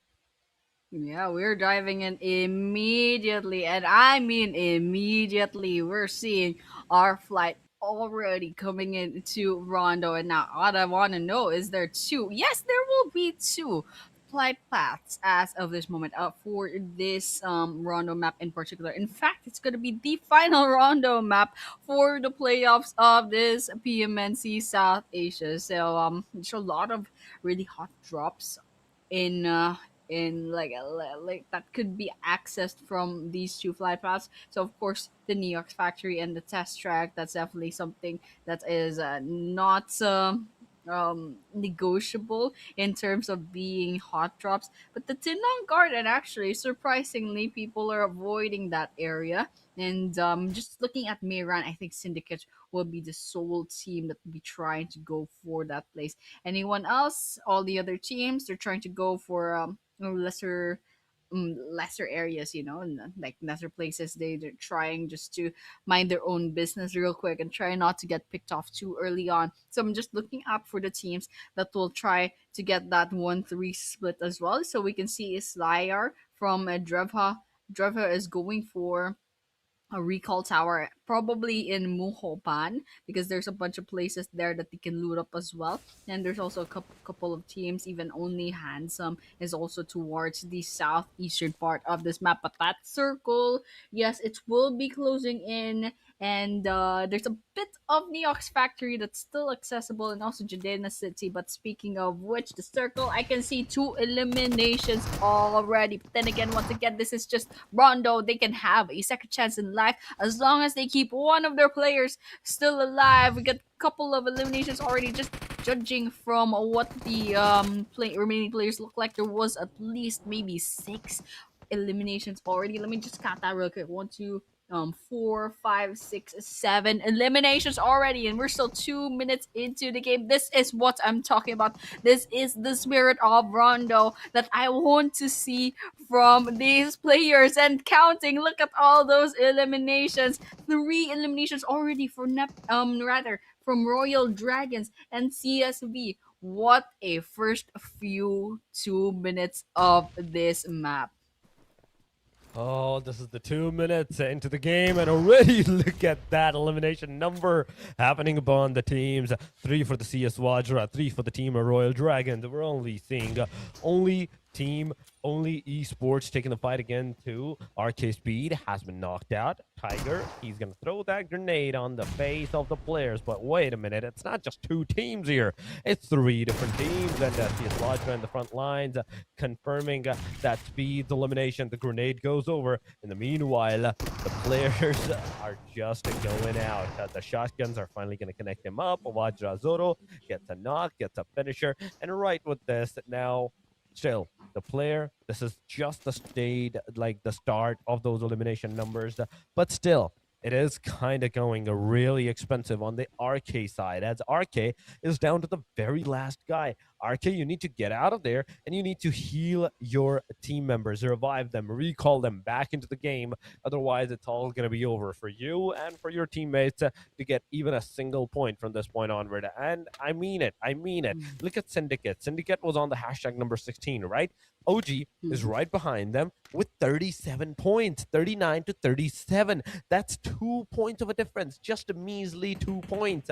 Yeah, we're diving in immediately, and I mean immediately. We're seeing our flight already coming into Rondo, and now what I want to know is there two? Yes, there will be two flight paths as of this moment for this Rondo map in particular. In fact, it's going to be the final Rondo map for the playoffs of this PMNC South Asia. So there's a lot of really hot drops in like that could be accessed from these two flight paths. So of course the New York factory and the test track, that's definitely something that is not negotiable in terms of being hot drops. But the Tinong Garden, actually, surprisingly, people are avoiding that area. And just looking at Miran, I think Syndicate will be the sole team that will be trying to go for that place. Anyone else, all the other teams, they're trying to go for lesser areas, and like lesser places. They're trying just to mind their own business real quick and try not to get picked off too early on. So I'm just looking up for the teams that will try to get that 1-3 split as well. So we can see Slayar from DREVHE. DREVHE is going for a recall tower, probably in Muhopan, because there's a bunch of places there that they can loot up as well. And there's also a couple of teams, even only Handsome is also towards the southeastern part of this map. But that circle, yes, it will be closing in. And there's a bit of Neox Factory that's still accessible, and also Jadena City. But speaking of which, the circle, I can see two eliminations already. But then again, once again, this is just Rondo. They can have a second chance in life as long as they keep one of their players still alive. We got a couple of eliminations already, just judging from what the remaining players look like. There was at least maybe 6 eliminations already. Let me just count that real quick. 1, 2, 4, 5, 6, 7 eliminations already, and we're still 2 minutes into the game. This is what I'm talking about. This is the spirit of Rondo that I want to see from these players. And counting, look at all those eliminations. 3 eliminations already for rather from Royal Dragons and CSV. What a first few 2 minutes of this map. Oh, this is the 2 minutes into the game, and already look at that elimination number happening upon the teams. 3 for the CS VAJRA, 3 for the team of Royal Dragons. We're only seeing only Esports taking the fight again to RK Speed has been knocked out. Tiger, he's going to throw that grenade on the face of the players. But wait a minute, it's not just 2 teams here. It's 3 different teams, and CS VAJRA in the front lines confirming that Speed's elimination. The grenade goes over. In the meanwhile, the players are just going out. The shotguns are finally going to connect him up. VAJRA Zoro gets a knock, gets a finisher. And right with this, now still the player, this is just the the start of those elimination numbers, but still it is kind of going really expensive on the RK side, as RK is down to the very last guy. RK, you need to get out of there and you need to heal your team members, revive them, recall them back into the game. Otherwise, it's all going to be over for you and for your teammates to get even a single point from this point onward. And I mean it. I mean it. Look at Syndicate. Syndicate was on the hashtag number 16, right? OG is right behind them with 37 points, 39 to 37. That's 2 points of a difference, just a measly 2 points.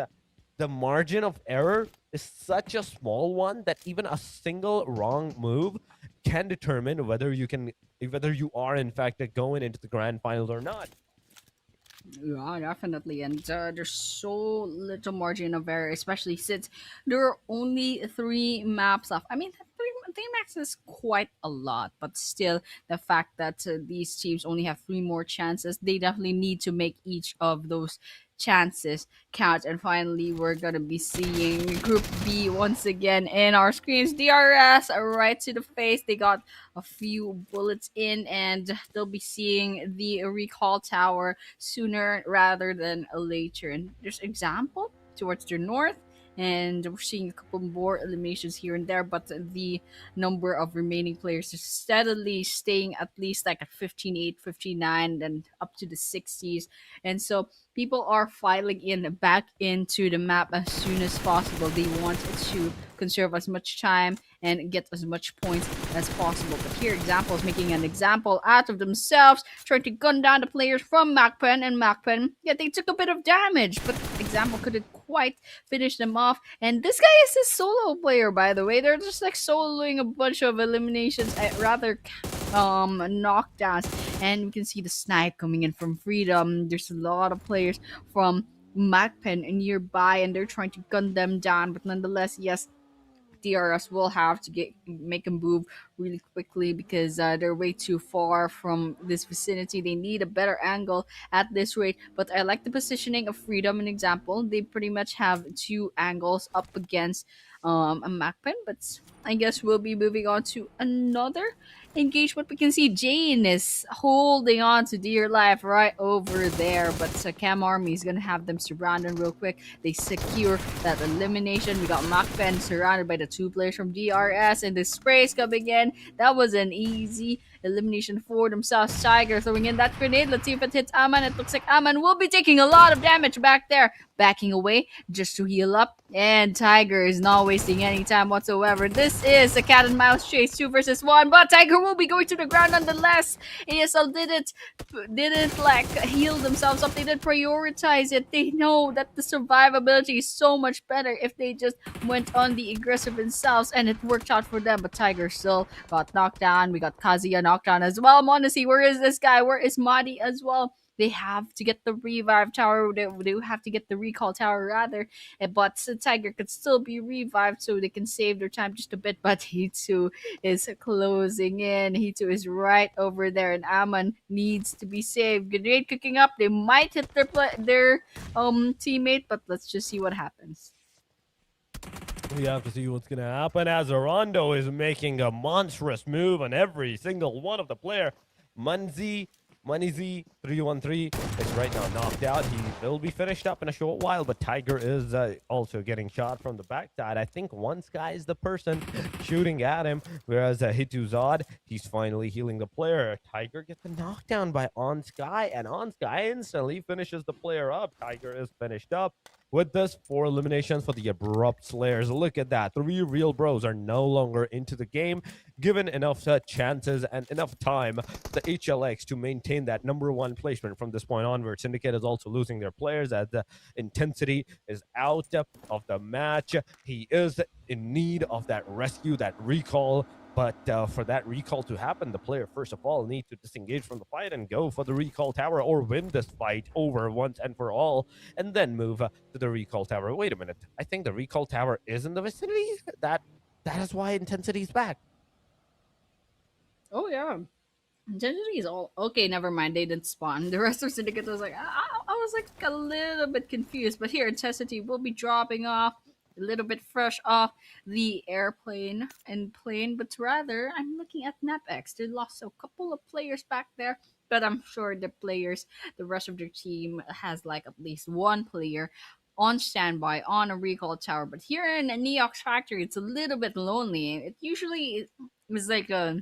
The margin of error is such a small one that even a single wrong move can determine whether you are in fact going into the grand finals or not. Yeah, definitely. And there's so little margin of error, especially since there are only 3 maps left. I mean, three maps is quite a lot, but still, the fact that these teams only have 3 more chances, they definitely need to make each of those chances count. And finally, we're gonna be seeing Group B once again in our screens. DRS right to the face. They got a few bullets in, and they'll be seeing the recall tower sooner rather than later. And there's example towards the north. and we're seeing a couple more eliminations here and there, but the number of remaining players is steadily staying at least like at 15-8, 59, and up to the 60s. And so people are filing in back into the map as soon as possible. They want to conserve as much time and get as much points as possible. But here, Example is making an example out of themselves, trying to gun down the players from MAKPEN, and MAKPEN, yeah, they took a bit of damage, but Example couldn't quite finish them off. And this guy is a solo player, by the way. They're just like soloing a bunch of eliminations, rather knockdowns, and we can see the snipe coming in from Freedom. There's a lot of players from MAKPEN nearby, and they're trying to gun them down, but nonetheless, yes, DRS will have to make a move really quickly because they're way too far from this vicinity. They need a better angle at this rate. But I like the positioning of Freedom. An example, they pretty much have two angles up against a MAKPEN. But I guess we'll be moving on to another engagement. We can see Jane is holding on to dear life right over there, but Cam Army is gonna have them surrounded real quick. They secure that elimination. We got MAKPEN surrounded by the two players from DRS, and the sprays coming in. That was an easy elimination for themselves. Tiger throwing in that grenade. Let's see if it hits Aman. It looks like Aman will be taking a lot of damage back there. Backing away just to heal up. And Tiger is not wasting any time whatsoever. This is a cat and mouse chase, 2 versus 1. But Tiger will be going to the ground nonetheless. ASL didn't like heal themselves up. They didn't prioritize it. They know that the survivability is so much better if they just went on the aggressive themselves, and it worked out for them. But Tiger still got knocked down. We got Kazuya knocked down as well. Monacy, where is this guy? Where is Madi as well? They have to get the revive tower. They have to get the recall tower rather. But Tiger could still be revived, so they can save their time just a bit. But Hitsu is closing in. Hitsu is right over there, and Amon needs to be saved. Grenade cooking up. They might hit their teammate, but let's just see what happens. We have to see what's going to happen as Rondo is making a monstrous move on every single one of the player. Manizi 313 is right now knocked out. He will be finished up in a short while, but Tiger is also getting shot from the backside. I think one Sky is the person shooting at him, whereas Hituzad, he's finally healing the player. Tiger gets a knockdown by On Sky, and On Sky instantly finishes the player up. Tiger is finished up. With this, 4 eliminations for the Abrupt Slayers. Look at that. 3 real bros are no longer into the game. Given enough chances and enough time, the HLX to maintain that #1 placement from this point onward. Syndicate is also losing their players as the intensity is out of the match. He is in need of that rescue, that recall. But for that recall to happen, the player, first of all, need to disengage from the fight and go for the recall tower or win this fight over once and for all, and then move to the recall tower. Wait a minute. I think the recall tower is in the vicinity. That is why intensity is back. Oh yeah. Intensity is all okay. Never mind, they didn't spawn. The rest of Syndicate was like, I was like a little bit confused. But here, intensity will be dropping off a little bit fresh off the airplane and plane. But rather, I'm looking at NEPX. They lost a couple of players back there, but I'm sure the rest of their team has like at least one player on standby on a recall tower. But here in Neox Factory, it's a little bit lonely. It usually is like a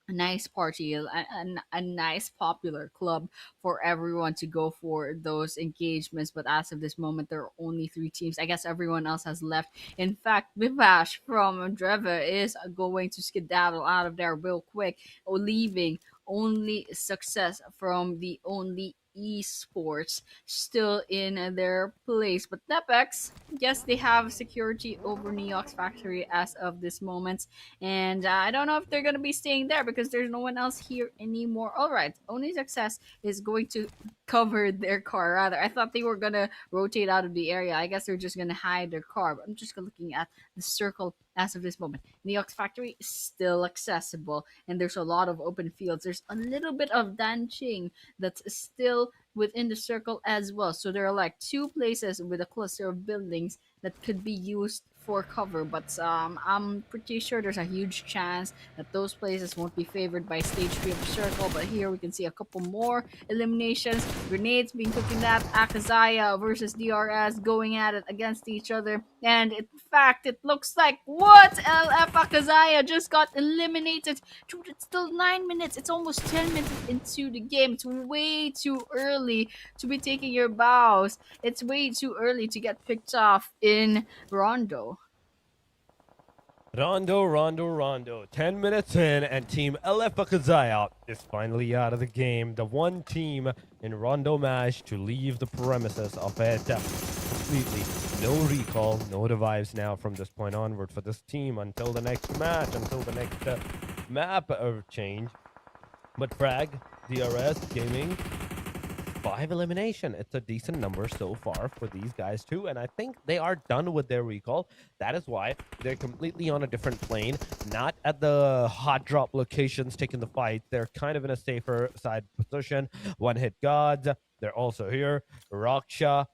nice party, a nice popular club for everyone to go for those engagements. But as of this moment, there are only 3 teams. I guess everyone else has left. In fact, Vivash from DREVHE is going to skedaddle out of there real quick, leaving only success from the only esports still in their place. But NEPX, yes, they have security over Neox Factory as of this moment, and I don't know if they're gonna be staying there because there's no one else here anymore. All right, only success is going to cover their car. Rather, I thought they were gonna rotate out of the area. I guess they're just gonna hide their car. But I'm just looking at the circle as of this moment. Neox Factory is still accessible, and there's a lot of open fields. There's a little bit of Danching that's still within the circle as well. So there are like 2 places with a cluster of buildings that could be used for cover, but I'm pretty sure there's a huge chance that those places won't be favored by stage 3 of the circle. But here we can see a couple more eliminations. Grenades being cooking that. AKAZAYA versus DRS going at it against each other. And in fact, it looks like what? LF AKAZAYA just got eliminated. Dude, it's still 9 minutes. It's almost 10 minutes into the game. It's way too early to be taking your bows. It's way too early to get picked off in Rondo. Rondo. 10 minutes in, and Team LF AKAZAYA is finally out of the game. The one team in Rondo match to leave the premises of it completely. No recall, no revives now from this point onward for this team until the next match, until the next map change. But Frag, DRS, Gaming, 5 elimination. It's a decent number so far for these guys too, and I think they are done with their recall. That is why they're completely on a different plane, not at the hot drop locations taking the fight. They're kind of in a safer side position. One hit gods. They're also here. Raksha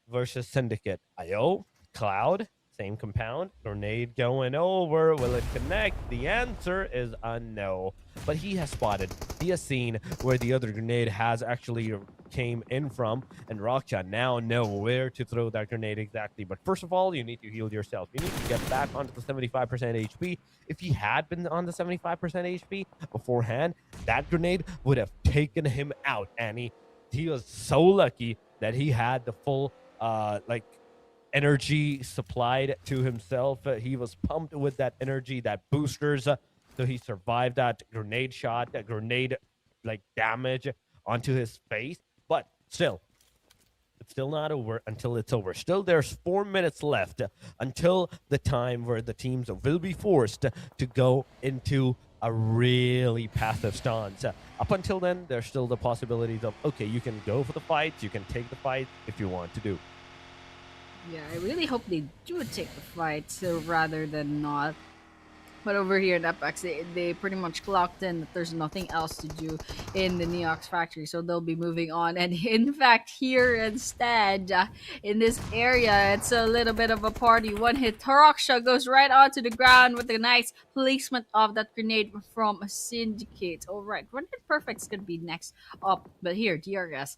versus Syndicate. IO, Cloud, same compound. Grenade going over. Will it connect? The answer is a no. But he has spotted. He has seen where the other grenade has actually came in from. And Raksha now know where to throw that grenade exactly. But first of all, you need to heal yourself. You need to get back onto the 75% HP. If he had been on the 75% HP beforehand, that grenade would have taken him out. And he was so lucky that he had the full energy supplied to himself. He was pumped with that energy, that boosters. So he survived that grenade shot, that grenade damage onto his face. But still, it's still not over until it's over. Still, there's 4 minutes left until the time where the teams will be forced to go into a really passive stance. Up until then, there's still the possibilities of, okay, you can go for the fights, you can take the fight if you want to do. Yeah, I really hope they do take the fight rather than not. But over here in NEPX, they pretty much clocked in that there's nothing else to do in the Neox factory, so they'll be moving on. And in fact, here instead, in this area, it's a little bit of a party. One hit, Raksha goes right onto the ground with a nice placement of that grenade from Syndicate. All right, one hit perfect's gonna be next up, but here, DRS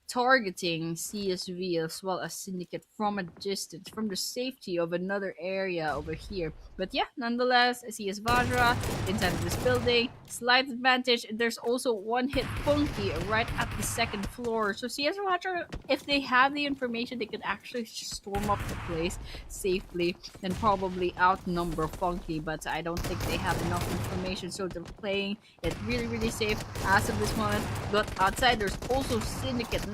targeting CSV as well as Syndicate from a distance, from the safety of another area over here. But yeah, nonetheless, CS VAJRA inside of this building, slight advantage. There's also one hit Funky right at the second floor. So CS VAJRA, if they have the information, they could actually storm up the place safely and probably outnumber Funky. But I don't think they have enough information, so they're playing it really safe as of this moment. But outside, there's also Syndicate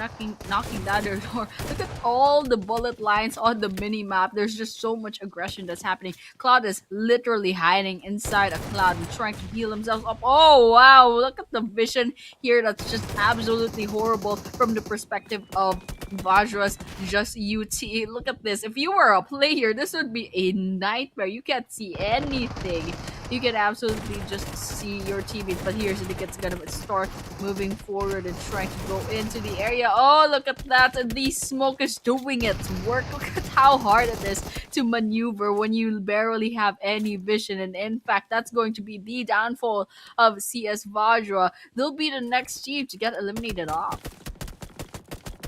knocking down their door. Look at all the bullet lines on the mini map. There's just so much aggression that's happening. Cloud is literally hiding inside a cloud and trying to heal himself up. Oh wow, look at the vision here. That's just absolutely horrible from the perspective of VAJRA's just UT. Look at this. If you were a player, this would be a nightmare. You can't see anything. You can absolutely just see your teammates. But here's Syndicate's gonna start moving forward and trying to go into the area. Oh, look at that. The smoke is doing its work. Look at how hard it is to maneuver when you barely have any vision. And in fact, that's going to be the downfall of CS VAJRA. They'll be the next team to get eliminated off.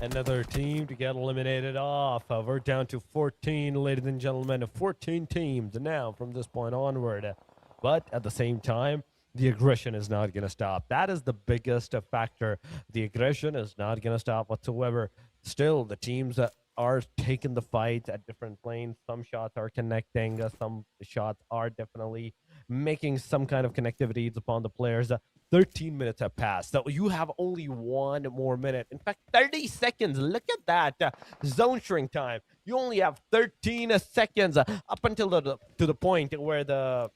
Another team to get eliminated off. We're down to 14, ladies and gentlemen. 14 teams now from this point onward. But at the same time, the aggression is not going to stop. That is the biggest factor. The aggression is not going to stop whatsoever. Still, the teams that are taking the fight at different planes. Some shots are connecting. Some shots are definitely making some kind of connectivities upon the players. 13 minutes have passed, so you have only 1 more minute. In fact, 30 seconds. Look at that zone shrink time. You only have 13 seconds up until to the point where the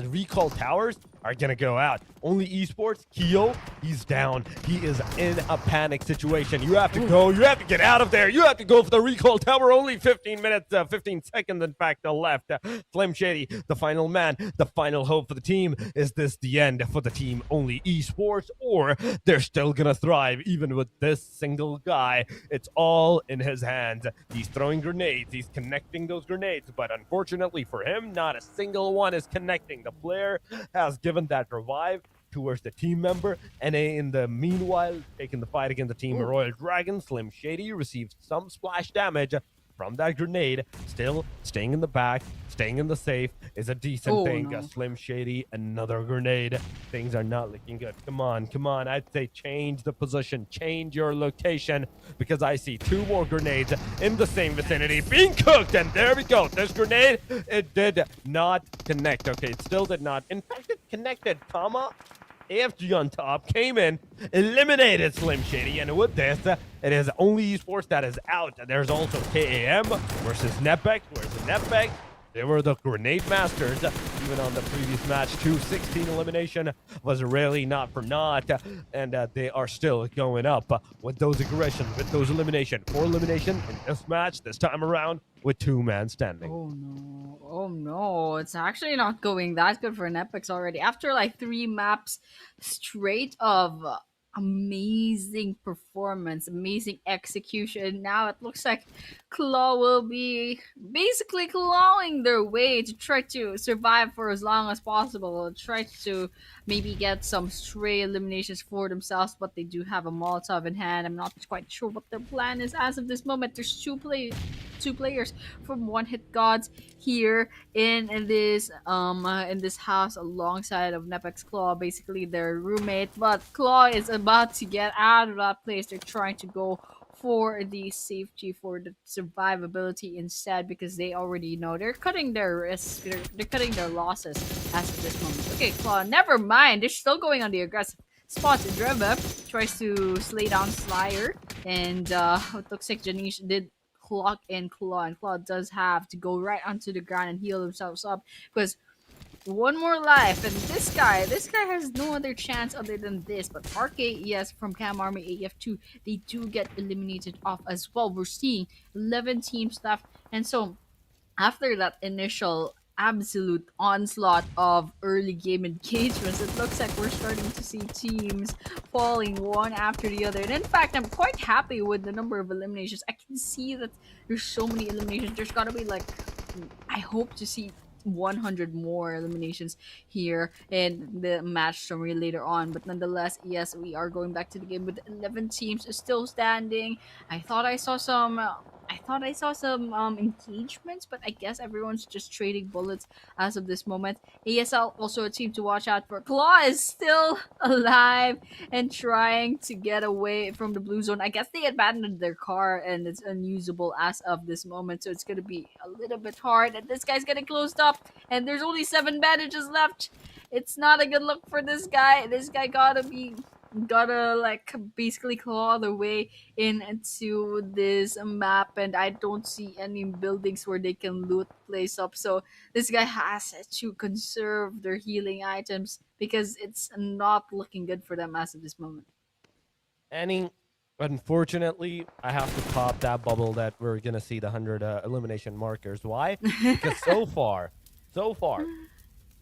recall towers are gonna go out. Only Esports, Keo, he's down. He is in a panic situation. You have to go. You have to get out of there. You have to go for the recall tower. Only 15 minutes, 15 seconds, in fact, left. Slim Shady, the final man, the final hope for the team. Is this the end for the team Only Esports, or they're still gonna thrive even with this single guy? It's all in his hands. He's throwing grenades. He's connecting those grenades, but unfortunately for him, not a single one is connecting. The player has given that revive towards the team member, and in the meanwhile, taking the fight against the team Royal Dragon, Slim Shady received some splash damage from that grenade. Still staying in the back, staying in the safe is a decent thing. No. Slim Shady, another grenade. Things are not looking good. Come on, come on. I'd say change the position, change your location, because I see 2 more grenades in the same vicinity being cooked. And there we go. This grenade, it did not connect. Okay, it still did not. In fact, it connected, AFG on top came in, eliminated Slim Shady, and with this, it is Only Esports that is out. There's also KAM versus NEPX. Where's the NEPX? They were the grenade masters. Even on the previous match, 2-16 elimination was really not for naught, and they are still going up with those aggressions, with those elimination. 4 elimination in this match, this time around, with 2-man standing. Oh no. Oh no. It's actually not going that good for NEPX already. After like 3 maps straight of amazing performance, amazing execution, now it looks like Claw will be basically clawing their way to try to survive for as long as possible, try to maybe get some stray eliminations for themselves, but they do have a Molotov in hand. I'm not quite sure what their plan is as of this moment. There's two players from One Hit Gods here in this house alongside of NEPX Claw, basically their roommate. But Claw is about to get out of that place. They're trying to go for the safety, for the survivability instead, because they already know they're cutting their risks, they're cutting their losses as of this moment. Okay, Claw, never mind. They're still going on the aggressive spot. DREVHE tries to slay down Slayer, and it looks like Janish did clock in Claw, and Claw does have to go right onto the ground and heal themselves up, because 1 more life, and this guy has no other chance other than this. But RKES from Cam Army AF2, they do get eliminated off as well. We're seeing 11 teams left, and so after that initial absolute onslaught of early game engagements, it looks like we're starting to see teams falling one after the other. And in fact, I'm quite happy with the number of eliminations. I can see that there's so many eliminations. There's gotta be like, I hope to see 100 more eliminations here in the match summary later on. But nonetheless, yes, we are going back to the game with 11 teams still standing. I thought I saw some engagements, but I guess everyone's just trading bullets as of this moment. ASL also a team to watch out for. Claw is still alive and trying to get away from the blue zone. I guess they abandoned their car and it's unusable as of this moment, so it's gonna be a little bit hard. And this guy's getting closed up, and there's only 7 bandages left. It's not a good look for this guy. This guy gotta like basically claw their way into this map, and I don't see any buildings where they can loot the place up. So this guy has to conserve their healing items because it's not looking good for them as of this moment. Unfortunately, I have to pop that bubble that we're gonna see the 100 elimination markers. Why? Because so far,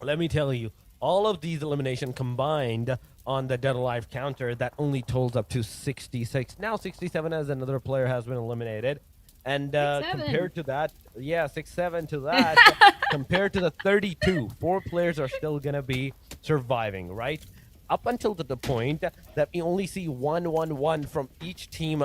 let me tell you, all of these elimination combined on the dead alive counter, that only totals up to 66. Now 67, as another player has been eliminated. And compared to that, 6-7 to that, compared to the 32, 4 players are still going to be surviving, right? Up until to the point that we only see 1-1-1 from each team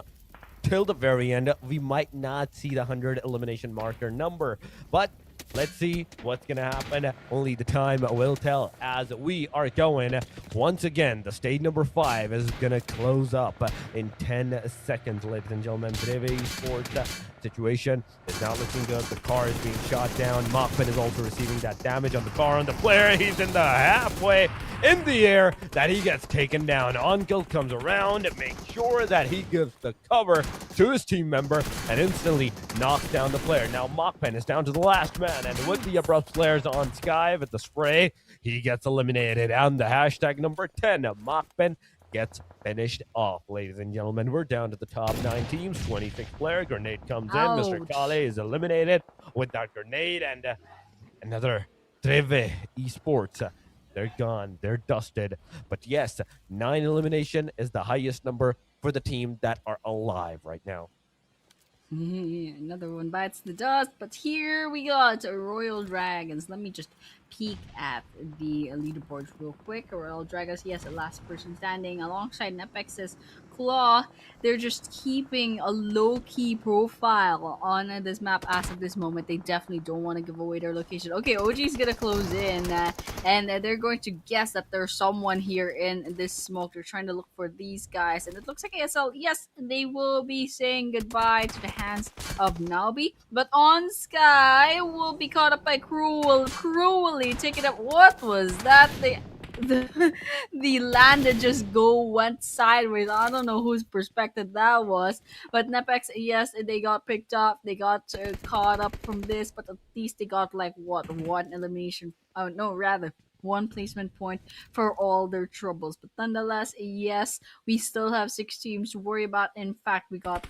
till the very end. We might not see the 100 elimination marker number, but let's see what's gonna happen. Only the time will tell, as we are going once again. The stage number 5 is gonna close up in 10 seconds, ladies and gentlemen. DREVHE Esports situation is not looking good. The car is being shot down. MAKPEN is also receiving that damage on the car, on the player. He's in the halfway in the air that he gets taken down. Erangel comes around and makes sure that he gives the cover to his team member and instantly knocks down the player. Now MAKPEN is down to the last man, and with the ABRUPT players on Sky with the spray, he gets eliminated. And the hashtag number 10, MAKPEN, gets finished off. Ladies and gentlemen, we're down to the top 9 teams. 26 player grenade comes in. Mr. Ouch. Kale is eliminated with that grenade, and another DREVHE Esports. They're gone. They're dusted. But yes, 9 elimination is the highest number for the team that are alive right now. Another one bites the dust, but here we got Royal Dragons. Let me just peek at the leaderboards real quick. Royal Dragons, yes, a last person standing alongside NEPX's Claw. They're just keeping a low-key profile on this map as of this moment. They definitely don't want to give away their location. Okay, OG's gonna close in, and they're going to guess that there's someone here in this smoke. They're trying to look for these guys, and it looks like ASL. Yes, they will be saying goodbye to the hands of Naobi, but on Sky will be caught up by cruelly taking up. What was that? The land that just went sideways. I don't know whose perspective that was, but NEPX, yes, they got picked up. They got caught up from this, but at least they got like what, one elimination? Oh no, rather one placement point for all their troubles. But nonetheless, yes, we still have 6 teams to worry about. In fact, we got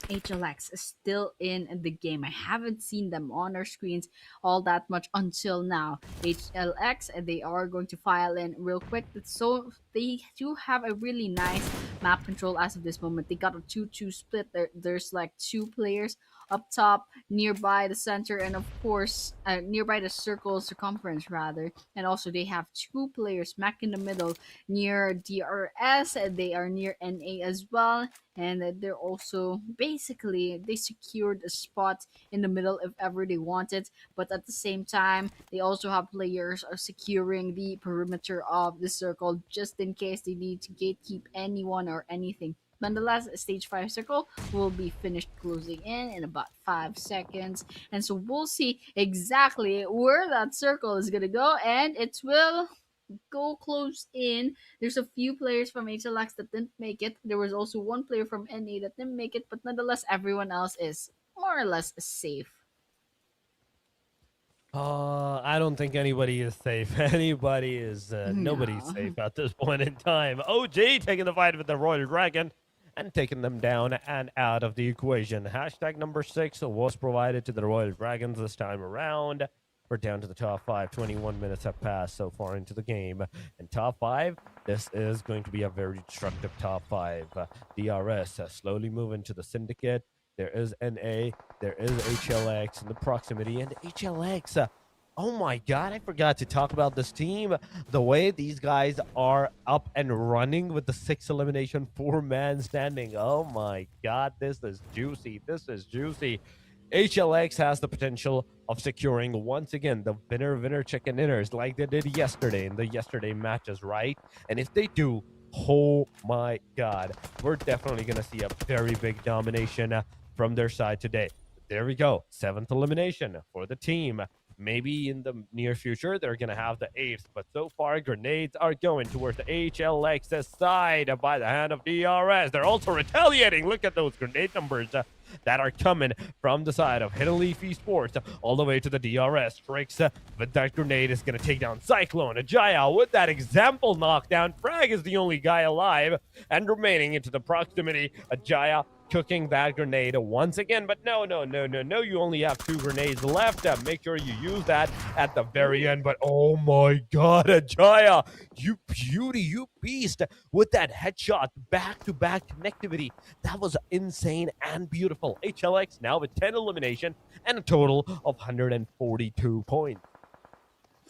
HLX is still in the game. I haven't seen them on our screens all that much until now. HLX, and they are going to file in real quick. So they do have a really nice map control as of this moment. They got a 2-2 split. There's like 2 players up top, nearby the center, and of course, nearby the circle circumference rather. And also they have 2 players smack in the middle near DRS, and they are near NA as well. And they're also basically they secured a spot in the middle if ever they wanted, but at the same time they also have players are securing the perimeter of the circle just in case they need to gatekeep anyone or anything. Nonetheless, stage 5 circle will be finished closing in about 5 seconds, and so we'll see exactly where that circle is gonna go, and it will go close in. There's a few players from HLX that didn't make it. There was also one player from NA that didn't make it, but nonetheless, everyone else is more or less safe. I don't think anybody is safe. Anybody is nobody's No. safe at this point in time. OG taking the fight with the Royal Dragon and taking them down and out of the equation. Hashtag number 6 was provided to the Royal Dragons this time around. We're down to the top 5. 21 minutes have passed so far into the game. And top 5, this is going to be a very destructive top 5. DRS slowly moving to the Syndicate. There is NA. There is HLX in the proximity. And HLX, oh my god, I forgot to talk about this team. The way these guys are up and running with the 6 elimination 4-man standing. Oh my god, this is juicy. This is juicy. HLX has the potential of securing once again the winner chicken dinners like they did yesterday in the yesterday matches, right? And if they do, oh my god, we're definitely going to see a very big domination from their side today. There we go. 7th elimination for the team. Maybe in the near future, they're going to have the 8th. But so far, grenades are going towards the HLX side by the hand of DRS. They're also retaliating. Look at those grenade numbers that are coming from the side of Hidden Leaf Esports all the way to the DRS. Tricks but that grenade is going to take down Cyclone. AKAZAYA with that example knockdown. Frag is the only guy alive and remaining into the proximity. AKAZAYA cooking that grenade once again, but no, you only have 2 grenades left. Make sure you use that at the very end. But oh my god, AKAZAYA, you beauty, you beast, with that headshot, back-to-back connectivity. That was insane and beautiful. HLX now with 10 elimination and a total of 142 points.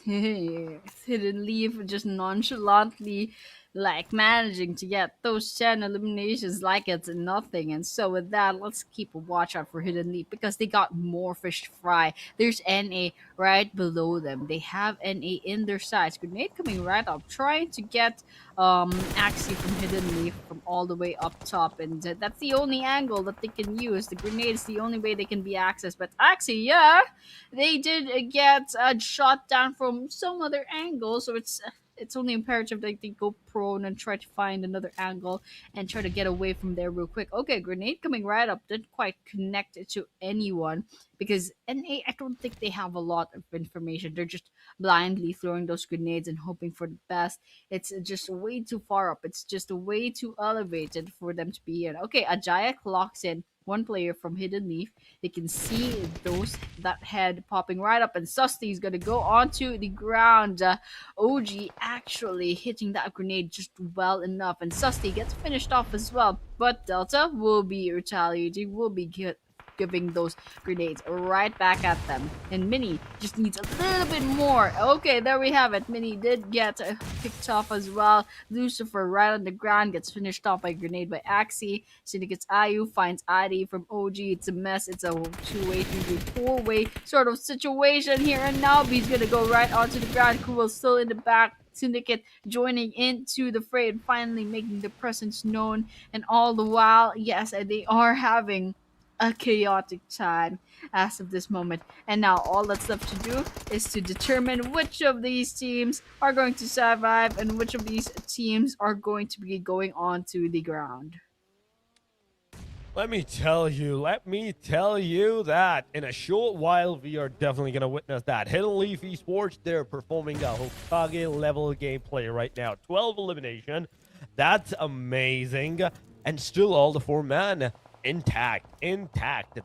Hidden Leaf just nonchalantly like managing to get those 10 eliminations like it's nothing. And so with that, let's keep a watch out for Hidden Leaf because they got more fish to fry. There's NA right below them. They have NA in their sides. Grenade coming right up, trying to get Axie from Hidden Leaf from all the way up top, and that's the only angle that they can use. The grenade is the only way they can be accessed. But Axie, yeah, they did get shot down from some other angle, so it's only imperative that they go prone and try to find another angle and try to get away from there real quick. Okay, grenade coming right up, didn't quite connect it to anyone because NA, I don't think they have a lot of information. They're just blindly throwing those grenades and hoping for the best. It's just way too far up. It's just way too elevated for them to be in. Okay, Ajaya clocks in one player from Hidden Leaf. They can see that head popping right up, and Susty is gonna go onto the ground. OG actually hitting that grenade just well enough, and Susty gets finished off as well. But Delta will be retaliating, will be giving those grenades right back at them. And Mini just needs a little bit more. Okay, there we have it. Mini did get picked off as well. Lucifer right on the ground gets finished off by grenade by Axie. Syndicate's Ayu finds Adi from OG. It's a mess. It's a two-way, three-way, four-way sort of situation here. And now B's gonna go right onto the ground. Cool still in the back. Syndicate joining into the fray and finally making their presence known. And all the while, yes, they are having a chaotic time as of this moment. And now all that's left to do is to determine which of these teams are going to survive and which of these teams are going to be going on to the ground. Let me tell you that in a short while, we are definitely going to witness that. Hidden Leaf Esports, they're performing a Hokage level gameplay right now. 12 elimination. That's amazing. And still all the 4-man intact.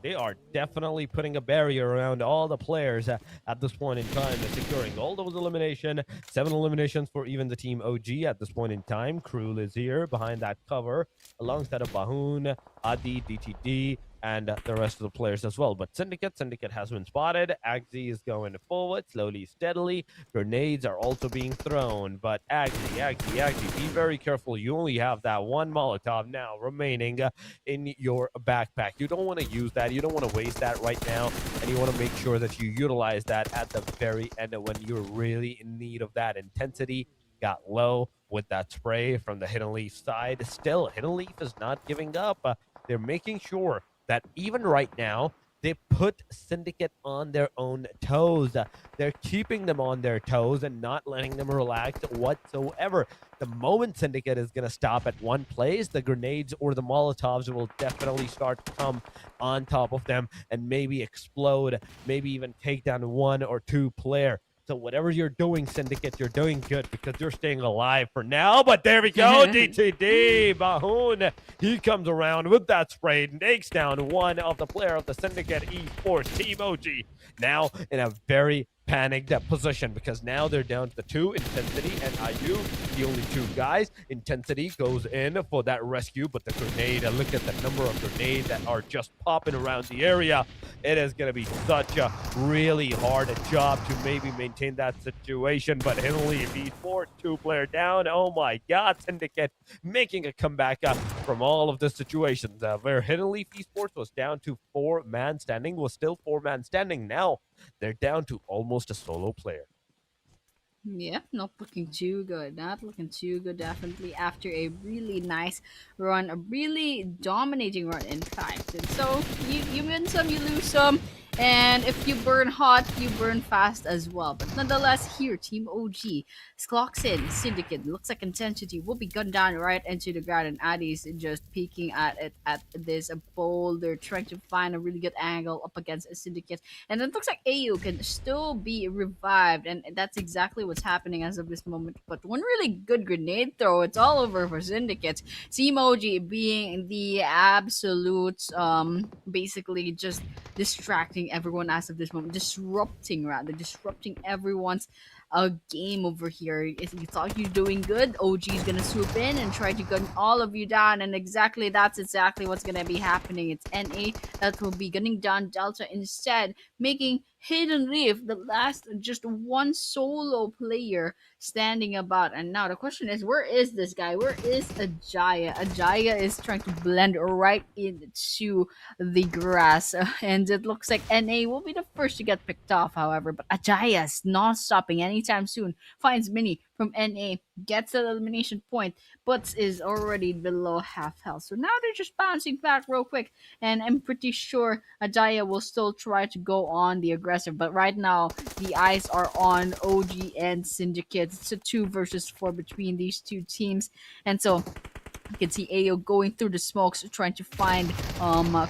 They are definitely putting a barrier around all the players at this point in time, securing all those elimination. 7 eliminations for even the team OG at this point in time. Krul is here behind that cover alongside of Bahoon, Adi, DTD, and the rest of the players as well. But Syndicate has been spotted. Axie is going forward slowly, steadily. Grenades are also being thrown, but Axie, be very careful. You only have that one Molotov now remaining in your backpack. You don't want to use that. You don't want to waste that right now, and you want to make sure that you utilize that at the very end when you're really in need of that intensity. Got low with that spray from the Hidden Leaf side. Still, Hidden Leaf is not giving up. They're making sure that even right now, they put Syndicate on their own toes. They're keeping them on their toes and not letting them relax whatsoever. The moment Syndicate is going to stop at one place, the grenades or the Molotovs will definitely start to come on top of them and maybe explode, maybe even take down 1 or 2 player. So whatever you're doing, Syndicate, you're doing good because you're staying alive for now. But there we go, DTD, Bahoon. He comes around with that spray, takes down one of the player of the Syndicate Esports Team OG. Now in a very panicked position because now they're down to the 2, Intensity and IU, the only 2 guys. Intensity goes in for that rescue, but the grenade, look at the number of grenades that are just popping around the area. It is going to be such a really hard job to maybe maintain that situation, but Hidden Leaf Esports, 2-player down. Oh my god, Syndicate making a comeback from all of the situations where Hidden Leaf Esports was down to 4-man standing, was still 4-man standing. Now they're down to almost a solo player. Yeah, not looking too good. Not looking too good, definitely, after a really nice run, a really dominating run, in fact. And so, you win some, you lose some. And if you burn hot, you burn fast as well. But nonetheless, here, Team OG clocks in. Syndicate looks like Intensity will be gunned down right into the ground, and Addy's just peeking at it at this boulder, trying to find a really good angle up against a Syndicate. And it looks like AU can still be revived, and that's exactly what's happening as of this moment. But one really good grenade throw, it's all over for Syndicate. Team OG being the absolute, basically just distracting everyone as of this moment, disrupting everyone's game over here. If you thought you're doing good, OG is gonna swoop in and try to gun all of you down, and that's exactly what's gonna be happening. It's NA that will be gunning down Delta instead, making Hidden Leaf the last just one solo player standing about. And now the question is, where is this guy? Where is Ajaya? Ajaya is trying to blend right into the grass, and it looks like NA will be the first to get picked off, however. But Ajaya is not stopping anytime soon. Finds Mini from NA gets that elimination point, but is already below half health. So now they're just bouncing back real quick, and I'm pretty sure AKAZAYA will still try to go on the aggressive. But right now, the eyes are on OG and Syndicate. It's a 2 versus 4 between these two teams, and so you can see Ayo going through the smokes trying to find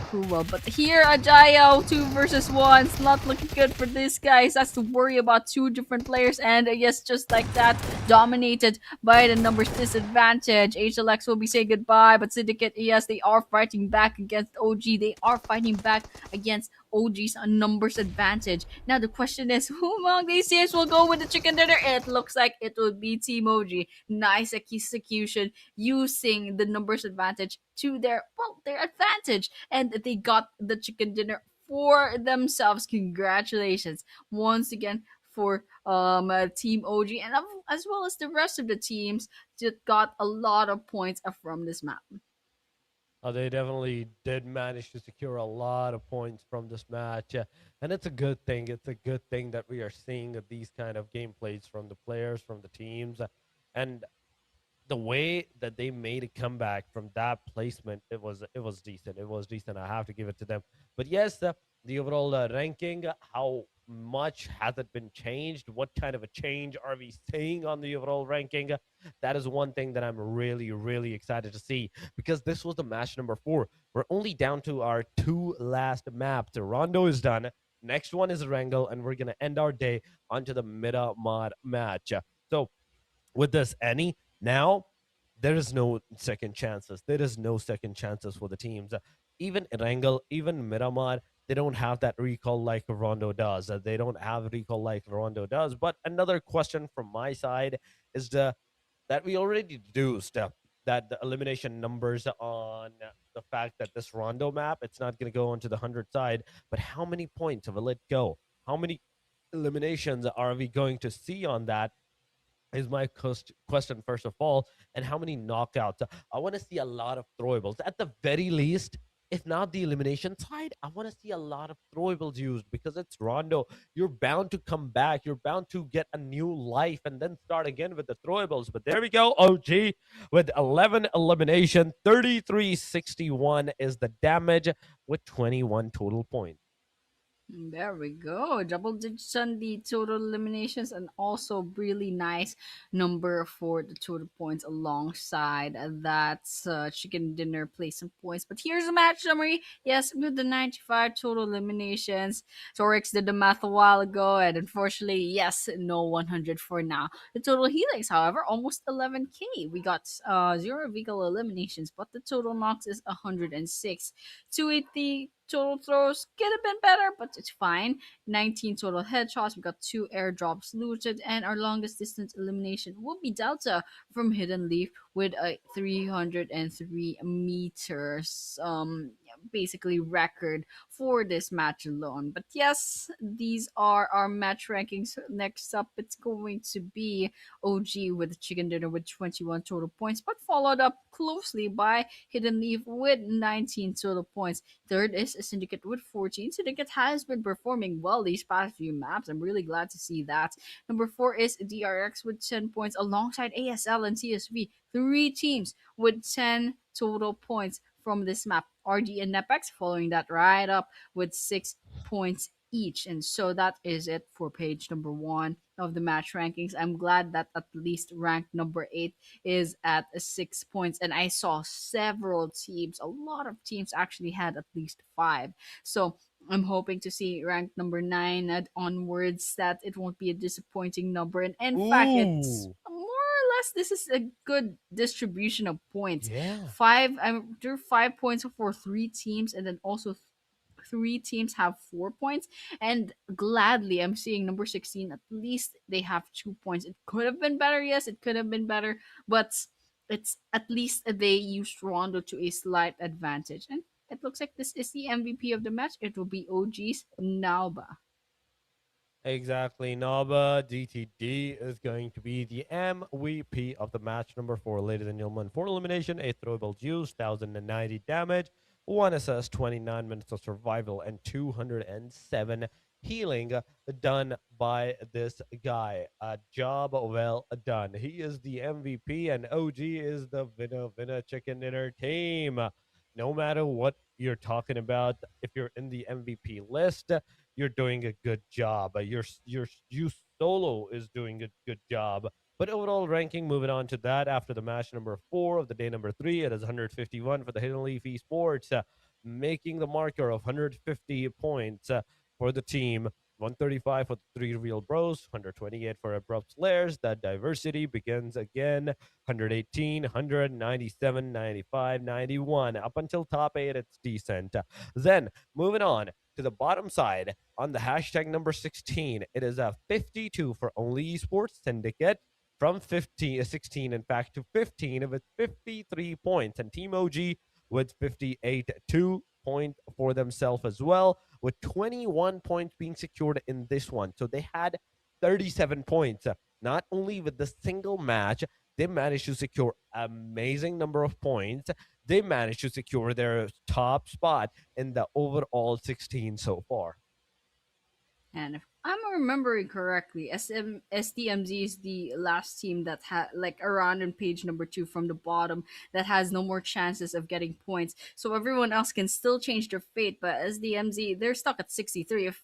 Cruel. But here Ajayo 2 versus 1. It's not looking good for these guys. Has to worry about two different players, and yes, just like that, dominated by the numbers disadvantage. HLX will be saying goodbye, but Syndicate, yes, they are fighting back against OG. They are fighting back against OG's numbers advantage. Now the question is, who among these teams will go with the chicken dinner? It looks like it would be Team OG. Nice execution using the numbers advantage to their advantage, and they got the chicken dinner for themselves. Congratulations once again for Team OG, and as well as the rest of the teams that got a lot of points from this map. They definitely did manage to secure a lot of points from this match, and it's a good thing. It's a good thing that we are seeing these kind of gameplays from the players, from the teams, and the way that they made a comeback from that placement, it was decent. It was decent. I have to give it to them. But yes, the overall ranking, how much has it been changed? What kind of a change are we seeing on the overall ranking? That is one thing that I'm really, really excited to see, because this was the match number 4. We're only down to our 2 last maps. Rondo is done. Next one is Erangel, and we're gonna end our day onto the Mid-Miramar match. So with this any now, there is no second chances. There is no second chances for the teams. Even Erangel, even Miramar, they don't have that recall like Rondo does. They don't have recall like Rondo does. But another question from my side is that we already deduced that the elimination numbers on the fact that this Rondo map, it's not going to go onto the 100 side. But how many points will it go? How many eliminations are we going to see on that? Is my question first of all, and how many knockouts? I want to see a lot of throwables at the very least. If not the elimination side, I want to see a lot of throwables used, because it's Rondo. You're bound to come back. You're bound to get a new life and then start again with the throwables. But there we go. OG with 11 elimination, 3361 is the damage with 21 total points. There we go. Double digits on the total eliminations, and also really nice number for the total points alongside that chicken dinner placement points. But here's the match summary. Yes, with the 95 total eliminations. Torix did the math a while ago, and unfortunately, yes, no 100 for now. The total healings, however, almost 11k. We got 0 vehicle eliminations, but the total knocks is 106. 280 total throws could have been better, but it's fine. 19 total headshots. We got 2 airdrops looted, and our longest distance elimination will be Delta from Hidden Leaf with a 303 meters. Basically record for this match alone. But yes, these are our match rankings. Next up, it's going to be OG with Chicken Dinner with 21 total points, but followed up closely by Hidden Leaf with 19 total points. Third is Syndicate with 14. Syndicate has been performing well these past few maps. I'm really glad to see that. Number 4 is DRX with 10 points alongside ASL and CSV. 3 teams with 10 total points from this map. RD and NEPX following that right up with 6 points each. And so that is it for page number 1 of the match rankings. I'm glad that at least rank number 8 is at 6 points. And I saw several teams, a lot of teams actually had at least 5. So I'm hoping to see rank number 9 and onwards that it won't be a disappointing number. And in fact, it's Ooh, more or less this is a good distribution of points. yeah. There are 5 points for 3 teams, and then also 3 teams have 4 points. And gladly, I'm seeing number 16. At least they have 2 points. It could have been better. Yes, it could have been better, but it's at least they used Rondo to a slight advantage. And it looks like this is the MVP of the match. It will be OG's Nauba. Exactly. Naba DTD is going to be the MVP of the match number 4, ladies and gentlemen. 4 elimination, 8 throwable juice, 1090 damage, 1 assist, 29 minutes of survival, and 207 healing done by this guy. A job well done. He is the MVP, and OG is the winner chicken dinner team. No matter what you're talking about, if you're in the MVP list, you're doing a good job. You solo is doing a good job. But overall ranking, moving on to that, after the match number 4 of the day number 3, it is 151 for the Hidden Leaf Esports, making the marker of 150 points for the team. 135 for the 3 Real Bros, 128 for Abrupt Layers. That diversity begins again. 118, 197, 95, 91. Up until top 8, it's decent. Then, moving on to the bottom side on the hashtag number 16, it is a 52 for Only Esports Syndicate. From 16, in fact, to 15 with 53 points. And Team OG with 58, 2 point for themselves as well, with 21 points being secured in this one. So they had 37 points. Not only with the single match, they managed to secure amazing number of points. They managed to secure their top spot in the overall 16 so far. And if I'm remembering correctly, SDMZ is the last team that had like around on page number 2 from the bottom that has no more chances of getting points. So everyone else can still change their fate, but SDMZ, they're stuck at 63. If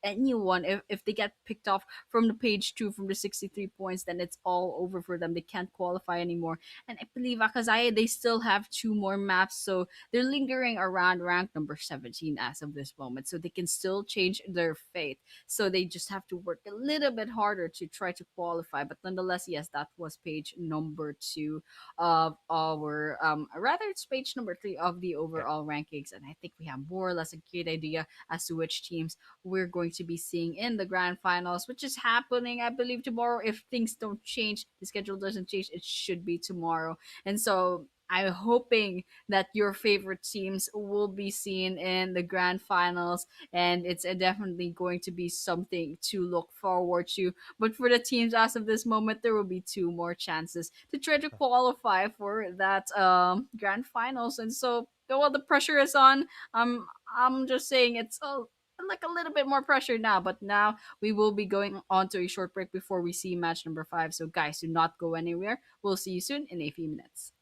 anyone, if they get picked off from the page 2 from the 63 points, then it's all over for them. They can't qualify anymore. And I believe AKAZAYA, they still have 2 more maps, so they're lingering around rank number 17 as of this moment. So they can still change their fate. So they just have to work a little bit harder to try to qualify. But nonetheless, yes, that was page number 2 of our rather it's page number 3 of the Yeah. overall rankings. And I think we have more or less a good idea as to which teams we're going to be seeing in the grand finals, which is happening, I believe, tomorrow. If things don't change, the schedule doesn't change, it should be tomorrow. And so I'm hoping that your favorite teams will be seen in the grand finals, and it's definitely going to be something to look forward to. But for the teams as of this moment, there will be 2 more chances to try to qualify for that grand finals. And so, while the pressure is on, I'm just saying it's like a little bit more pressure now. But now we will be going on to a short break before we see match number 5. So guys, do not go anywhere. We'll see you soon in a few minutes.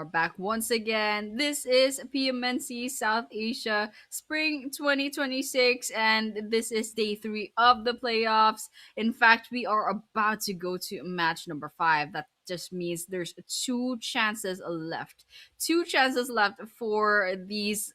are back once again. This is PMNC South Asia Spring 2026, and this is day three of the playoffs. In fact, we are about to go to match number five. That just means there's two chances left. Two chances left for these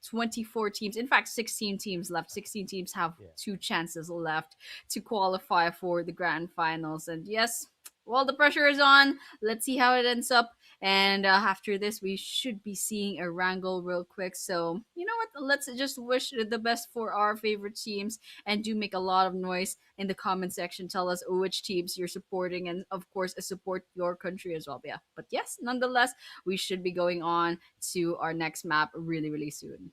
24 teams. In fact, 16 teams left. 16 teams have Yeah. two chances left to qualify for the grand finals. And yes, well, the pressure is on. Let's see how it ends up. And after this, we should be seeing a wrangle real quick. So, you know what? Let's just wish the best for our favorite teams and do make a lot of noise in the comment section. Tell us which teams you're supporting and, of course, support your country as well. Yeah. But yes, nonetheless, we should be going on to our next map really, really soon.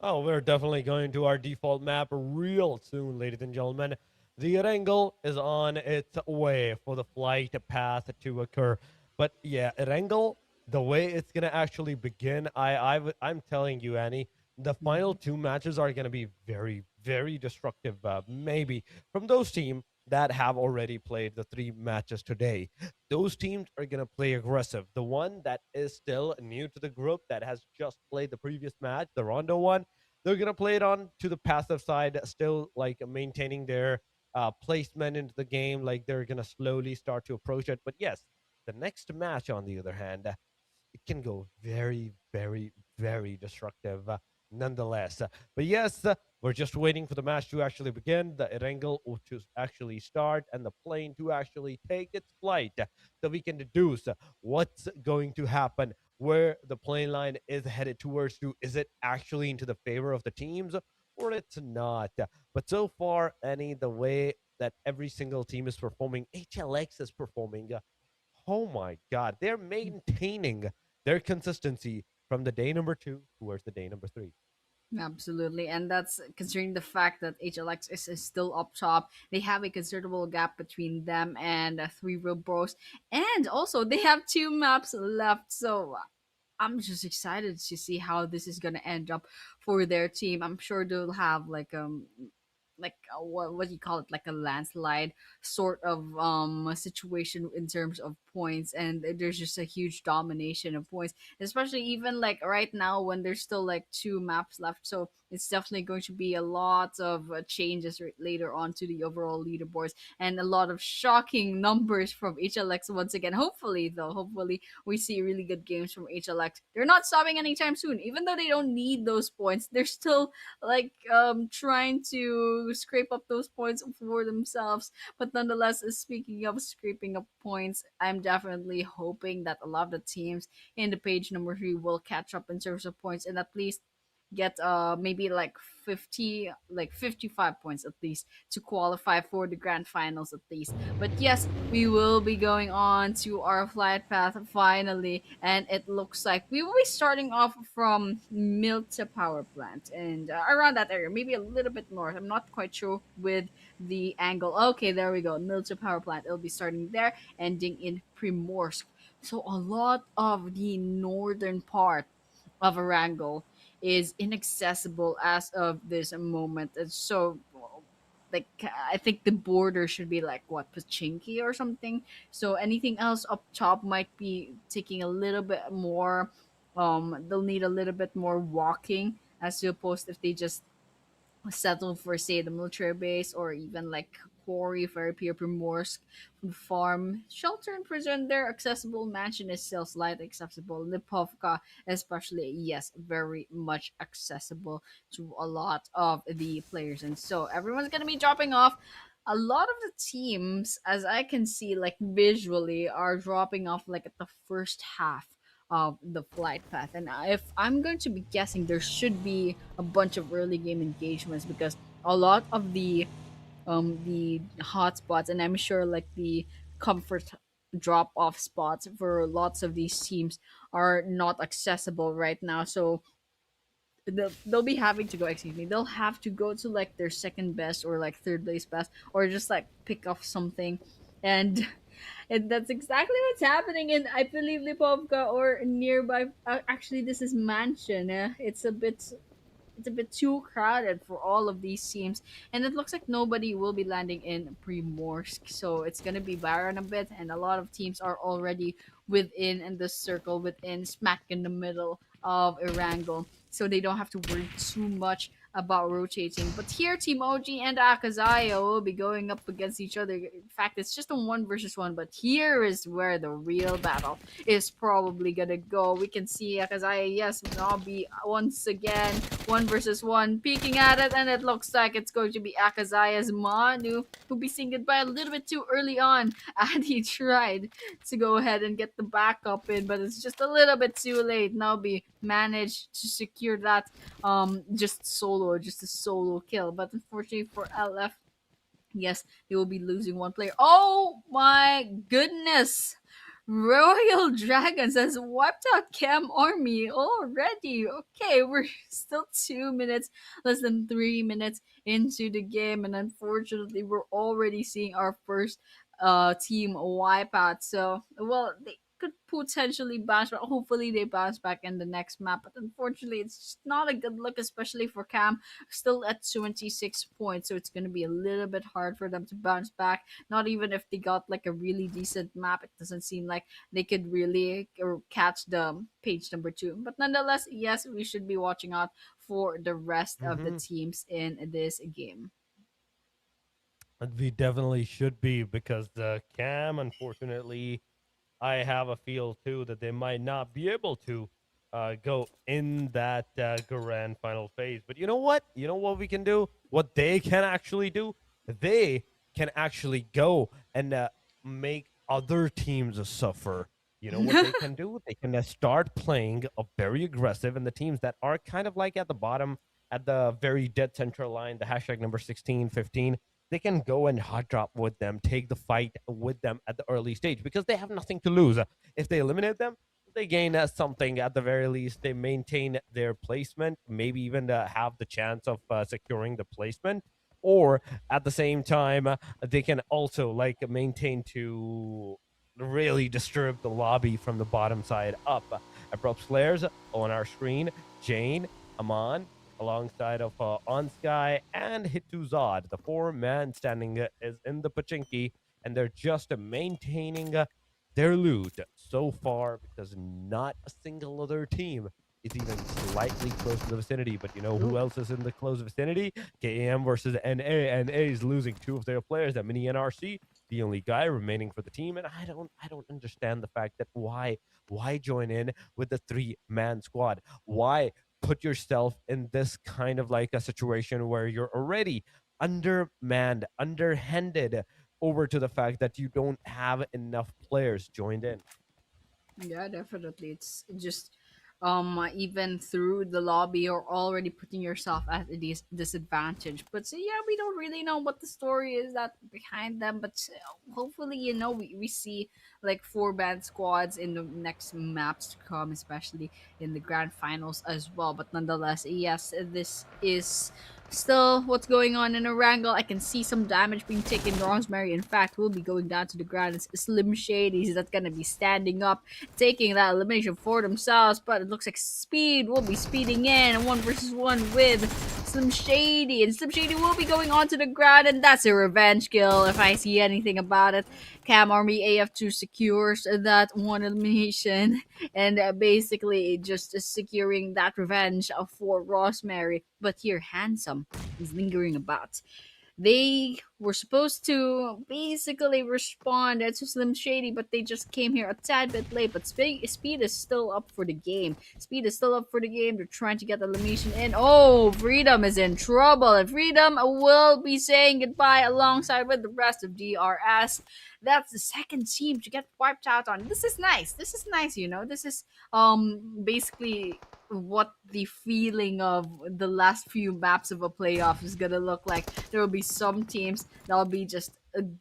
Oh, we're definitely going to our default map real soon, ladies and gentlemen. The Erangel is on its way for the flight path to occur. But yeah, Erangel, the way it's gonna actually begin, I'm telling you, Annie, the final two matches are gonna be very, very destructive. Maybe from those teams that have already played the three matches today. Those teams are going to play aggressive. The one that is still new to the group that has just played the previous match, the Rondo one, they're going to play it on to the passive side, still like maintaining their placement into the game. Like they're going to slowly start to approach it. But yes, the next match, on the other hand, it can go very, very, very destructive nonetheless. But yes, we're just waiting for the match to actually begin, the Erangel to actually start, and the plane to actually take its flight so we can deduce what's going to happen, where the plane line is headed towards to. Is it actually into the favor of the teams or it's not? But so far, any the way that every single team is performing, HLX is performing. Oh my God, they're maintaining their consistency from the day number two towards the day number three. Absolutely, and that's considering the fact that HLX is still up top. They have a considerable gap between them and Three Real Bros, and also they have two maps left. So I'm just excited to see how this is gonna end up for their team. I'm sure they'll have like what do you call it, like a landslide sort of situation in terms of points, and there's just a huge domination of points, especially even like right now when there's still like two maps left. So it's definitely going to be a lot of changes later on to the overall leaderboards, and a lot of shocking numbers from HLX once again. Hopefully though, hopefully we see really good games from HLX. They're not stopping anytime soon, even though they don't need those points. They're still like trying to scrape up those points for themselves. But nonetheless, speaking of scraping up points, I'm definitely hoping that a lot of the teams in the page number three will catch up in terms of points and at least get maybe like 50, like 55 points at least to qualify for the grand finals at least. But yes, we will be going on to our flight path finally, and it looks like we will be starting off from Milta power plant and around that area, maybe a little bit north. I'm not quite sure with the angle. Okay, there we go, Milta power plant. It'll be starting there, ending in Primorsk. So a lot of the northern part of Erangel is inaccessible as of this moment. And so like I think the border should be like what, Pachinki or something. So anything else up top might be taking a little bit more. They'll need a little bit more walking as opposed if they just settle for say the military base or even like quarry for Pierre Primorsk farm shelter and prison. Their accessible mansion is still slightly accessible. Lipovka especially, yes, very much accessible to a lot of the players, and so everyone's gonna be dropping off. A lot of the teams, as I can see like visually, are dropping off like at the first half of the flight path. And if I'm going to be guessing, there should be a bunch of early game engagements because a lot of the hotspots, and I'm sure like the comfort drop off spots for lots of these teams are not accessible right now. So they'll be having to go, excuse me, they'll have to go to like their second best or like third place best or just like pick off something. And and that's exactly what's happening in, I believe, Lipovka or nearby. Actually, this is Mansion. It's a bit too crowded for all of these teams, and it looks like nobody will be landing in Primorsk. So it's gonna be barren a bit, and a lot of teams are already within in the circle, within smack in the middle of Erangel, so they don't have to worry too much about rotating. But here, Team OG and AKAZAYA will be going up against each other. In fact, it's just a 1 versus 1, but here is where the real battle is probably gonna go. We can see AKAZAYA, yes, Nabi once again, 1 versus 1, peeking at it, and it looks like it's going to be AKAZAYA's Manu, who'll be saying goodbye a little bit too early on. And he tried to go ahead and get the backup in, but it's just a little bit too late. Nabi managed to secure that just a solo kill, but unfortunately for LF, yes, they will be losing one player. Oh my goodness, Royal Dragons has wiped out Cam Army already. Okay, we're still 2 minutes, less than 3 minutes into the game, and unfortunately we're already seeing our first team wipeout. So well, they could potentially bounce back. Hopefully they bounce back in the next map, but unfortunately it's just not a good look, especially for Cam, still at 26 points, so it's going to be a little bit hard for them to bounce back. Not even if they got like a really decent map, it doesn't seem like they could really catch the page number 2. But nonetheless, yes, we should be watching out for the rest of the Mm-hmm. teams in this game. We definitely should be because Cam, unfortunately, I have a feel too that they might not be able to go in that grand final phase. But you know what? You know what we can do? What they can actually do? They can actually go and make other teams suffer. You know what they can do? They can start playing a very aggressive, and the teams that are kind of like at the bottom, at the very dead center line, the hashtag number 16, 15, they can go and hot drop with them, take the fight with them at the early stage because they have nothing to lose. If they eliminate them, they gain something at the very least. They maintain their placement, maybe even have the chance of securing the placement. Or at the same time, they can also like maintain to really disturb the lobby from the bottom side up. Abrupt players on our screen: Jane, Aman, alongside of Onsky and Hituzad. The four-man standing is in the Pachinki, and they're just maintaining their loot so far because not a single other team is even slightly close to the vicinity. But you know who Ooh. else is in the close vicinity? KAM versus NA. NA is losing two of their players. That mini NRC, the only guy remaining for the team, and I don't understand the fact that why join in with the three-man squad? Why put yourself in this kind of like a situation where you're already undermanned, underhanded over to the fact that you don't have enough players joined in. Yeah, definitely. It's just even through the lobby you're already putting yourself at a disadvantage. But so yeah, we don't really know what the story is that behind them, but hopefully we see like four band squads in the next maps to come, especially in the grand finals as well. But nonetheless, yes, this is still what's going on in Erangel. I can see some damage being taken. Rosemary, in fact, will be going down to the ground. It's Slim Shady that's gonna be standing up, taking that elimination for themselves. But it looks like Speed will be speeding in, a 1 versus 1 with Slim Shady, and Slim Shady will be going onto the ground, and that's a revenge kill if I see anything about it. Cam Army AF2 secures that one elimination, and basically just securing that revenge for Rosemary. But here, Handsome is lingering about. They were supposed to basically respond to Slim Shady, but they just came here a tad bit late. But Speed is still up for the game. Speed is still up for the game. They're trying to get the elimination in. Oh, Freedom is in trouble, and Freedom will be saying goodbye alongside with the rest of DRS. That's the second team to get wiped out on. This is nice. This is nice, This is basically what the feeling of the last few maps of a playoff is gonna look like. There will be some teams that'll be just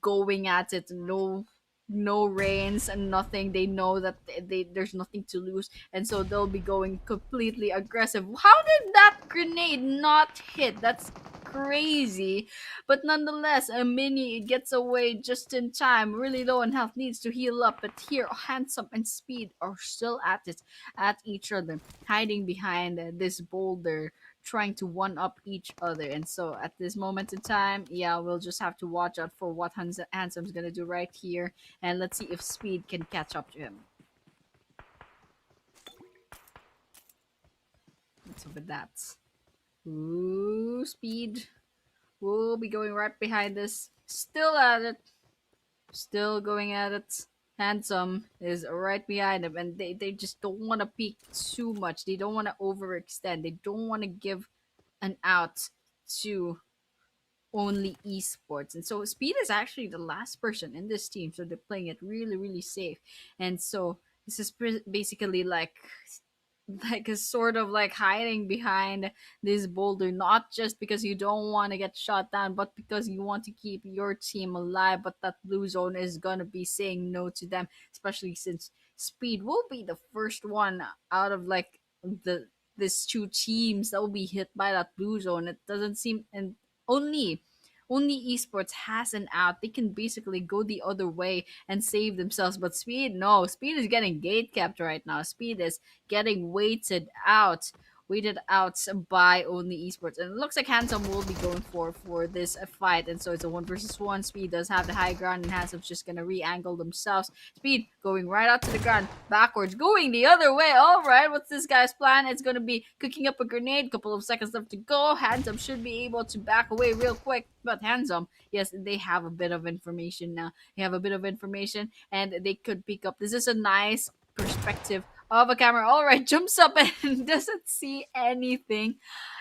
going at it, no reins and nothing. They know that there's nothing to lose, and so they'll be going completely aggressive. How did that grenade not hit? That's crazy. But nonetheless, a mini gets away just in time, really low on health, needs to heal up. But here, Handsome and Speed are still at it, at each other, hiding behind this boulder, trying to one up each other. And so at this moment in time, yeah, we'll just have to watch out for what Handsome's gonna do right here, and let's see if Speed can catch up to him. So with that, ooh, speed. We'll be going right behind this. Still at it. Still going at it. Handsome is right behind him, and they just don't want to peek too much. They don't want to overextend. They don't want to give an out to only esports. And so Speed is actually the last person in this team, so they're playing it really, really safe. And so this is basically like a sort of like hiding behind this boulder, not just because you don't want to get shot down, but because you want to keep your team alive. But that blue zone is gonna be saying no to them, especially since Speed will be the first one out of like the these two teams that will be hit by that blue zone. It doesn't seem, and only only esports has an out. They can basically go the other way and save themselves. But Speed, no, Speed is getting gate kept right now. Speed is getting weighted out by only esports, and it looks like Handsome will be going for this fight. And so it's a 1 versus 1. Speed does have the high ground, and Handsome's just gonna re-angle themselves. Speed going right out to the ground, backwards, going the other way. All right, what's this guy's plan? It's gonna be cooking up a grenade. Couple of seconds left to go. Handsome should be able to back away real quick, but Handsome, yes, they have a bit of information now. They have a bit of information, and they could pick up. This is a nice perspective of a camera. All right, jumps up and doesn't see anything,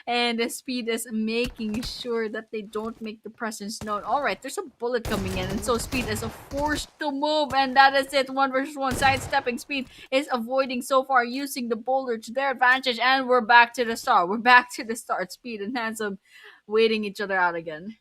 and the Speed is making sure that they don't make the presence known. All right, there's a bullet coming in, and so Speed is forced to move, and that is it. 1 versus 1, sidestepping. Speed is avoiding so far, using the boulder to their advantage, and we're back to the start. We're back to the start. Speed and Handsome waiting each other out again.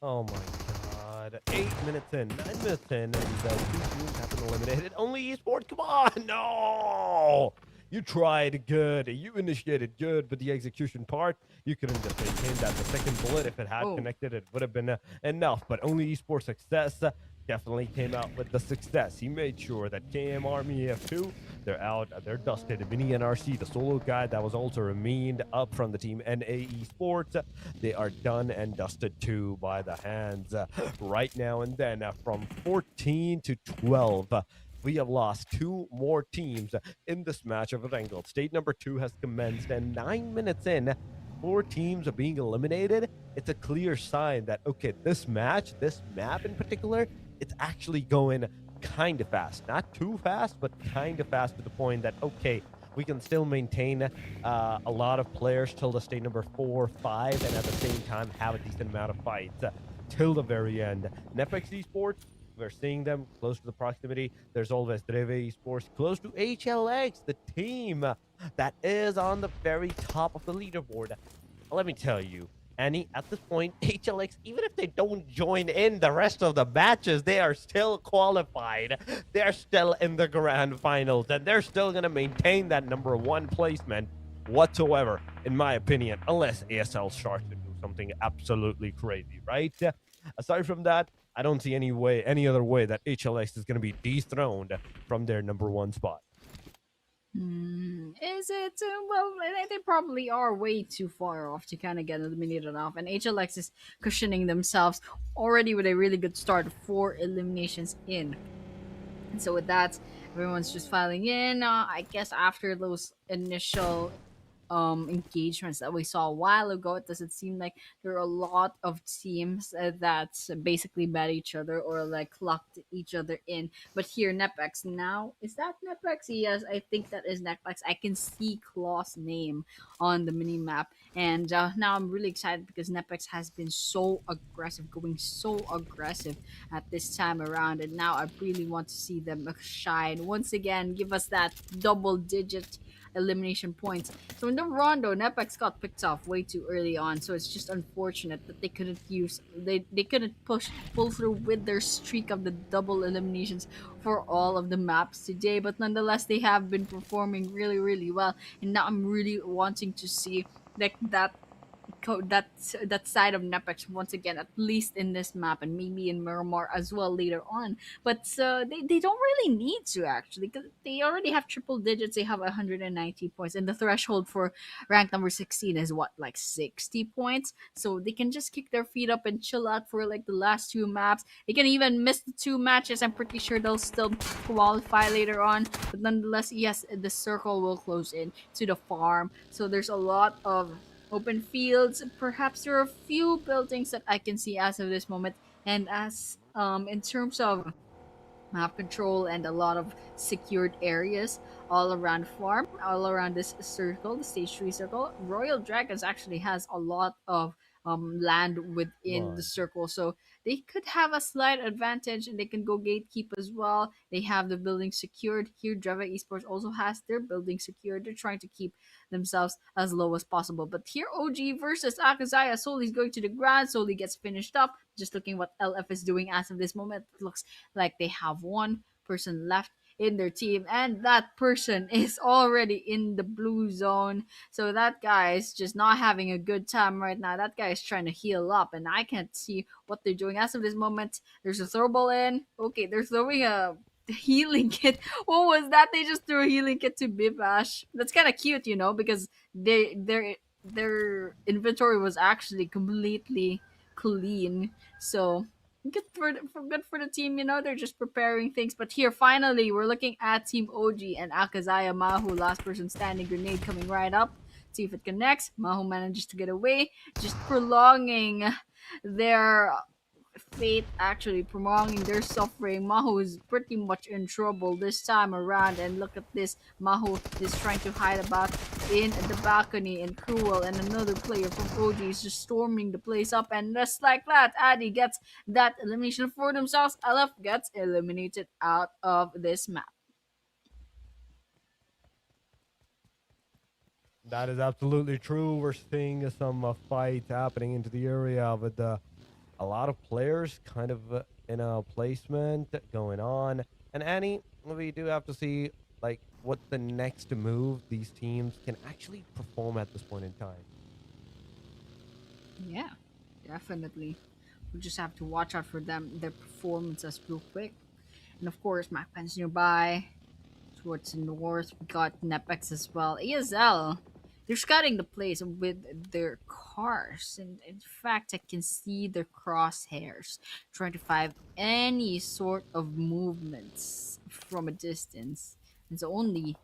Oh my god. 8 minutes in, 9 minutes in, and the two teams have been eliminated. Only esports, come on! No! You tried good. You initiated good, but the execution part, you couldn't just maintain that. The second bullet, if it had Oh. connected, it would have been enough. But only esports success definitely came out with the success. He made sure that KM Army F2, they're out, they're dusted. Mini NRC, the solo guy that was also remained up from the team NA Esports, they are done and dusted too by the hands right now. And then from 14 to 12, we have lost two more teams in this match of Erangel. State number 2 has commenced, and 9 minutes in, 4 teams are being eliminated. It's a clear sign that, okay, this match, this map in particular, it's actually going kind of fast. Not too fast, but kind of fast, to the point that, okay, we can still maintain a lot of players till the state number 4, 5, and at the same time have a decent amount of fights till the very end. NEPX Esports, we're seeing them close to the proximity. There's always DREVHE Esports close to HLX, the team that is on the very top of the leaderboard. Let me tell you, Annie, at this point, HLX, even if they don't join in the rest of the matches, they are still qualified. They're still in the grand finals, and they're still going to maintain that number 1 placement whatsoever, in my opinion, unless ASL starts to do something absolutely crazy, right? Aside from that, I don't see any other way that HLX is going to be dethroned from their number 1 spot. Is it? Well, they probably are way too far off to kind of get eliminated off. And HLX is cushioning themselves already with a really good start, 4 eliminations in. And so with that, everyone's just filing in. I guess after those initial engagements that we saw a while ago, it doesn't seem like there are a lot of teams that basically met each other or like locked each other in. But here, NEPX now, is that NEPX? Yes, I think that is NEPX. I can see Claw's name on the mini map, and now I'm really excited because NEPX has been so aggressive, going so aggressive at this time around, and now I really want to see them shine once again. Give us that double-digit elimination points. So in the Rondo, NEPX got picked off way too early on, so it's just unfortunate that they couldn't pull through with their streak of the double eliminations for all of the maps today. But nonetheless, they have been performing really, really well, and now I'm really wanting to see like that that side of NEPX once again, at least in this map and maybe in Miramar as well later on. But they don't really need to actually, because they already have triple digits. They have 190 points, and the threshold for rank number 16 is what, like 60 points. So they can just kick their feet up and chill out for like the last two maps. They can even miss the two matches. I'm pretty sure they'll still qualify later on. But nonetheless, yes, the circle will close in to the farm. So there's a lot of open fields. Perhaps there are a few buildings that I can see as of this moment. And as in terms of map control and a lot of secured areas all around farm, all around this circle, the stage 3 circle, Royal Dragons actually has a lot of land within the Right. circle, so they could have a slight advantage and they can go gatekeep as well. They have the building secured. Here DREVHE Esports also has their building secured. They're trying to keep themselves as low as possible. But here OG versus AKAZAYA, Soli's going to the ground. Soli gets finished up. Just looking what LF is doing as of this moment, it looks like they have one person left in their team, and that person is already in the blue zone. So that guy is just not having a good time right now. That guy is trying to heal up, and I can't see what they're doing as of this moment. There's a throw ball in. Okay, they're throwing a healing kit. What was that? They just threw a healing kit to Bibash. That's kind of cute, because their inventory was actually completely clean. So good for the team. They're just preparing things. But here, finally, we're looking at Team OG and AKAZAYA Mahu, last person standing, grenade coming right up. See if it connects. Mahu manages to get away, just prolonging their fate, actually prolonging their suffering. Mahu is pretty much in trouble this time around, and look at this. Mahu is trying to hide about in the balcony, and Cruel and another player from OG is just storming the place up, and just like that, Addy gets that elimination for themselves. LF gets eliminated out of this map. That is absolutely true. We're seeing some fights happening into the area with a lot of players kind of in a placement going on. And Annie, we do have to see like what the next move these teams can actually perform at this point in time. Yeah, definitely. We just have to watch out for their performances real quick. And of course, MAKPEN's nearby. Towards the north, we got NEPX as well. ESL, they're scouting the place with their cars. And in fact, I can see their crosshairs trying to find any sort of movements from a distance. It's only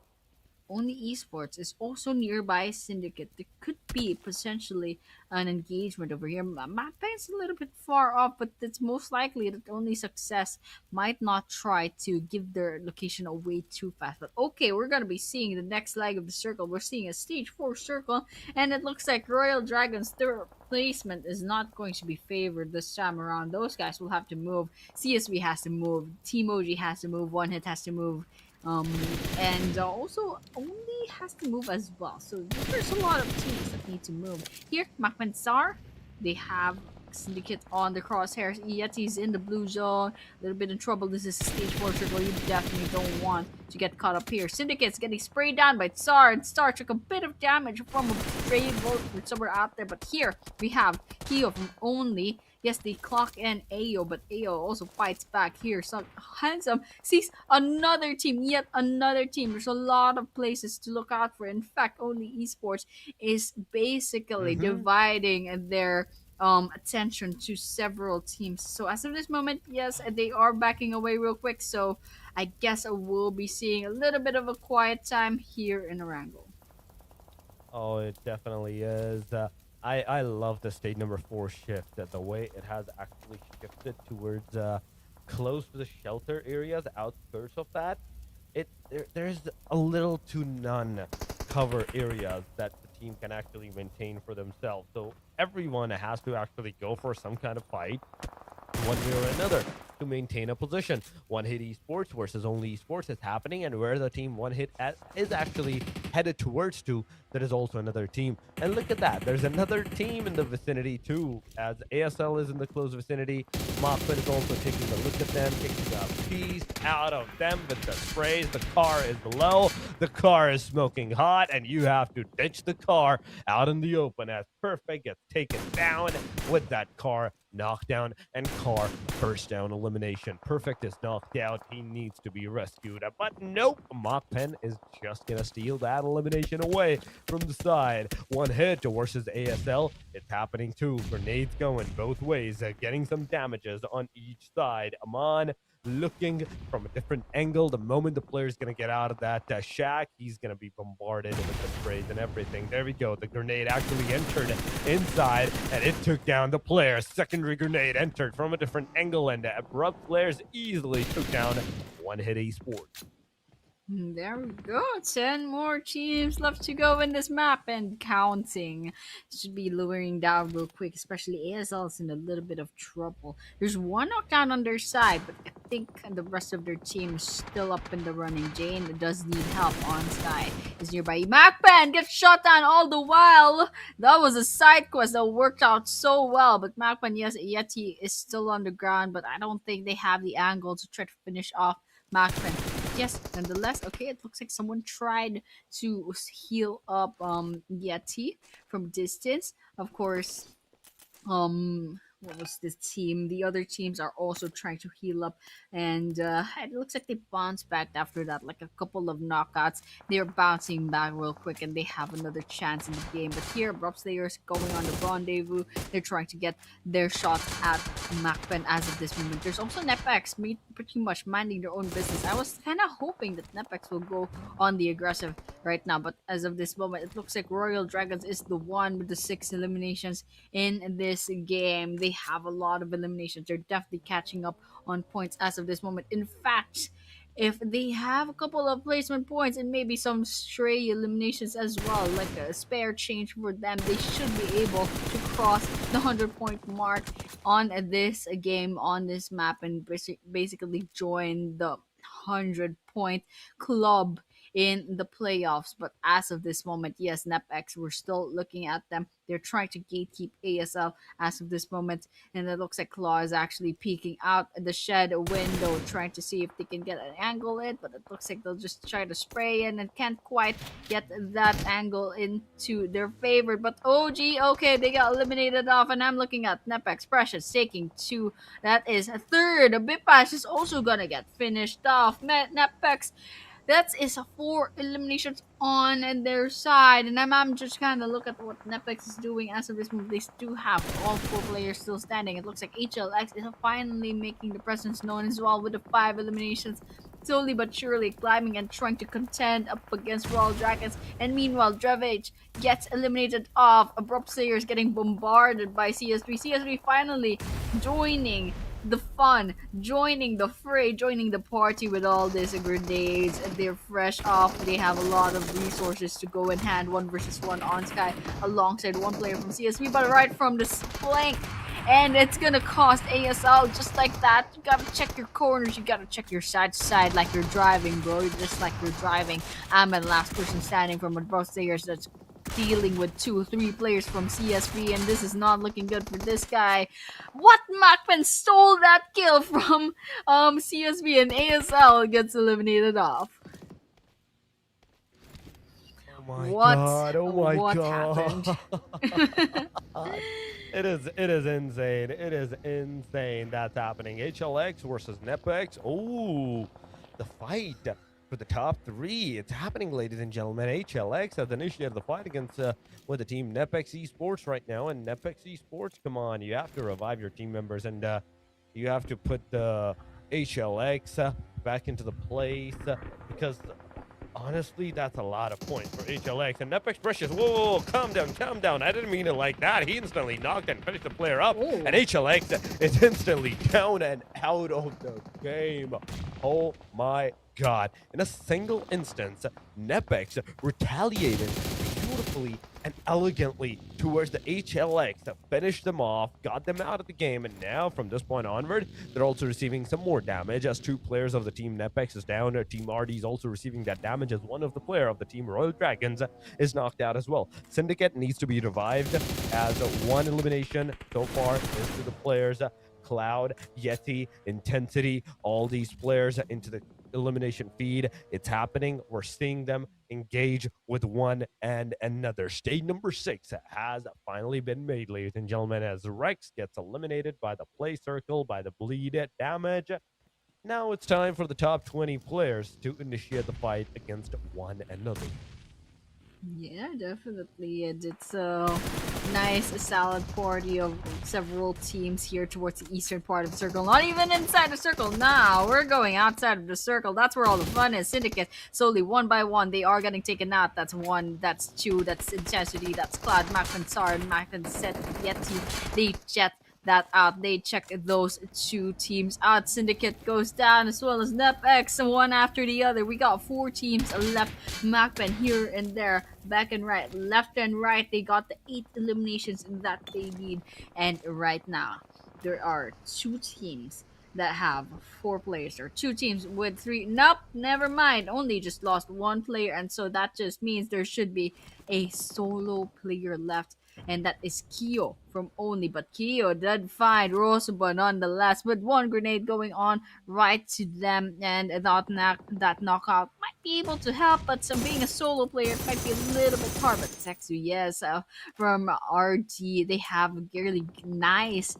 esports is also nearby syndicate. There could be potentially an engagement over here. Mappa is a little bit far off, but it's most likely that only success might not try to give their location away too fast. But okay, we're gonna be seeing the next leg of the circle. We're seeing a stage 4 circle, and it looks like Royal Dragon's third placement is not going to be favored this time around. Those guys will have to move. CSV has to move. Team OG has to move. One Hit has to move, um, and also only has to move as well. So there's a lot of teams that need to move. Here, MAKPEN Star, they have Syndicate on the crosshairs. Yeti's in the blue zone, a little bit in trouble. This is stage 4 circle. You definitely don't want to get caught up here. Syndicate's getting sprayed down by Tsar, and Star took a bit of damage from a spray bolt from somewhere out there. But here we have Kyo from Only. Yes, they clock in Ayo, but Ayo also fights back here. So Handsome sees another team, yet another team. There's a lot of places to look out for. In fact, Only Esports is basically Mm-hmm. dividing their attention to several teams. So as of this moment, yes, they are backing away real quick. So I guess I will be seeing a little bit of a quiet time here in Erangel. Oh, it definitely is. I love the state number 4 shift. The way it has actually shifted towards close to the shelter areas, outskirts of that. There's a little to none cover areas that the team can actually maintain for themselves. So everyone has to actually go for some kind of fight, one way or another. to maintain a position. One Hit Esports versus Only Esports is happening, and where the team One Hit is actually headed towards to, there is also another team. And look at that, there's another team in the vicinity too, as ASL is in the close vicinity. MAKPEN is also taking a look at them, taking a piece out of them with the sprays. The car is low, the car is smoking hot, and you have to ditch the car out in the open as Perfect gets taken down with that car knockdown and car first down elimination. Perfect is knocked out. He needs to be rescued. But nope, MAKPEN is just going to steal that elimination away from the side. One Hit versus ASL. It's happening too. Grenades going both ways, getting some damages on each side. Amon looking from a different angle. The moment the player is going to get out of that shack, he's going to be bombarded with the sprays and everything. There we go. The grenade actually entered inside, and it took down the player. Secondary grenade entered from a different angle, and ABRUPT players easily took down One Hit Esports. There we go. 10 more teams left to go in this map and counting. Should be lowering down real quick, especially ASL is in a little bit of trouble. There's one knockdown on their side, but I think the rest of their team is still up in the running. Jane does need help on Sky. Is nearby. MAKPEN gets shot down all the while. That was a side quest that worked out so well, but MAKPEN, yes, Yeti is still on the ground, but I don't think they have the angle to try to finish off MAKPEN. Yes, nonetheless, okay, it looks like someone tried to heal up Yeti from distance. Of course, what was this team? The other teams are also trying to heal up, and it looks like they bounced back after that, like a couple of knockouts. They're bouncing back real quick, and they have another chance in the game. But here, ABRUPT players going on the rendezvous. They're trying to get their shot at MAKPEN as of this moment. There's also NEPX pretty much minding their own business. I was kind of hoping that NEPX will go on the aggressive right now, but as of this moment, it looks like Royal Dragons is the one with the 6 eliminations in this game. They have a lot of eliminations. They're definitely catching up on points as of this moment. In fact, if they have a couple of placement points and maybe some stray eliminations as well, like a spare change for them, they should be able to cross the 100-point mark on this game, on this map, and basically join the 100-point club in the playoffs. But as of this moment, yes, NEPX, we're still looking at them. They're trying to gatekeep ASL as of this moment, and it looks like Claw is actually peeking out the shed window, trying to see if they can get an angle in, but it looks like they'll just try to spray in and can't quite get that angle into their favor. But OG, okay, they got eliminated off, and I'm looking at NEPX Precious taking 2. That is a third. Bipash is also gonna get finished off. NEPX, that is 4 eliminations on their side, and I'm just kind of look at what NEPX is doing as of this moment. They do have all 4 players still standing. It looks like HLX is finally making the presence known as well with the 5 eliminations, slowly but surely climbing and trying to contend up against Royal Dragons. And meanwhile, DREVHE gets eliminated off. ABRUPT players getting bombarded by CS3. CS3 finally joining the fun, joining the fray, joining the party with all these grenades. They're fresh off. They have a lot of resources to go in hand. 1 versus 1 on Sky alongside 1 player from CSV, but right from the flank. And it's gonna cost ASL just like that. You gotta check your corners. You gotta check your side to side like you're driving, bro. Just like you're driving. I'm the last person standing from both players that's dealing with 2 or 3 players from CSV, and this is not looking good for this guy. What? MAKPEN stole that kill from CSV, and ASL gets eliminated off. Oh my god, oh my what god. happened? It is insane. It is insane that's happening. HLX versus NEPX. Oh, the fight for the top 3. It's happening, ladies and gentlemen. HLX has initiated the fight against with the team NEPX Esports right now, and NEPX Esports, come on, you have to revive your team members, and you have to put the HLX back into the place because honestly, that's a lot of points for HLX. And NEPX Precious, whoa, calm down. I didn't mean it like that. He instantly knocked and finished the player up. Ooh. And HLX is instantly down and out of the game. Oh my god. In a single instance, NEPX retaliated beautifully and elegantly towards the HLX that finished them off, got them out of the game, and now from this point onward, they're also receiving some more damage as 2 players of the team NEPX is down. Team RD is also receiving that damage as one of the player of the team Royal Dragons is knocked out as well. Syndicate needs to be revived as 1 elimination so far is to the players Cloud, Yeti, Intensity, all these players into the elimination feed. It's happening. We're seeing them engage with one and another. Stage number 6 has finally been made, ladies and gentlemen, as Rex gets eliminated by the play circle, by the bleed damage. Now it's time for the top 20 players to initiate the fight against one another. Yeah, definitely. It's a nice salad party of several teams here towards the eastern part of the circle. Not even inside the circle. Now we're going outside of the circle. That's where all the fun is. Syndicate slowly, one by one, they are getting taken out. That's 1, that's 2, that's Intensity, that's Cloud, MAKPEN, Sar, MAKPEN, Set, Yeti. They jet that out. They check those 2 teams out. Syndicate goes down as well as NEPX, one after the other. We got 4 teams left. MAKPEN here and there, back and right, left and right. They got the 8 eliminations that they need. And right now, there are 2 teams that have 4 players, or 2 teams with 3. Nope, never mind. Only just lost 1 player, and so that just means there should be a solo player left, and that is Kyo from Only. But Kyo did find Rosoba nonetheless, with 1 grenade going on right to them, and that knockout might be able to help, but some being a solo player, it might be a little bit hard. But Sexu, yes, from RD, they have a really nice,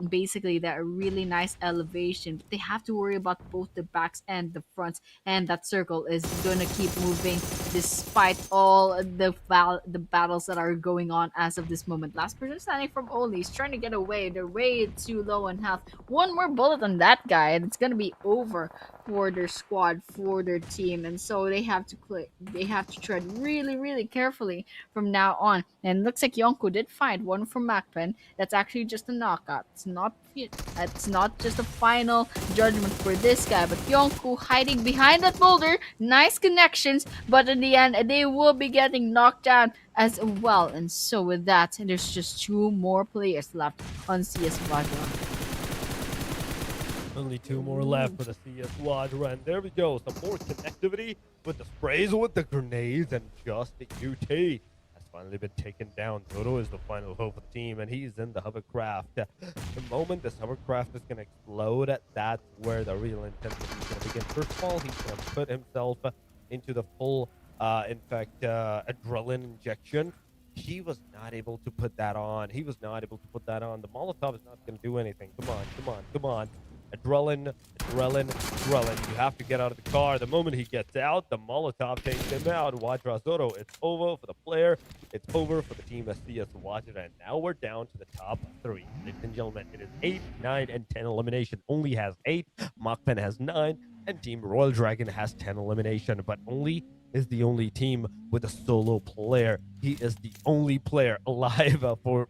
basically that really nice elevation. But they have to worry about both the backs and the fronts, and that circle is gonna keep moving despite all the battles that are going on as of this moment. Last person standing from Only is trying to get away. They're way too low on health. 1 more bullet on that guy, and it's gonna be over for their squad, for their team, and so they have to tread really carefully from now on. And looks like Yonko did find 1 from MAKPEN. That's actually just a knockout. It's not just a final judgment for this guy, but Yonko hiding behind that boulder. Nice connections, but in the end, they will be getting knocked down as well. And so with that, there's just 2 more players left on CS VAJRA. Only 2 more left for the CS Squadron. There we go. Some more connectivity with the sprays, with the grenades, and just the UT has finally been taken down. Toto is the final hope of the team, and he's in the hovercraft. The moment this hovercraft is going to explode, that's where the real intensity is going to begin. First of all, he's going to put himself into the full, adrenaline injection. He was not able to put that on. The Molotov is not going to do anything. Come on. Adrenaline. You have to get out of the car. The moment he gets out, the Molotov takes him out. VAJRA Zoro, it's over for the player. It's over for the team of CS VAJRA. And now we're down to the top 3. Ladies and gentlemen, it is 8, 9, and 10 elimination. Only has 8. MAKPEN has 9. And Team Royal Dragon has 10 elimination. But Only is the only team with a solo player. He is the only player alive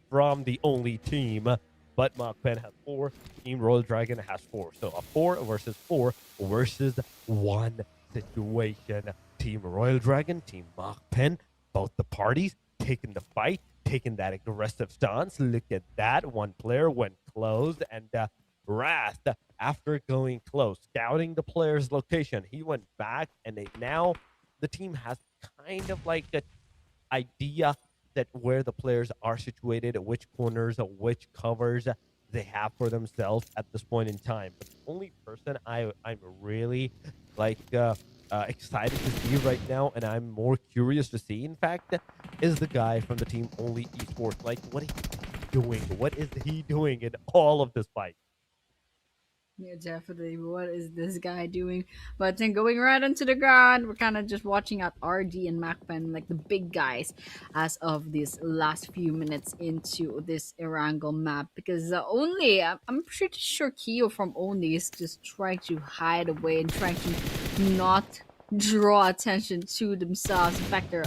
from the Only team. But MAKPEN has 4. Team Royal Dragon has 4. So a 4 versus 4 versus 1 situation. Team Royal Dragon, Team MAKPEN, both the parties taking the fight, taking that aggressive stance. Look at that. 1 player went close, and Wrath, after going close, scouting the player's location, he went back, and now the team has kind of like an idea that where the players are situated, which corners, which covers they have for themselves at this point in time. But the only person I'm really excited to see right now, and I'm more curious to see, in fact, is the guy from the team Only Esports. Like, what is he doing? What is he doing in all of this fight? Yeah, definitely. What is this guy doing? But then going right into the ground, we're kind of just watching out RD and MAKPEN, like the big guys, as of these last few minutes into this Erangel map. Because Only, I'm pretty sure Kyo from Only is just trying to hide away and trying to not draw attention to themselves. In fact, they're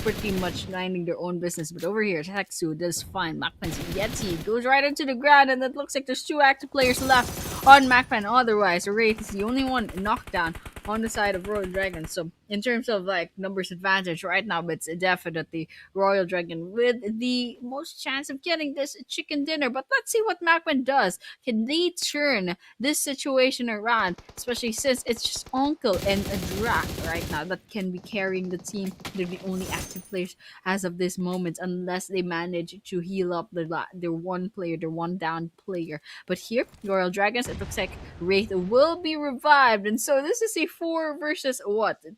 pretty much minding their own business. But over here, Hexu does fine. MAKPEN's Yeti goes right into the ground, and it looks like there's 2 active players left on MAKPEN. Otherwise, Wraith is the only one knocked down on the side of Royal Dragon. So in terms of like numbers advantage right now, but it's definitely Royal Dragon with the most chance of getting this chicken dinner. But let's see what MAKPEN does. Can they turn this situation around, especially since it's just Uncle and a Drac right now that can be carrying the team? They're the only active players as of this moment, unless they manage to heal up their one player, their one down player. But here, Royal Dragons, it looks like Wraith will be revived, and so this is a 4 versus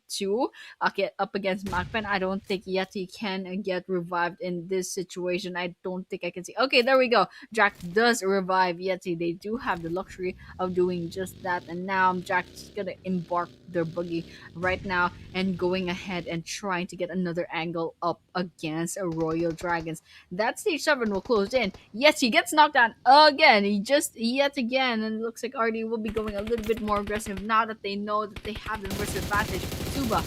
2. Okay, up against MAKPEN. I don't think Yeti can get revived in this situation. I don't think I can see. Okay, there we go. Jack does revive Yeti. They do have the luxury of doing just that, and now Jack's gonna embark their buggy right now and going ahead and trying to get another angle up against a Royal Dragons. That stage 7 will close in. Yes, he gets knocked down again. He just yet again, and it looks like RD will be going a little bit more aggressive now that they know that they have the inverse advantage. Suba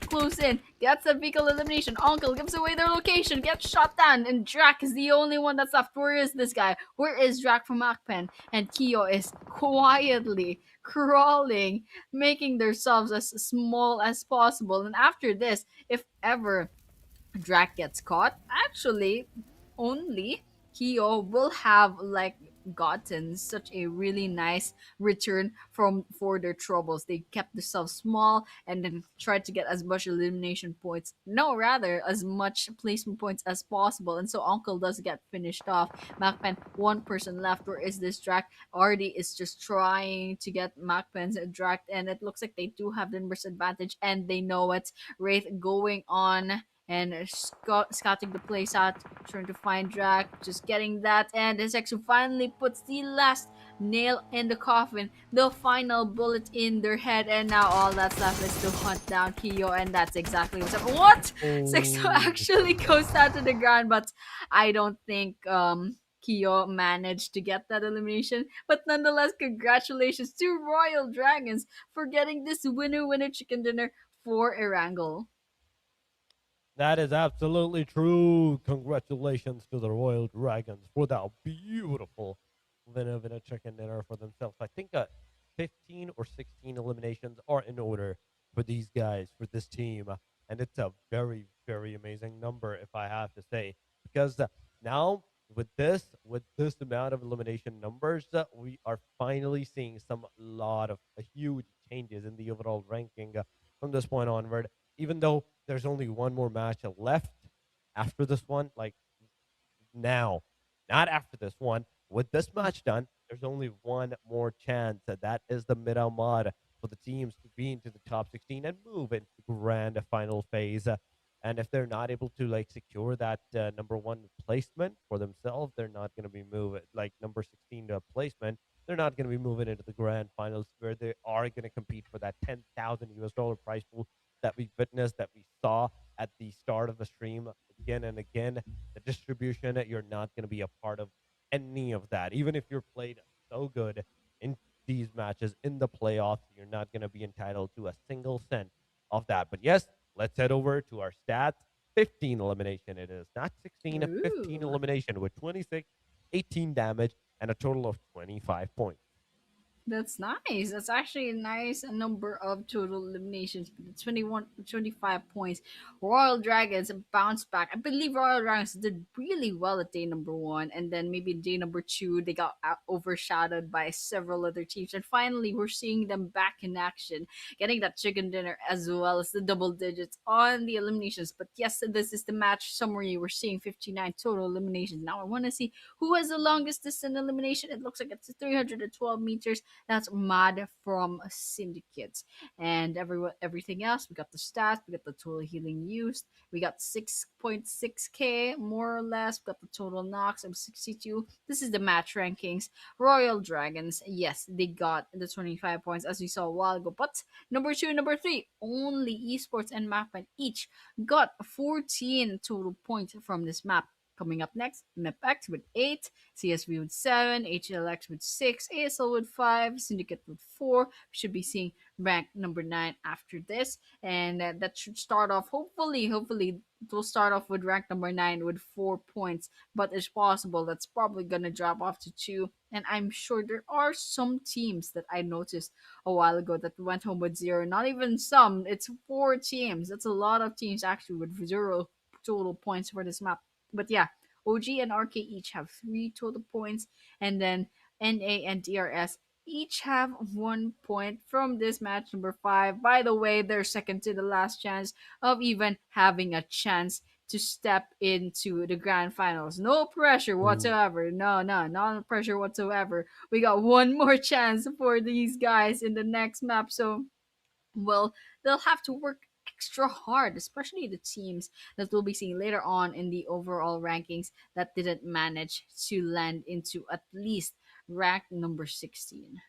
close in, gets a vehicle elimination. Uncle gives away their location, gets shot down, and Drac is the only one that's left. Where is this guy? Where is Drac from MAKPEN? And Kyo is quietly crawling, making themselves as small as possible. And after this, if ever Drac gets caught, actually, only Kyo will have like gotten such a really nice return from for their troubles. They kept themselves small and then tried to get as much elimination points. No, rather as much placement points as possible. And so Uncle does get finished off. MAKPEN, one person left. Where is this Drac? Artie is just trying to get MAKPEN's Drac, and it looks like they do have the inverse advantage, and they know it. Wraith going on and scouting the place out, trying to find Drac, just getting that, and this actually finally puts the last nail in the coffin, the final bullet in their head, and now all that's left is to hunt down Kyo, and that's exactly what's up. What? Sexto Oh, actually goes down to the ground, but I don't think Kyo managed to get that elimination. But nonetheless, congratulations to Royal Dragons for getting this winner chicken dinner for Erangel. that is absolutely true. Congratulations to the Royal Dragons for that beautiful winner chicken dinner for themselves. I think 15 or 16 eliminations are in order for these guys, for this team. And it's a very, very amazing number, if I have to say. Because now, with this amount of elimination numbers, we are finally seeing some lot of huge changes in the overall ranking from this point onward. Even though there's only one more match left after this one, like now, not after this one. With this match done, there's only one more chance. That is the Miramar for the teams to be into the top 16 and move into the grand final phase. And if they're not able to like secure that number one placement for themselves, they're not going to be moving like number 16 placement. They're not going to be moving into the grand finals where they are going to compete for that $10,000 prize pool that we witnessed, that we saw at the start of the stream again and again. The distribution, you're not going to be a part of any of that. Even if you're played so good in these matches in the playoffs, you're not going to be entitled to a single cent of that. But yes, let's head over to our stats. 15 elimination it is, not 16, 15 Ooh. elimination with 26, 18 damage, and a total of 25 points. That's nice. That's actually a nice number of total eliminations. 21, 25 points. Royal Dragons bounced back. I believe Royal Dragons did really well at day number 1. And then maybe day number 2, they got overshadowed by several other teams. And finally, we're seeing them back in action, getting that chicken dinner as well as the double digits on the eliminations. But yes, this is the match summary. We're seeing 59 total eliminations. Now I want to see who has the longest distance elimination. It looks like it's 312 meters. That's Mad from Syndicate. And everything else, we got the stats, we got the total healing used, we got 6.6k more or less, we got the total knocks of 62. This is the match rankings. Royal Dragons, yes, they got the 25 points as we saw a while ago. But number 2 and number 3, only Esports and MAKPEN each got 14 total points from this map Coming up next, NEPX with 8, CSV with 7, HLX with 6, ASL with 5, Syndicate with 4. We should be seeing rank number 9 after this. And that should start off, hopefully, it will start off with rank number 9 with 4 points. But it's possible that's probably going to drop off to 2. And I'm sure there are some teams that I noticed a while ago that went home with 0. Not even some, it's 4 teams. That's a lot of teams actually with 0 total points for this map. But yeah, OG and RK each have 3 total points, and then NA and DRS each have 1 point from this match number 5. By the way, they're second to the last chance of even having a chance to step into the grand finals. No pressure Ooh. whatsoever. No, not pressure whatsoever. We got one more chance for these guys in the next map. So well, they'll have to work extra hard, especially the teams that we'll be seeing later on in the overall rankings that didn't manage to land into at least rank number 16.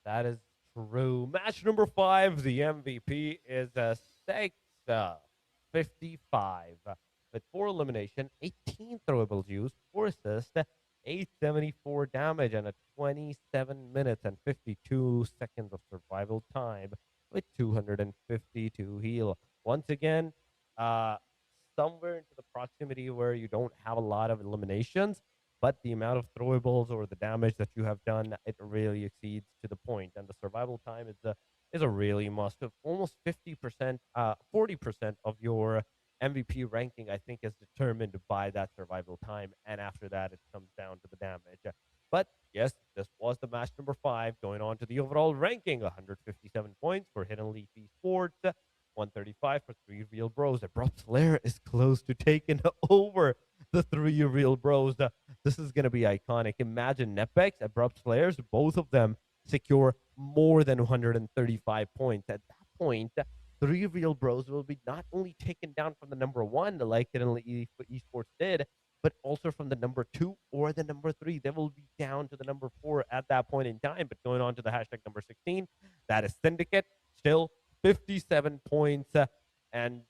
That is true. Match number 5, the MVP is a Sexa 55 with 4 elimination, 18 throwables used, 4 assists, 874 damage, and a 27 minutes and 52 seconds of survival time with 252 heal. Once again, uh, somewhere into the proximity where you don't have a lot of eliminations, but the amount of throwables or the damage that you have done, it really exceeds to the point. And the survival time is a really must. Of almost 50%, 40% of your MVP ranking, I think, is determined by that survival time, and after that, it comes down to the damage. But yes, this was the match number 5, going on to the overall ranking: 157 points for Hidden Leaf Esports, 135 for 3 Real Bros. Abrupt Slayer is close to taking over the 3 Real Bros. This is going to be iconic. Imagine NEPX, Abrupt Slayers, both of them secure more than 135 points. At that point, 3 Real Bros will be not only taken down from the number 1, like Hidden Leaf Esports did, but also from the number 2 or the number 3. They will be down to the number 4 at that point in time. But going on to the hashtag number 16, that is Syndicate, still 57 points, and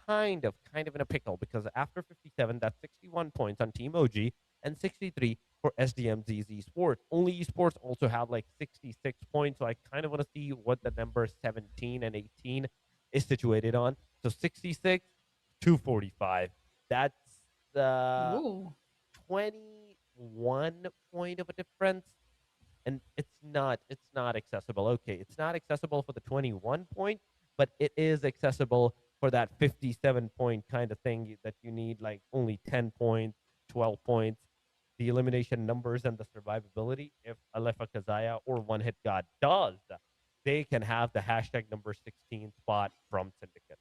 kind of in a pickle, because after 57, that's 61 points on Team OG and 63 for SDMZ's Esports. Only Esports also have like 66 points, so I kind of want to see what the number 17 and 18 is situated on. So 66, 245. That's the Ooh. 21 point of a difference, and it's not accessible. Okay, it's not accessible for the 21 point, but it is accessible for that 57 point kind of thing that you need like only 10 points, 12 points, the elimination numbers and the survivability. If AKAZAYA or One Hit God does, they can have the hashtag number 16 spot from Syndicate.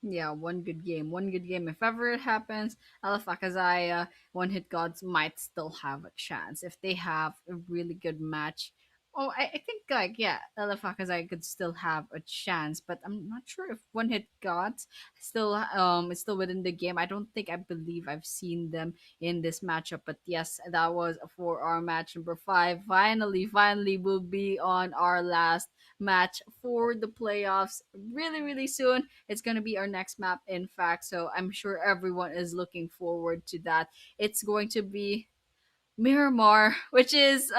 Yeah, one good game. One good game. If ever it happens, AKAZAYA, One Hit Gods might still have a chance if they have a really good match. Oh, I think like yeah, AKAZAYA could still have a chance, but I'm not sure if One Hit Gods still is still within the game. I believe I've seen them in this matchup. But yes, that was for our match number 5. Finally, we'll be on our last match for the playoffs really soon. It's going to be our next map, in fact. So I'm sure everyone is looking forward to that. It's going to be Miramar, which is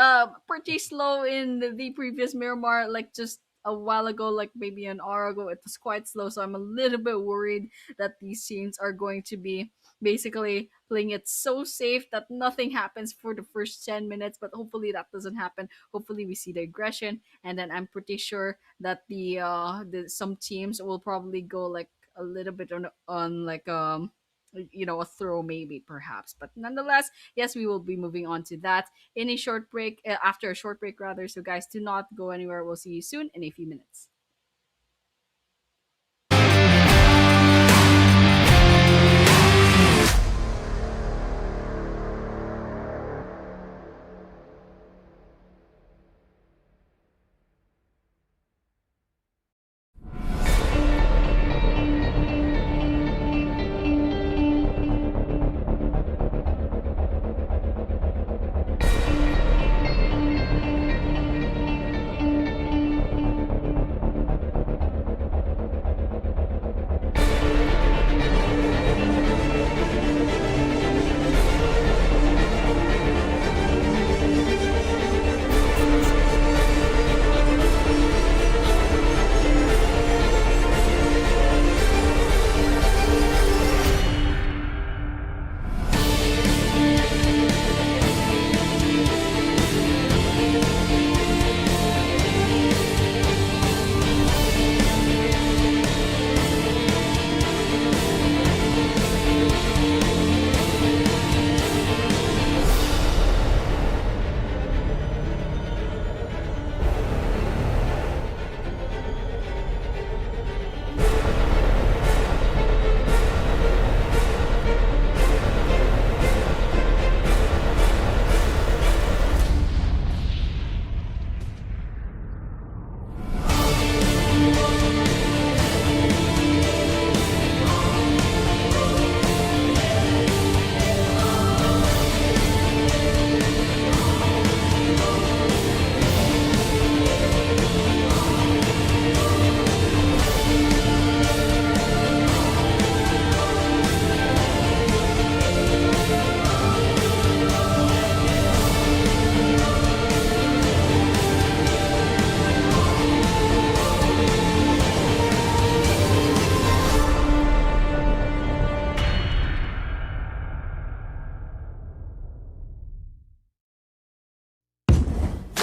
pretty slow in the previous Miramar, like just a while ago, like maybe an hour ago, it was quite slow. So I'm a little bit worried that these teams are going to be basically playing it so safe that nothing happens for the first 10 minutes. But hopefully that doesn't happen. Hopefully we see the aggression, and then I'm pretty sure that the some teams will probably go like a little bit on like a throw maybe perhaps, but nonetheless, yes, we will be moving on to that in a short break, after a short break rather. So guys, do not go anywhere. We'll see you soon in a few minutes.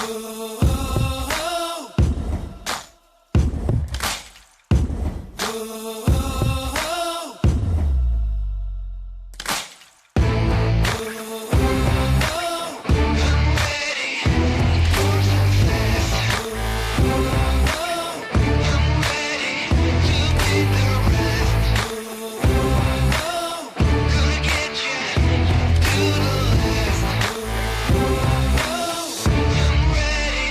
Gonna get you to the left. I'm ready.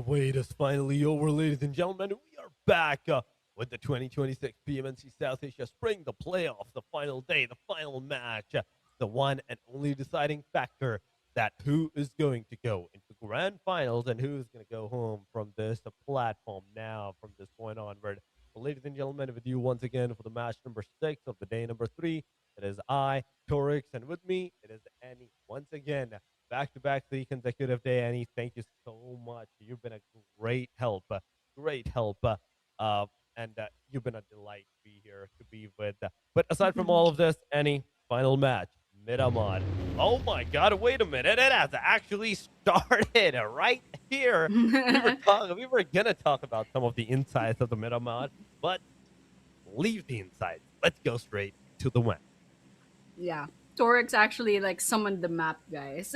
wait is finally over, ladies and gentlemen. We are back with the 2026 PMNC South Asia Spring, the playoffs, the final day, the final match, the one and only deciding factor that who is going to go into grand finals and who is going to go home from this platform now from this point onward. So, ladies and gentlemen, with you once again for the match number 6 of the day number 3. It is I, Torix, and with me it is Annie once again. Back to back 3 consecutive day, Annie. Thank you so much. You've been a great help, great help, and you've been a delight to be here to be with. But aside from all of this, Annie, final match, Miramar. Oh my God! Wait a minute, it has actually started right here. We were gonna talk about some of the insights of the Miramar, but leave the insights. Let's go straight to the win. Yeah. Torix actually like summoned the map, guys.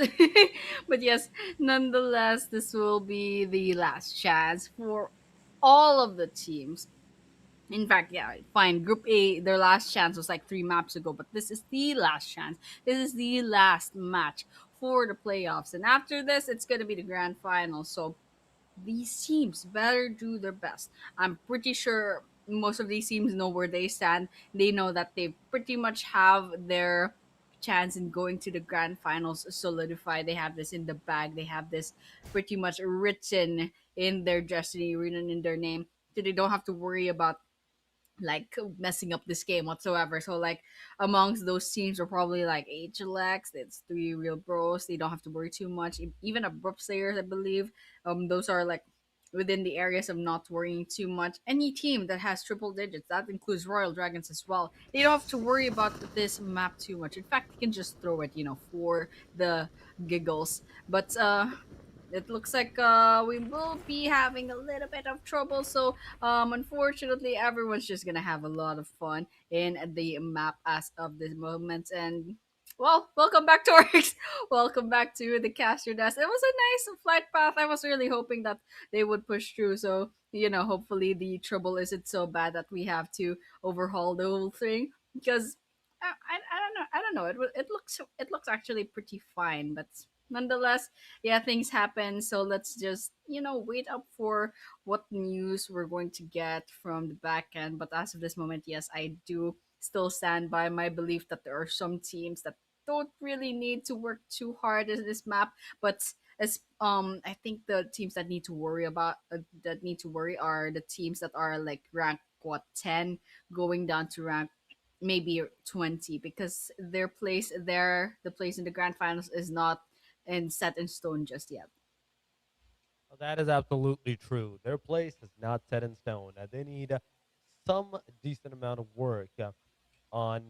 But yes, nonetheless, this will be the last chance for all of the teams. In fact, yeah, fine. Group A, their last chance was like 3 maps ago, but this is the last chance. This is the last match for the playoffs. And after this, it's going to be the grand final. So these teams better do their best. I'm pretty sure most of these teams know where they stand. They know that they pretty much have their chance in going to the grand finals solidified. They have this in the bag. They have this pretty much written in their destiny, written in their name. So they don't have to worry about like messing up this game whatsoever. So like amongst those teams are probably like HLX, it's 3 real bros. They don't have to worry too much. Even abrupt players, I believe. Those are like within the areas of not worrying too much. Any team that has triple digits, that includes Royal Dragons as well. They don't have to worry about this map too much. In fact, you can just throw it, for the giggles. But it looks like we will be having a little bit of trouble. So unfortunately, everyone's just gonna have a lot of fun in the map as of this moment. And well, welcome back to Orix. Welcome back to the caster desk. It was a nice flight path. I was really hoping that they would push through. So hopefully the trouble isn't so bad that we have to overhaul the whole thing because. I don't know. I don't know. It looks actually pretty fine, but nonetheless, yeah, things happen. So let's just wait up for what news we're going to get from the back end. But as of this moment, yes, I do still stand by my belief that there are some teams that don't really need to work too hard in this map, but as I think the teams that need to worry are the teams that are like rank what 10 going down to rank maybe 20 because the place in the grand finals is not and set in stone just yet. Well, that is absolutely true. Their place is not set in stone. They need some decent amount of work on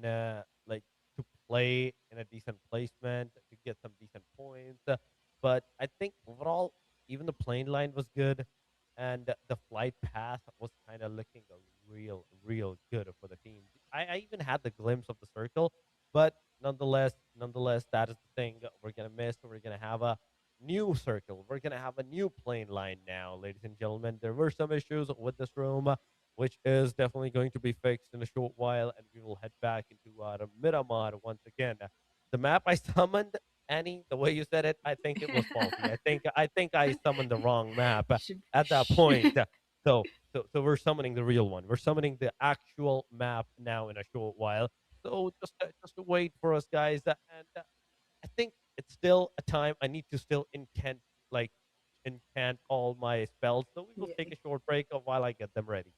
like to play in a decent placement to get some decent points. But I think overall, even the plane line was good, and the flight path was kind of looking a real good for the team. I even had the glimpse of the circle, but nonetheless, that is the thing we're gonna miss. We're gonna have a new circle. We're gonna have a new plane line now, ladies and gentlemen. There were some issues with this room, which is definitely going to be fixed in a short while, and we will head back into Miramar once again. The map I summoned, Annie, the way you said it, I think it was faulty. I think I summoned the wrong map Should- at that point. So we're summoning the real one. We're summoning the actual map now in a short while. So just wait for us, guys. And I think it's still a time I need to still incant all my spells. So we will yeah. take a short break while I get them ready.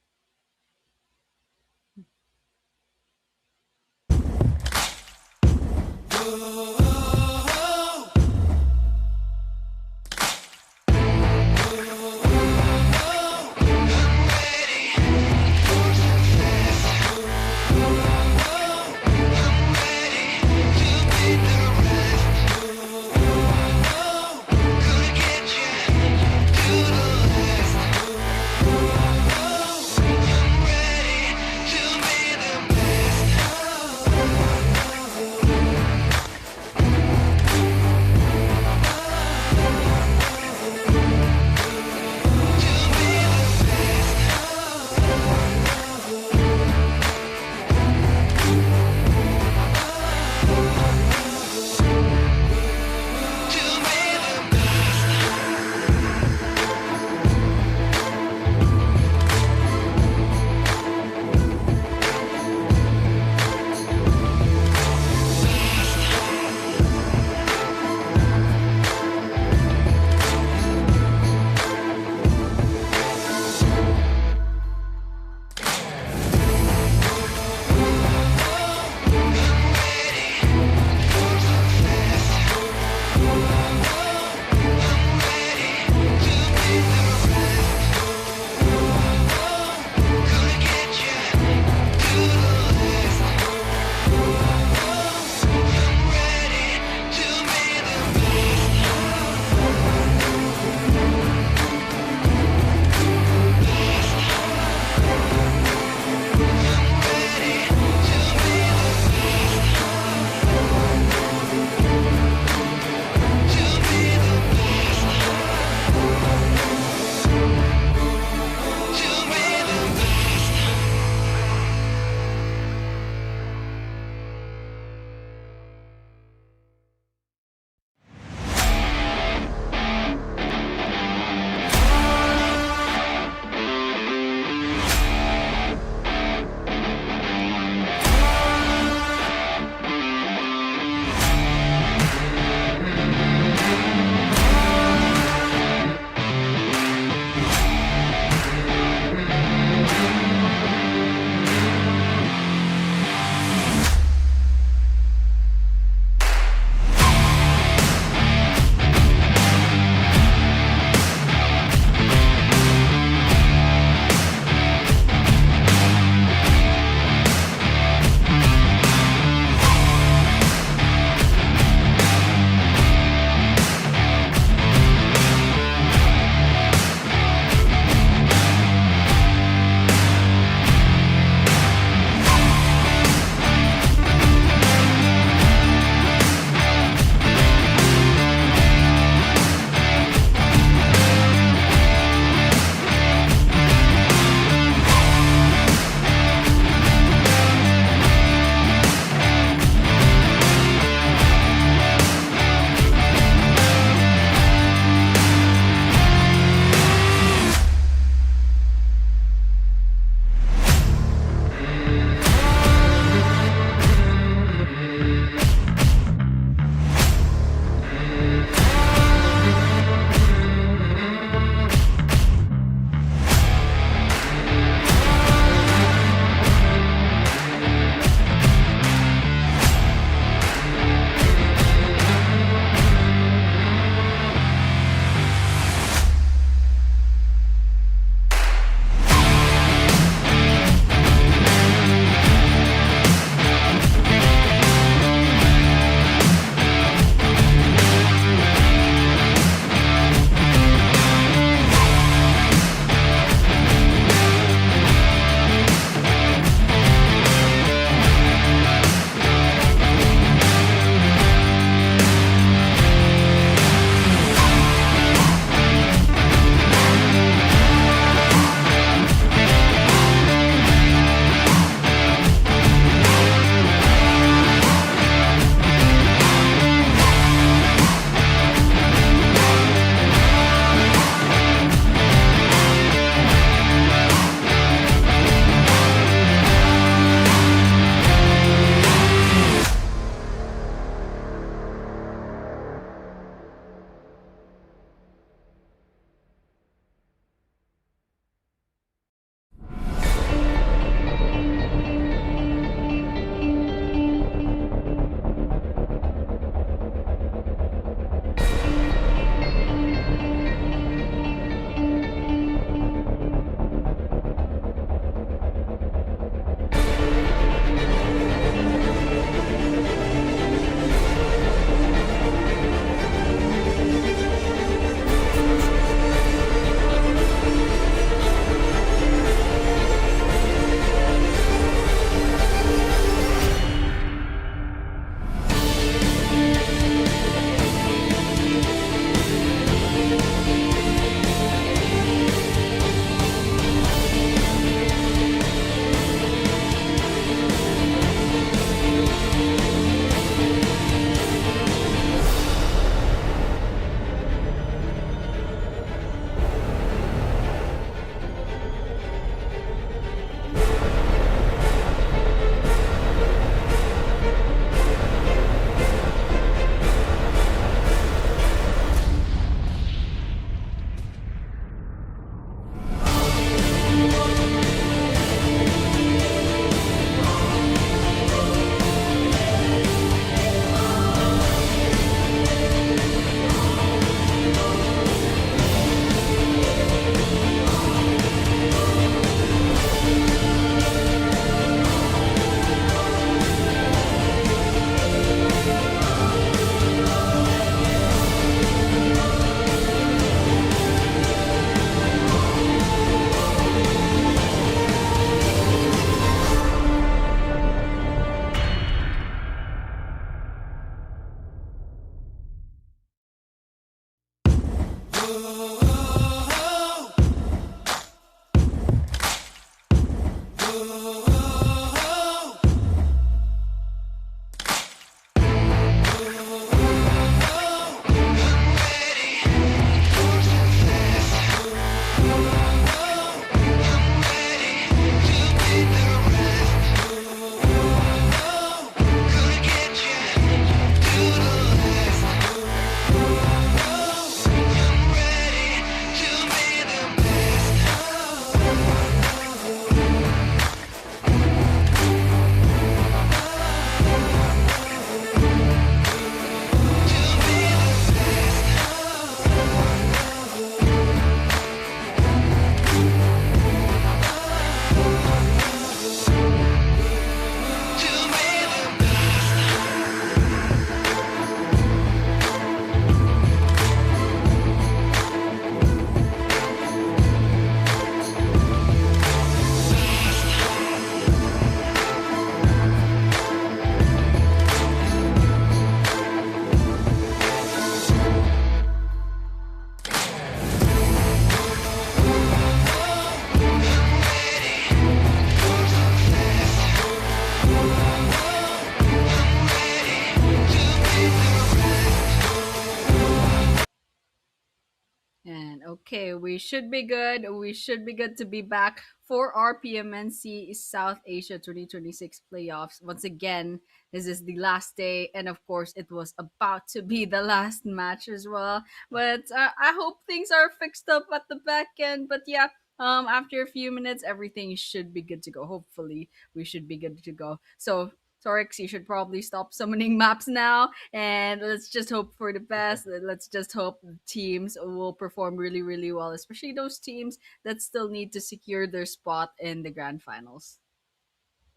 Okay, we should be good. We should be good to be back for our PMNC South Asia 2026 playoffs. Once again, this is the last day, and of course, it was about to be the last match as well. But I hope things are fixed up at the back end. But yeah, after a few minutes, everything should be good to go. Hopefully, we should be good to go. So, Torix, you should probably stop summoning maps now, and let's just hope for the best. Let's just hope the teams will perform really, really well, especially those teams that still need to secure their spot in the grand finals.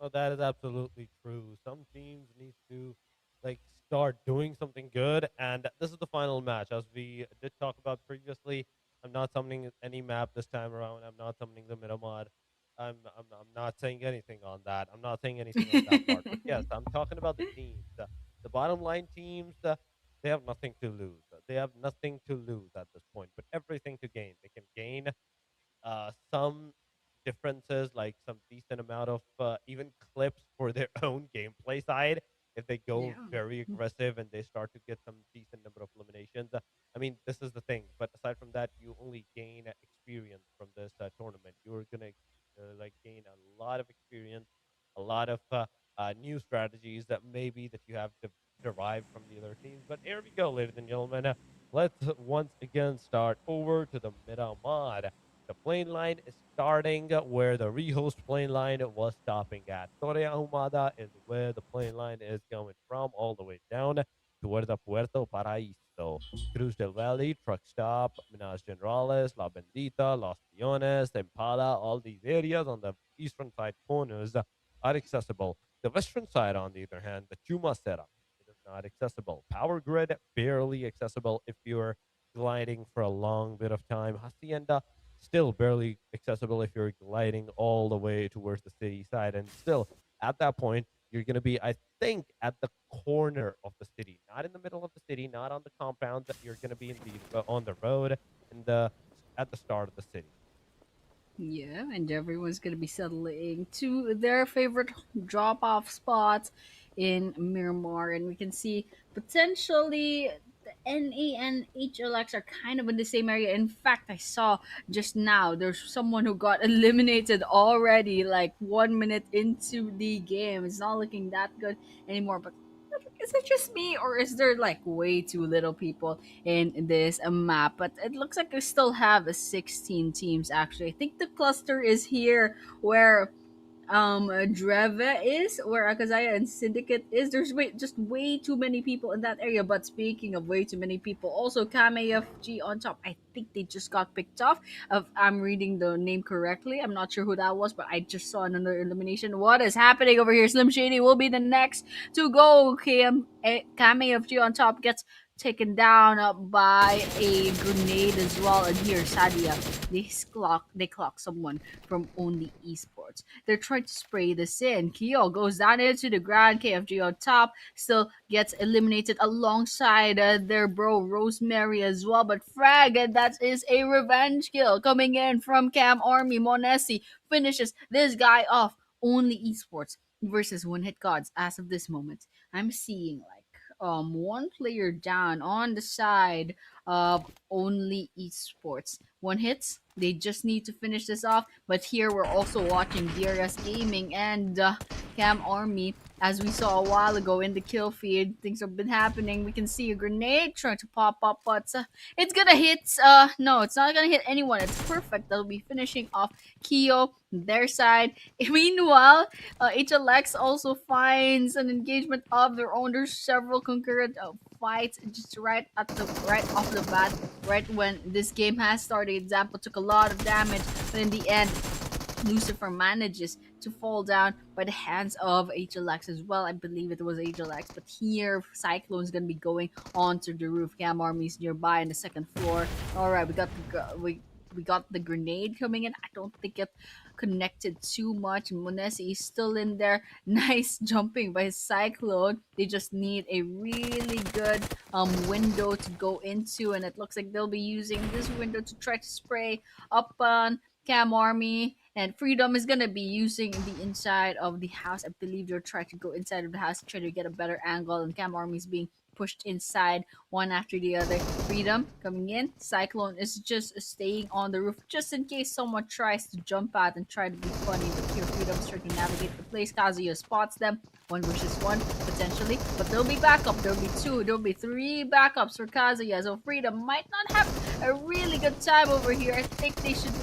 Oh, that is absolutely true. Some teams need to like start doing something good, and this is the final match. As we did talk about previously, I'm not summoning any map this time around. I'm not summoning the Miramar. I'm not saying anything on that. I'm not saying anything on that part. But yes, I'm talking about the teams. The bottom line teams. They have nothing to lose. They have nothing to lose at this point, but everything to gain. They can gain some differences, like some decent amount of even clips for their own gameplay side. If they go Yeah. very aggressive and they start to get some decent number of eliminations, I mean, this is the thing. But aside from that, you only gain experience from this tournament. You're gonna like gain a lot of experience, a lot of new strategies that maybe that you have derived from the other teams. But here we go, ladies and gentlemen. Let's once again start over to the Miramar. The plane line is starting where the rehost plane line was stopping at. Torre Ahumada is where the plane line is going from, all the way down towards the Puerto Paraíso. Cruz del Valle, Truck Stop, Minas Generales, La Bendita, Los Leones, Impala, all these areas on the eastern side corners are accessible. The western side, on the other hand, the Chuma setup, it is not accessible. Power grid, barely accessible if you're gliding for a long bit of time. Hacienda, still barely accessible if you're gliding all the way towards the city side. And still, at that point, you're going to be, I think, at the corner of the city, not in the middle of the city, not on the compounds. You're going to be in the on the road and the at the start of the city. Yeah, and everyone's gonna be settling to their favorite drop-off spots in Miramar, and we can see potentially the NA and HLX are kind of in the same area. In fact, I saw just now there's someone who got eliminated already, like 1 minute into the game. It's not looking that good anymore, but. Is it just me, or is there like way too little people in this map? But it looks like we still have a 16 teams actually. I think the cluster is here where DREVHE is, where AKAZAYA and Syndicate is. There's just way too many people in that area. But speaking of way too many people, also KMAFG on top. I think they just got picked off. If I'm reading the name correctly, I'm not sure who that was, but I just saw another elimination. What is happening over here? Slim Shady will be the next to go. KMAFG on top gets taken down by a grenade as well. And here, Sadia, they clock someone from Only Esports. They're trying to spray this in. Kyo goes down into the ground. KFG on top still gets eliminated alongside their bro Rosemary as well. But Frag, and that is a revenge kill coming in from Cam Army. Monesi finishes this guy off. Only Esports versus One Hit Gods as of this moment. I'm seeing like one player down on the side of Only Esports. One hits. They just need to finish this off. But here we're also watching DRS Gaming and Cam Army. As we saw a while ago in the kill feed, things have been happening. We can see a grenade trying to pop up, but it's gonna hit. No, it's not gonna hit anyone. It's perfect. They'll be finishing off Keo, their side. Meanwhile, HLX also finds an engagement of their own. There's several concurrent fights just right off the bat, right when this game has started. Example took a lot of damage, but in the end, Lucifer manages to fall down by the hands of HLX as well. I believe it was HLX, but here Cyclone's gonna be going onto the roof. Cam Army's nearby on the second floor. All right, we got the grenade coming in. I don't think it connected too much. Monesi is still in there. Nice jumping by Cyclone. They just need a really good window to go into, and it looks like they'll be using this window to try to spray up on Cam Army. And Freedom is gonna be using the inside of the house. I believe they're trying to go inside of the house, try to get a better angle, and Cam Army is being pushed inside one after the other. Freedom coming in. Cyclone is just staying on the roof just in case someone tries to jump out and try to be funny. But here Freedom is trying to navigate the place. Kazuya spots them. 1 versus 1 potentially, but there'll be backup. There'll be 2, there'll be 3 backups for Kazuya. So Freedom might not have a really good time over here. I think they should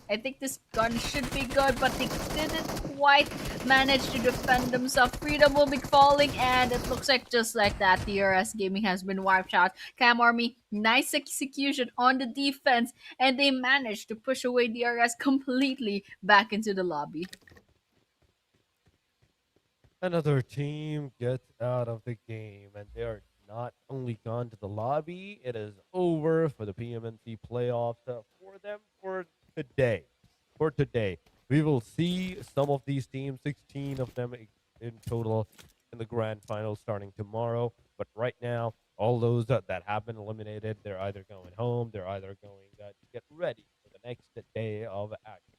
I think this gun should be good, but they didn't quite manage to defend themselves. Freedom will be falling, and it looks like just like that, DRS Gaming has been wiped out. Cam Army, nice execution on the defense, and they managed to push away DRS completely back into the lobby. Another team gets out of the game, and they are not only gone to the lobby, it is over for the PMNC playoffs for them for today. For today, we will see some of these teams, 16 of them in total, in the grand final starting tomorrow. But right now, all those that have been eliminated, they're either going home, they're either going to get ready for the next day of action.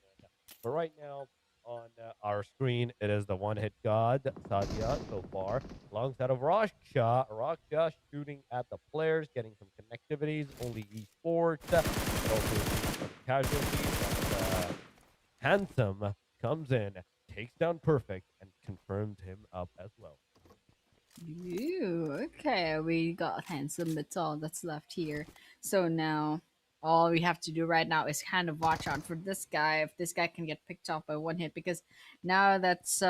But right now, on our screen, it is the one-hit god, Sadia, so far, alongside of Raksha. Raksha shooting at the players, getting some connectivities, only Esports, but also some casualties. And, Handsome comes in, takes down Perfect, and confirmed him up as well. Ew, okay, we got Handsome. That's all that's left here. So now, all we have to do right now is kind of watch out for this guy. If this guy can get picked off by 1 hit, because now that's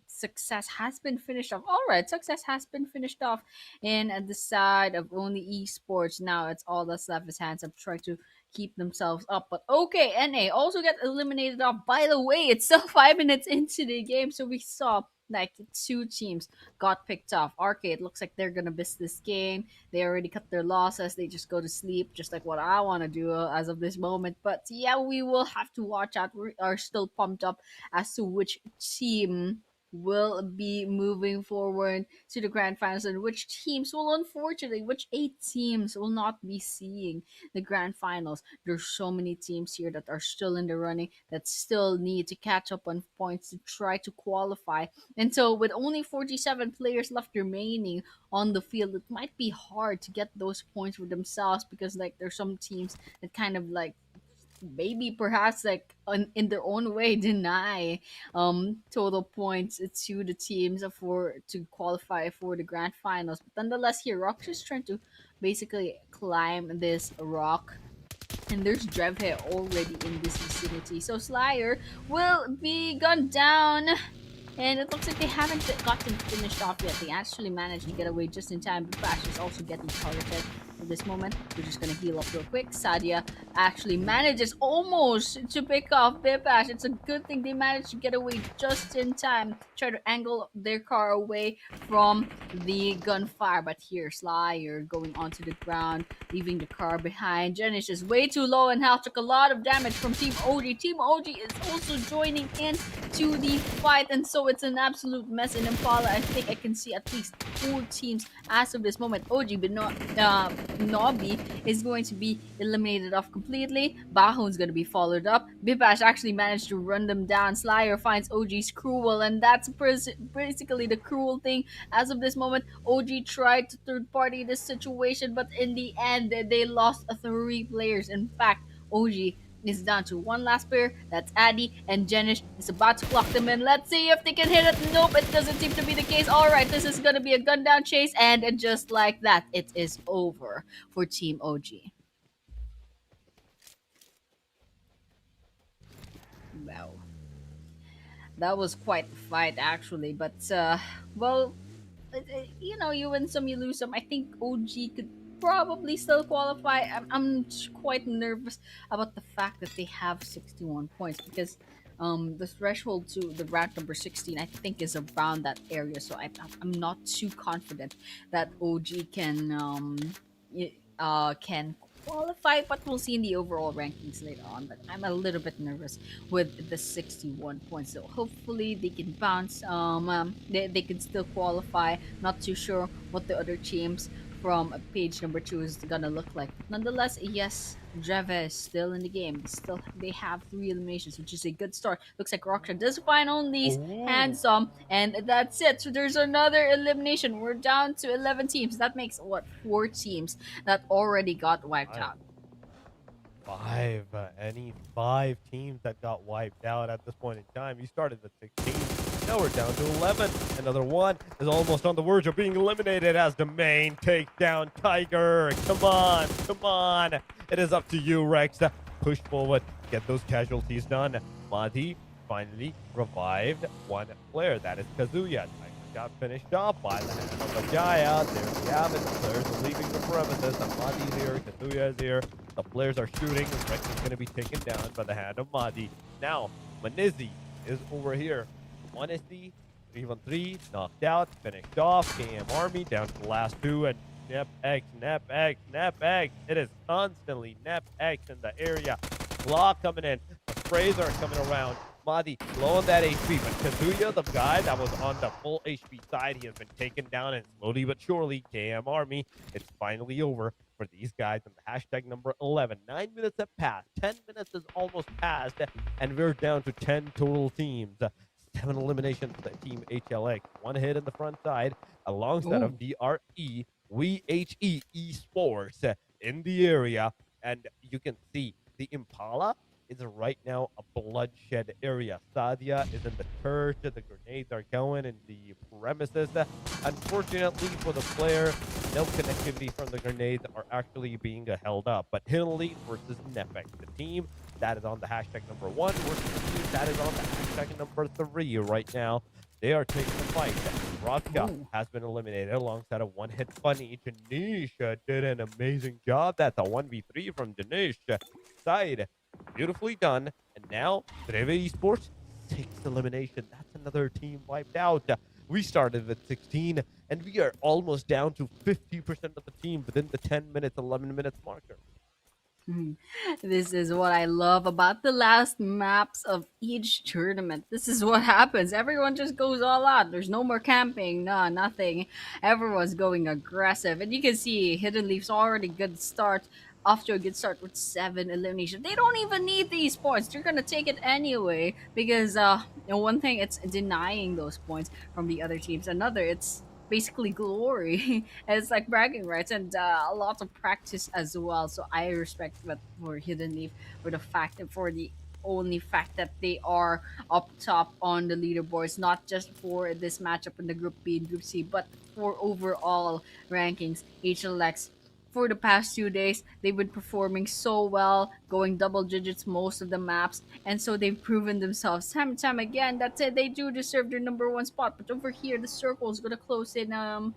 success has been finished off. All right, success has been finished off, and at the side of only Esports, now it's all that's left is Handsome trying to keep themselves up. But okay, NA also get eliminated off. By the way, it's still 5 minutes into the game, so we saw like 2 teams got picked off. Arcade looks like they're gonna miss this game. They already cut their losses. They just go to sleep, just like what I want to do as of this moment. But yeah, we will have to watch out. We are still pumped up as to which team will be moving forward to the grand finals and which teams will, unfortunately, which 8 teams will not be seeing the grand finals. There's so many teams here that are still in the running that still need to catch up on points to try to qualify. And so, with only 47 players left remaining on the field, it might be hard to get those points for themselves because, like, there's some teams that kind of like maybe perhaps like in their own way deny total points to the teams for to qualify for the grand finals. But nonetheless, here Rock's just trying to basically climb this rock, and there's DREVHE already in this vicinity. So Slayer will be gunned down. And it looks like they haven't gotten finished off yet. They actually managed to get away just in time. But Bash is also getting targeted at this moment. We're just going to heal up real quick. Sadia actually manages almost to pick off Bipash. It's a good thing they managed to get away just in time. Try to angle their car away from the gunfire. But here, Slayer going onto the ground, leaving the car behind. Jenish is way too low in health. Took a lot of damage from Team OG. Team OG is also joining in to the fight, and so it's an absolute mess in Impala. I think I can see at least 4 teams as of this moment. OG, but not Nobby is going to be eliminated off completely. Bahoon's going to be followed up. Bipash actually managed to run them down. Slayer finds OG's cruel, and that's basically the cruel thing. As of this moment, OG tried to third party this situation, but in the end, they lost 3 players. In fact, OG is down to 1 last player. That's Addy, and Jenish is about to clock them in. Let's see if they can hit it. Nope, it doesn't seem to be the case. Alright, this is gonna be a gun down chase, and just like that, it is over for Team OG. Wow. That was quite the fight, actually, but, well, you know, you win some, you lose some. I think OG could probably still qualify. I'm quite nervous about the fact that they have 61 points because the threshold to the rank number 16 I think is around that area, so I'm not too confident that OG can qualify, but we'll see in the overall rankings later on. But I'm a little bit nervous with the 61 points, so hopefully they can bounce. They can still qualify. Not too sure what the other teams from page number 2 is gonna look like. Nonetheless, yes, DREVHE is still in the game. Still, they have 3 eliminations, which is a good start. Looks like Rockstar does find only Oh, handsome, and that's it. So there's another elimination. We're down to 11 teams. That makes what 4 teams that already got wiped five. out. Five. Any 5 teams that got wiped out at this point in time. You started with 16. Now we're down to 11. Another one is almost on the verge of being eliminated as the main takes down Tiger. Come on. Come on. It is up to you, Rex. Push forward. Get those casualties done. Monty finally revived one player. That is Kazuya. Tiger got finished off by the hand of AKAZAYA. There we have it. The players are leaving the premises. Monty's here. Kazuya is here. The players are shooting. Rex is going to be taken down by the hand of Madi. Now, Manizzi is over here. 1SD, 3-1-3, knocked out, finished off. KM Army down to the last 2. And NEPX, NEPX, NEPX. It is constantly NEPX in the area. Block coming in. The sprays are coming around. Madi low on that HP, but Kazuya, the guy that was on the full HP side, he has been taken down, and slowly but surely, KM Army, it's finally over for these guys in the hashtag number 11. 9 minutes have passed. 10 minutes has almost passed, and we're down to 10 total teams. 7 eliminations for Team HLX. 1 hit in the front side, alongside Oh. of DRE, VHE Esports in the area, and you can see the Impala is right now a bloodshed area. Sadia is in the church. The grenades are going in the premises. Unfortunately for the player, no connectivity from the grenades are actually being held up. But Hidden Elite versus NEPX, the team that is on the hashtag number 1 versus the team that is on the hashtag number 3 right now. They are taking the fight. Rodka Oh. has been eliminated alongside a one-hit funny. Janish did an amazing job. That's a 1v3 from Janish side. Beautifully done. And now, DREVHE Esports, 6th elimination. That's another team wiped out. We started with 16, and we are almost down to 50% of the team within the 10 minutes, 11 minutes marker. Mhm. This is what I love about the last maps of each tournament. This is what happens. Everyone just goes all out. There's no more camping, no, nothing. Everyone's going aggressive. And you can see Hidden Leaf's already good start. Off to a good start with 7 eliminations. They don't even need these points. They're gonna take it anyway because one thing it's denying those points from the other teams. Another it's basically glory. It's like bragging rights and a lot of practice as well. So I respect that for Hidden Leaf for the fact that for the only fact that they are up top on the leaderboards, not just for this matchup in the Group B and Group C, but for overall rankings. HLX for the past 2 days, they've been performing so well, going double digits most of the maps, and so they've proven themselves time and time again that they do deserve their number 1 spot. But over here, the circle is gonna close in around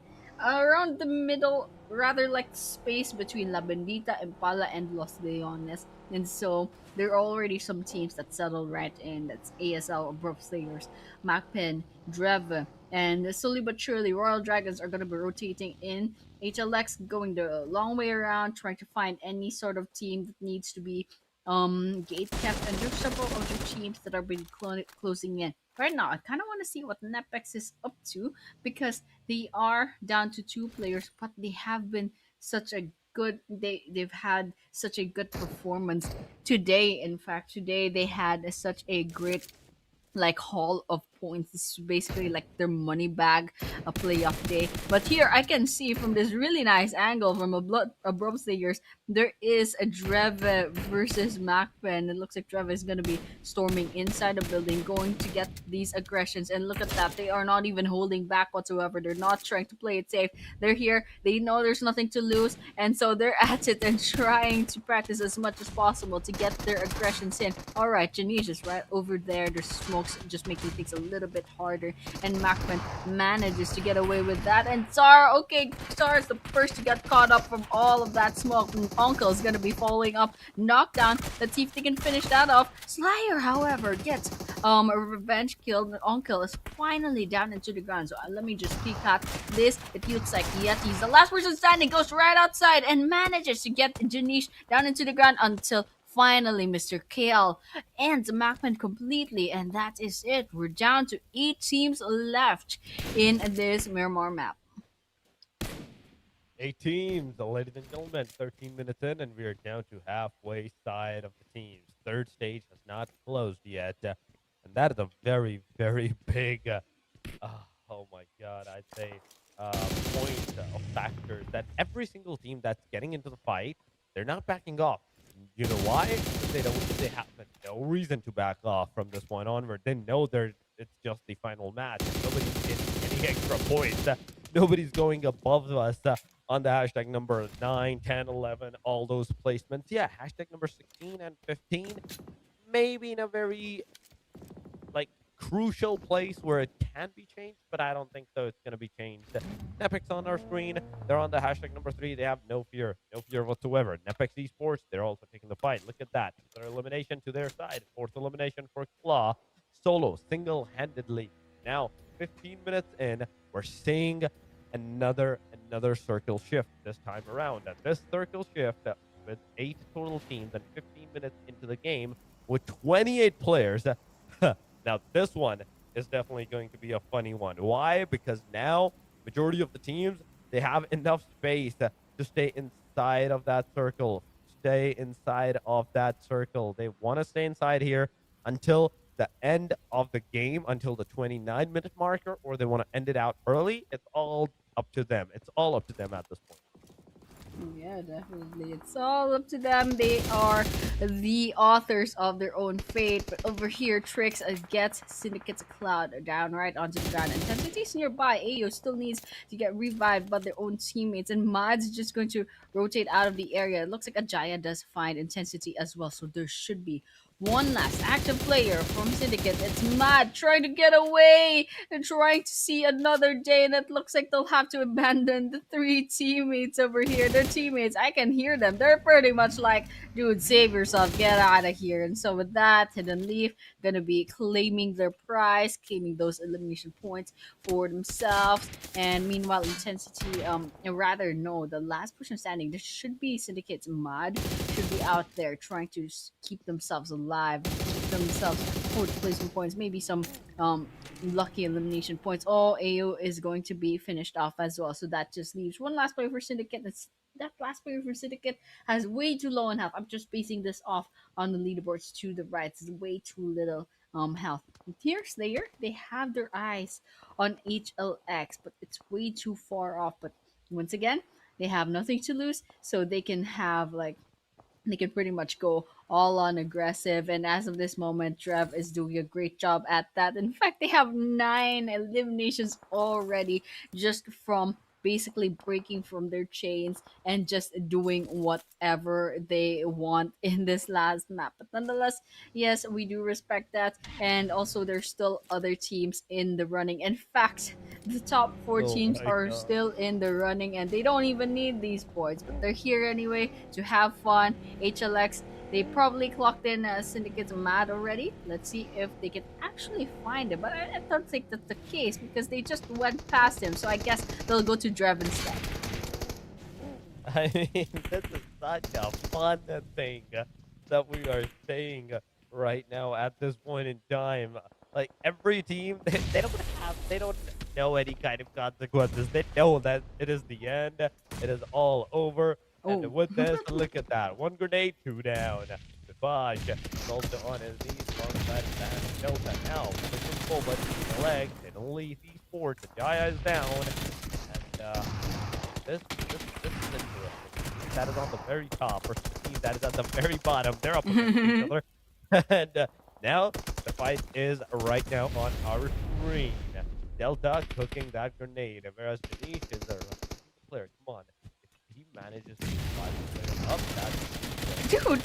the middle, rather like space between La Bendita, Impala, and Los Leones. And so there are already some teams that settled right in. That's ASL, Abrupt Slayers, MAKPEN, DREVHE, and slowly but surely, Royal Dragons are going to be rotating in. HLX going the long way around, trying to find any sort of team that needs to be gate kept, and there's several other teams that are really closing in. Right now, I kind of want to see what NEPX is up to because they are down to 2 players, but they have been such a good they've had such a good performance today. In fact, today they had such a great like haul of points. This is basically like their money bag a playoff day. But here I can see from this really nice angle from above Slayers, there is a DREVHE versus MAKPEN. It looks like DREVHE is gonna be storming inside the building, going to get these aggressions. And look at that, they are not even holding back whatsoever. They're not trying to play it safe. They're here, they know there's nothing to lose, and so they're at it and trying to practice as much as possible to get their aggressions in. Alright, Janice is right over there. There's smokes just making things a little bit harder, and MAKPEN manages to get away with that. And Tsar, okay, Tsar is the first to get caught up from all of that smoke, and Uncle is gonna be following up, knocked down. Let's see if they can finish that off. Slayer, however, gets a revenge kill. Uncle is finally down into the ground. So let me just peek at this. It looks like Yeti's the last person standing, goes right outside and manages to get Janish down into the ground until finally Mr. KL ends MAKPEN completely, and that is it. We're down to 8 teams left in this Miramar map. Eight teams, ladies and gentlemen, 13 minutes in, and we are down to halfway side of the teams. Third stage has not closed yet, and that is a very, very big, oh my god, I'd say, point of factors that every single team that's getting into the fight, they're not backing off. You know why? Because they have no reason to back off from this point onward. They know it's just the final match. Nobody's getting any extra points. Nobody's going above us on the hashtag number 9, 10, 11, all those placements. Yeah, hashtag number 16 and 15, maybe in a very like crucial place where it can be changed, but I don't think so. It's going to be changed. NEPX on our screen. They're on the hashtag number 3. They have no fear whatsoever. NEPX Esports, they're also taking the fight. Look at that. Their elimination to their side. Fourth elimination for Claw. Solo, single-handedly. Now, 15 minutes in, we're seeing another circle shift this time around. And this circle shift with 8 total teams and 15 minutes into the game with 28 players. Now, this one is definitely going to be a funny one. Why? Because now, majority of the teams, they have enough space to stay inside of that circle. Stay inside of that circle. They want to stay inside here until the end of the game, until the 29-minute marker, or they want to end it out early. It's all up to them. It's all up to them at this point. Yeah, definitely. It's all up to them. They are the authors of their own fate. But over here, Trix gets Syndicate's Cloud down right onto the ground. Intensity's nearby. Ayo still needs to get revived by their own teammates. And Mod's just going to rotate out of the area. It looks like AKAZAYA does find Intensity as well. So there should be one last active player from Syndicate. It's Mad trying to get away and trying to see another day. And it looks like they'll have to abandon the 3 teammates over here. Their teammates, I can hear them. They're pretty much like, dude, save yourself, get out of here. And so with that, Hidden Leaf gonna be claiming their prize, claiming those elimination points for themselves. And meanwhile, Intensity, rather no, the last person standing, this should be Syndicate's Mad, should be out there trying to keep themselves alive, keep themselves fourth placement points, maybe some lucky elimination points. Oh, AO is going to be finished off as well. So that just leaves one last player for Syndicate. That last player for Syndicate has way too low in health. I'm just basing this off on the leaderboards to the right. It's way too little health. Here, Slayer, they have their eyes on HLX, but it's way too far off. But once again, they have nothing to lose, so they can have like they can pretty much go all on aggressive. And as of this moment, Trev is doing a great job at that. In fact, they have 9 eliminations already just from basically breaking from their chains and just doing whatever they want in this last map. But nonetheless, yes, we do respect that. And also, there's still other teams in the running. In fact, the top 4 Oh teams my are god. still in the running and they don't even need these points, but they're here anyway to have fun. HLX, they probably clocked in Syndicate's Mad already. Let's see if they can actually find him. But I don't think that's the case because they just went past him. So I guess they'll go to DREVHE instead. I mean, this is such a fun thing that we are saying right now at this point in time. Like every team, they don't know any kind of consequences. They know that it is the end. It is all over. And Oh. with this, look at that. 1 grenade, 2 down. Vivage is also on his knees alongside that Delta now. Pushing forward to the leg. And leave Esports. Jaya is down. And this is interesting. That is on the very top, or team that is at the very bottom. They're up against each other. And now the fight is right now on our screen. Delta cooking that grenade, whereas Janice is a player. Come on, if he manages to fly the player up, that's Dude.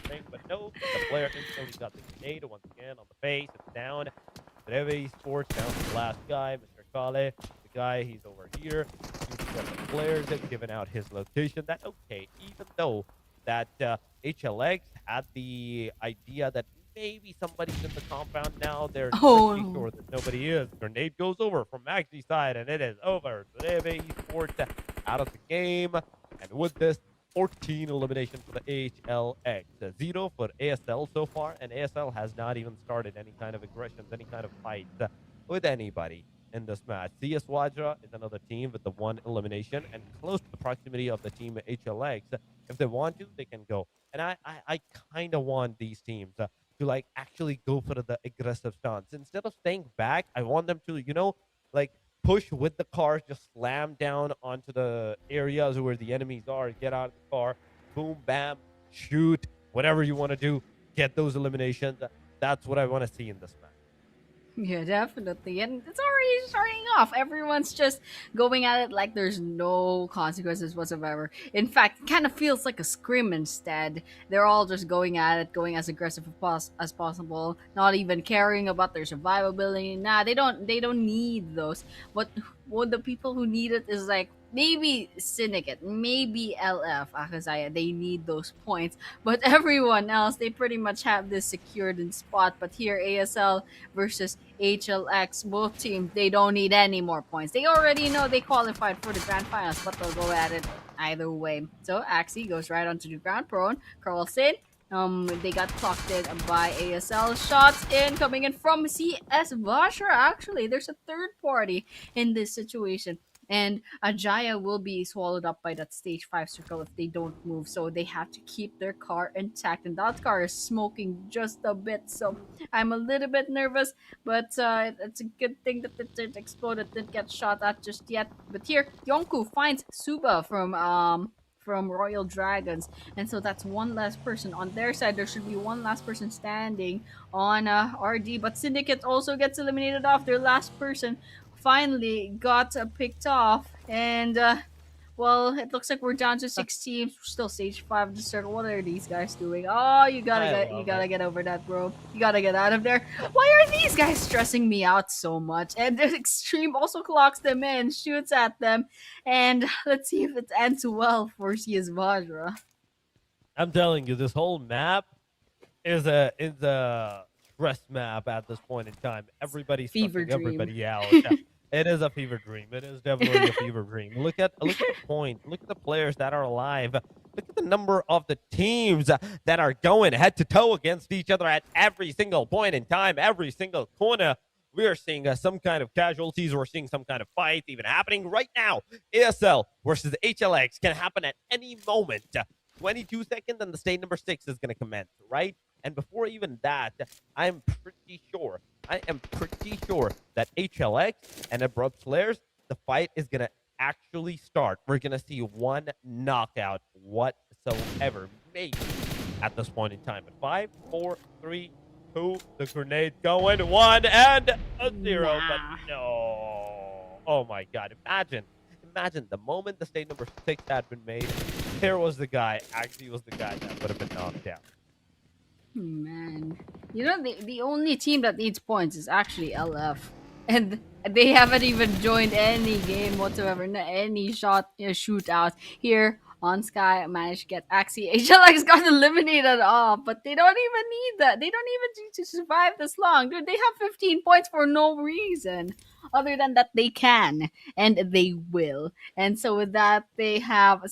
thing. But no, the player instantly got the grenade once again on the face. It's down. DREVHE Esports down to the last guy, Mr. Kale. The guy, he's over here. He's got the players have given out his location. That okay, even though that HLX had the idea that maybe somebody's in the compound now, they're Oh pretty no. sure that nobody is. Grenade goes over from Maxi's side, and it is over. DREVHE Esports out of the game. And with this, 14 elimination for the HLX. 0 for ASL so far, and ASL has not even started any kind of aggressions, any kind of fights with anybody. in this match. CS VAJRA is another team with the one elimination and close to the proximity of the team HLX. If they want to, they can go. And I kind of want these teams to like actually go for the aggressive stance. Instead of staying back, I want them to, like push with the cars, just slam down onto the areas where the enemies are, get out of the car, boom, bam, shoot, whatever you want to do, get those eliminations. That's what I want to see in this match. Yeah, definitely. And it's already starting off. Everyone's just going at it like there's no consequences whatsoever. In fact, it kind of feels like a scrim instead. They're all just going at it, going as aggressive as possible, not even caring about their survivability. Nah, they don't need those. What the people who need it is like maybe Syndicate, maybe LF, AKAZAYA, they need those points. But everyone else, they pretty much have this secured in spot. But here, ASL versus HLX, both teams, they don't need any more points. They already know they qualified for the grand finals, but they'll go at it either way. So Axie goes right onto the ground, prone, curls in. They got clocked in by ASL. Shots in, coming in from CS VAJRA. Actually, there's a third party in this situation. And Ajaya will be swallowed up by that stage 5 circle if they don't move. So they have to keep their car intact. And that car is smoking just a bit. So I'm a little bit nervous. But it's a good thing that it didn't explode. It didn't get shot at just yet. But here, Yonku finds Suba from Royal Dragons. And so that's one last person. On their side, there should be one last person standing on RD. But Syndicate also gets eliminated off. Their last person finally got picked off. And, well, it looks like we're down to 6 teams. We're still stage 5 of the circle. What are these guys doing? Oh, you gotta get over that, bro. You gotta get out of there. Why are these guys stressing me out so much? And the Extreme also clocks them in, shoots at them, and let's see if it ends well for CS VAJRA. I'm telling you, this whole map is a stress map at this point in time. Everybody's Fever stressing dream. everybody out. Yeah, it is a fever dream. It is definitely a fever dream. Look at the point. Look at the players that are alive. Look at the number of the teams that are going head to toe against each other at every single point in time, every single corner. We are seeing some kind of casualties. We're seeing some kind of fight even happening right now. ASL versus HLX can happen at any moment. 22 seconds and the state number 6 is going to commence, right? And before even that, I am pretty sure that HLX and ABRUPT players, the fight is going to actually start. We're going to see one knockout whatsoever, maybe at this point in time. At 5, 4, 3, 2, the grenade going, 1 and a 0, but no. Oh my God, imagine the moment the state number 6 had been made, there was the guy, actually was the guy that would have been knocked out. Man, you know the only team that needs points is actually LF, and they haven't even joined any game whatsoever, any shootout here on Sky. Managed to get Axie. HLX got eliminated off, but they don't even need that. They don't even need to survive this long, dude. They have 15 points for no reason. Other than that, they can and they will. And so with that, they have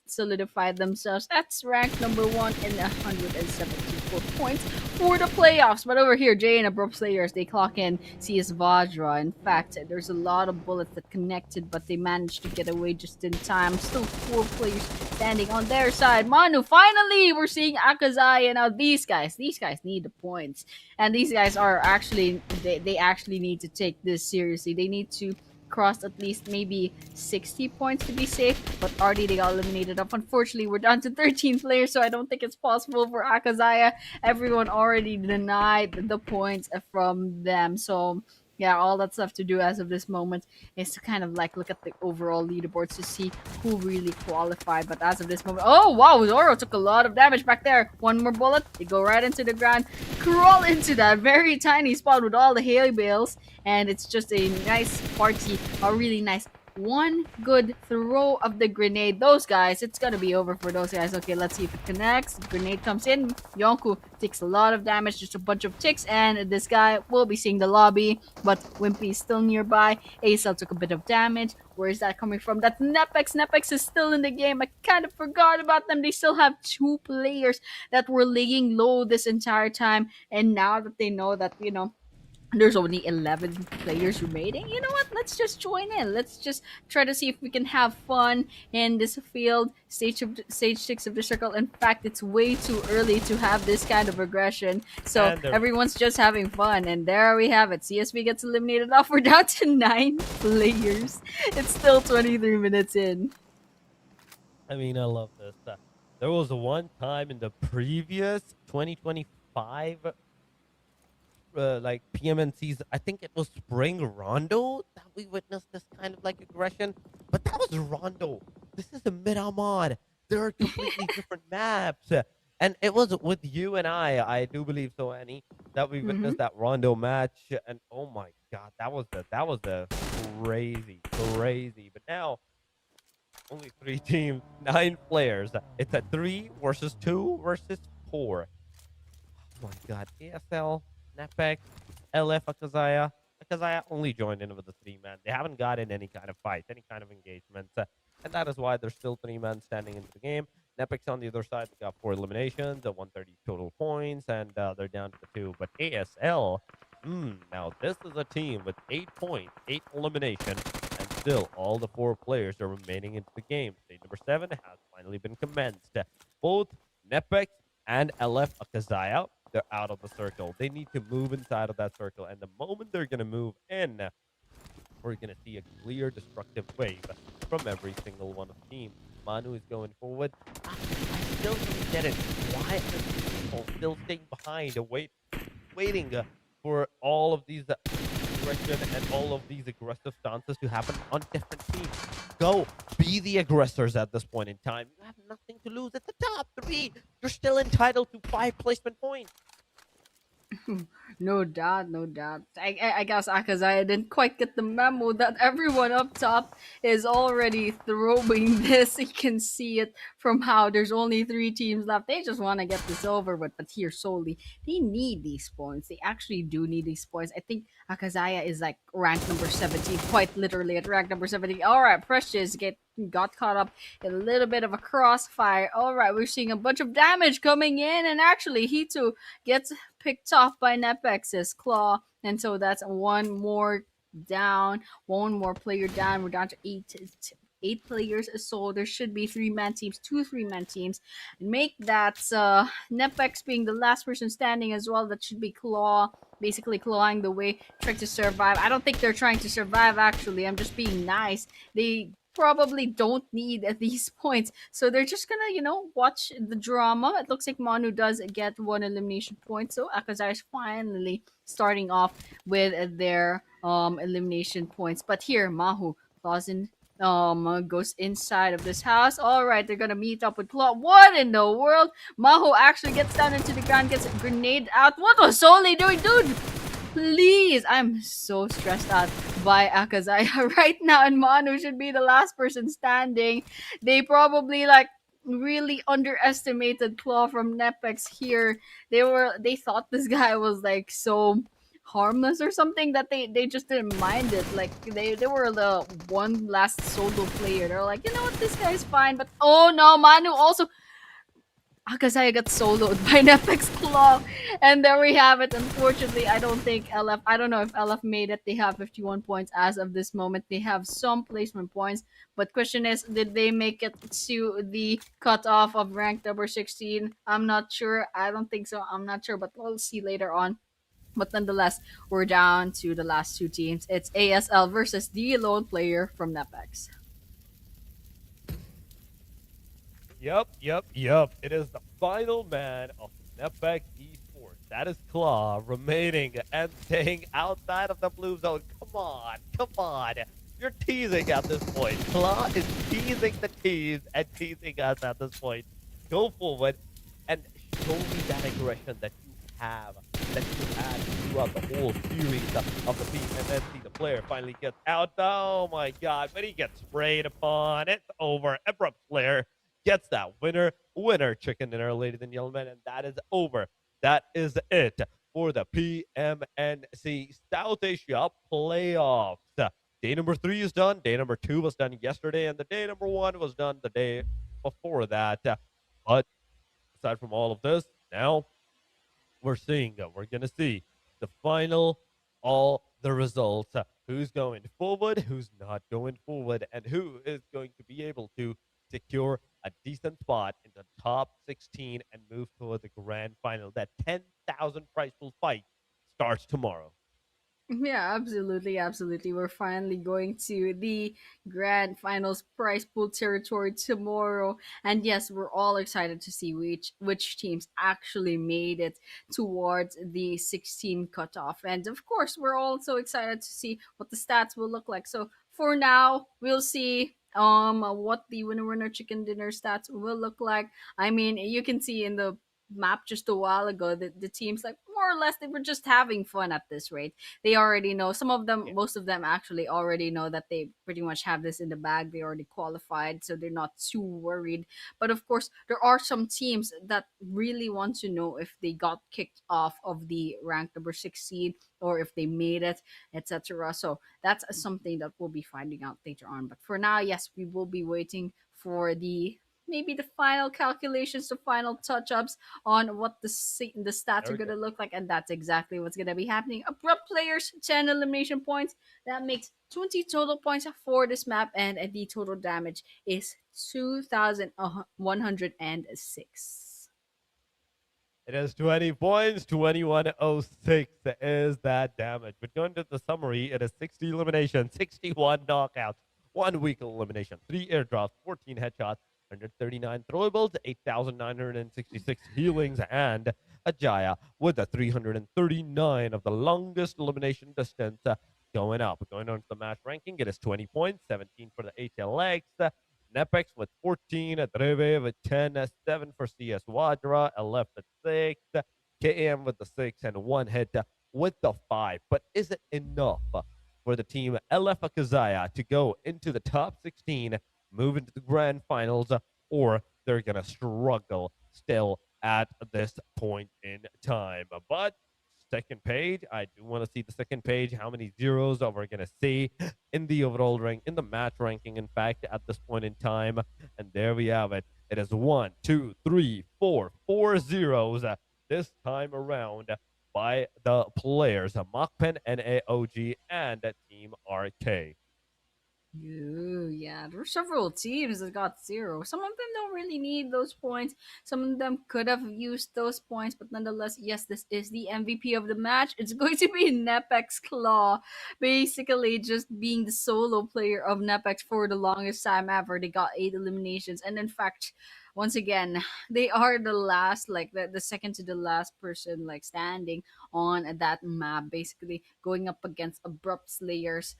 solidified themselves. That's ranked number 1 in 174 points for the playoffs. But over here, Jay and Abrupt players, they clock in CS VAJRA. In fact, there's a lot of bullets that connected, but they managed to get away just in time. Still 4 players standing on their side. Manu, finally, we're seeing AKAZAYA. Now these guys need the points. And these guys are actually, they actually need to take this seriously. They need to cross at least maybe 60 points to be safe, but already they got eliminated up. Unfortunately, we're down to 13 players, so I don't think it's possible for AKAZAYA. Everyone already denied the points from them, so yeah, all that's left to do as of this moment is to kind of like look at the overall leaderboards to see who really qualified. But as of this moment, oh wow, Zoro took a lot of damage back there. One more bullet, they go right into the ground, crawl into that very tiny spot with all the hay bales, and it's just a nice party, a really nice one good throw of the grenade. Those guys, it's gonna be over for those guys. Okay, let's see if it connects. The grenade comes in. Yonku takes a lot of damage, just a bunch of ticks, and this guy will be seeing the lobby, but Wimpy is still nearby. ASL took a bit of damage. Where is that coming from? That's NEPX. NEPX is still in the game. I kind of forgot about them. They still have 2 players that were laying low this entire time, and now that they know that, there's only 11 players remaining. You know what? Let's just join in. Let's just try to see if we can have fun in this field. Stage 6 of the circle. In fact, it's way too early to have this kind of aggression. So And they're, everyone's just having fun. And there we have it. CSB gets eliminated off. We're down to 9 players. It's still 23 minutes in. I mean, I love this. There was one time in the previous 2025 like PMNCs, I think it was Spring Rondo that we witnessed this kind of like aggression, but that was Rondo. This is the Miramar. There are completely different maps. And it was with you and I do believe so, Annie, that we Mm-hmm. witnessed that Rondo match. And oh my God, that was the crazy. But now only three teams, 9 players. It's a 3 versus 2 versus 4. Oh my God, ASL, NEPX, LF, AKAZAYA. AKAZAYA only joined in with the 3 man. They haven't gotten any kind of fight, any kind of engagement. And that is why there's still 3 men standing into the game. NEPX on the other side, they got 4 eliminations, 130 total points, and they're down to the 2. But ASL, now this is a team with 8 points, 8 elimination, and still all the 4 players are remaining into the game. Stage number 7 has finally been commenced. Both NEPX and LF AKAZAYA, they're out of the circle. They need to move inside of that circle. And the moment they're going to move in, we're going to see a clear destructive wave from every single one of the teams. Manu is going forward. I still don't get it. Why are people still staying behind, waiting for all of these aggression and all of these aggressive stances to happen on different teams? Go be the aggressors at this point in time. You have nothing to lose at the top 3. You're still entitled to 5 placement points. No doubt, no doubt. I guess Akazaya didn't quite get the memo that everyone up top is already throwing this. You can see it from how there's only 3 teams left. They just want to get this over with, but here solely, they need these points. They actually do need these points. I think Akazaya is like rank number 17, quite literally at rank number 17. Alright, Precious got caught up in a little bit of a crossfire. Alright, we're seeing a bunch of damage coming in, and actually, he too gets picked off by NEPX's claw, and so that's one more down, one more player down. We're down to 8 players, so there should be 3 man teams, 2 3 man teams, and make that NEPX being the last person standing as well. That should be Claw, basically clawing the way, trying to survive. I don't think they're trying to survive, actually. I'm just being nice. They probably don't need these points. So they're just gonna, watch the drama. It looks like Manu does get 1 elimination point. So Akazai is finally starting off with their elimination points. But here, Mahu claws in, goes inside of this house. Alright, they're gonna meet up with Claw. What in the world? Mahu actually gets down into the ground, gets a grenade out. What was Soli doing, dude? Please, I'm so stressed out by Akazaya right now, and Manu should be the last person standing. They probably really underestimated Claw from Nepex here. They thought this guy was like so harmless or something that they just didn't mind it. Like they were the one last solo player. They're like, you know what, this guy's fine. But oh no, Manu also Akazaya got soloed by Nepix Claw. And there we have it. Unfortunately, I don't think LF, I don't know if LF made it. They have 51 points as of this moment. They have some placement points. But question is, did they make it to the cutoff of rank number 16? I'm not sure. I don't think so. I'm not sure, but we'll see later on. But nonetheless, we're down to the last 2 teams. It's ASL versus the lone player from Nepex. Yup. It is the final man of NEPX Esports. That is Claw remaining and staying outside of the blue zone. Come on. You're teasing at this point. Claw is teasing the teams and teasing us at this point. Go forward and show me that aggression that you have, that you had throughout the whole series of the PMNC. The player finally gets out. Oh my God, but he gets sprayed upon. It's over. ABRUPT player gets that winner chicken dinner, ladies and gentlemen, and that is over. That is it for the PMNC South Asia playoffs. Day number 3 is done. Day number 2 was done yesterday, and the day number 1 was done the day before that. But aside from all of this, now we're gonna see the final all the results, who's going forward, who's not going forward, and who is going to be able to secure a decent spot in the top 16 and move toward the grand final. That 10,000 prize pool fight starts tomorrow. Yeah, absolutely, absolutely. We're finally going to the grand finals prize pool territory tomorrow. And yes, we're all excited to see which teams actually made it towards the 16 cutoff. And of course, we're also excited to see what the stats will look like. So for now, we'll see what the winner chicken dinner stats will look like. I mean, you can see in the map just a while ago that the teams, like, more or less, they were just having fun at this rate. They already know, some of them, Yeah, most of them actually already know that they pretty much have this in the bag. They already qualified, so they're not too worried. But of course, there are some teams that really want to know if they got kicked off of the rank number 16 or if they made it, etc. So that's something that we'll be finding out later on. But for now, yes, we will be waiting for the, maybe the final calculations, the final touch-ups on what the stats there are we going to go. look like, and that's exactly what's going to be happening. Abrupt players, 10 elimination points. That makes 20 total points for this map, and the total damage is 2,106. It is 20 points, 2106 is that damage. But going to the summary, it is 60 eliminations, 61 knockouts, 1 week elimination, 3 airdrops, 14 headshots, 139 throwables, 8,966 healings, and AKAZAYA with a 339 of the longest elimination distance going up. Going on to the match ranking, it is 20 points, 17 for the HLX, NEPX with 14, DREVHE with 10, 7 for CS VAJRA, LF at 6, KM with the 6, and 1 hit with the 5. But is it enough for the team LF AKAZAYA to go into the top 16, move into the grand finals, or they're going to struggle still at this point in time? But second page, I do want to see the second page, how many zeros are we going to see in the overall rank, in the match ranking, in fact, at this point in time. And there we have it. It is one, two, three, four zeros this time around by the players, MAKPEN, NAOG, and Team RK. Ooh, yeah, there were several teams that got zero. Some of them don't really need those points. Some of them could have used those points, but nonetheless, yes, this is the MVP of the match. It's going to be NEPX Claw, basically just being the solo player of NEPX for the longest time ever. They got 8 eliminations, and in fact, once again, they are the last, like the second to the last person, like, standing on that map, basically going up against Abrupt Slayers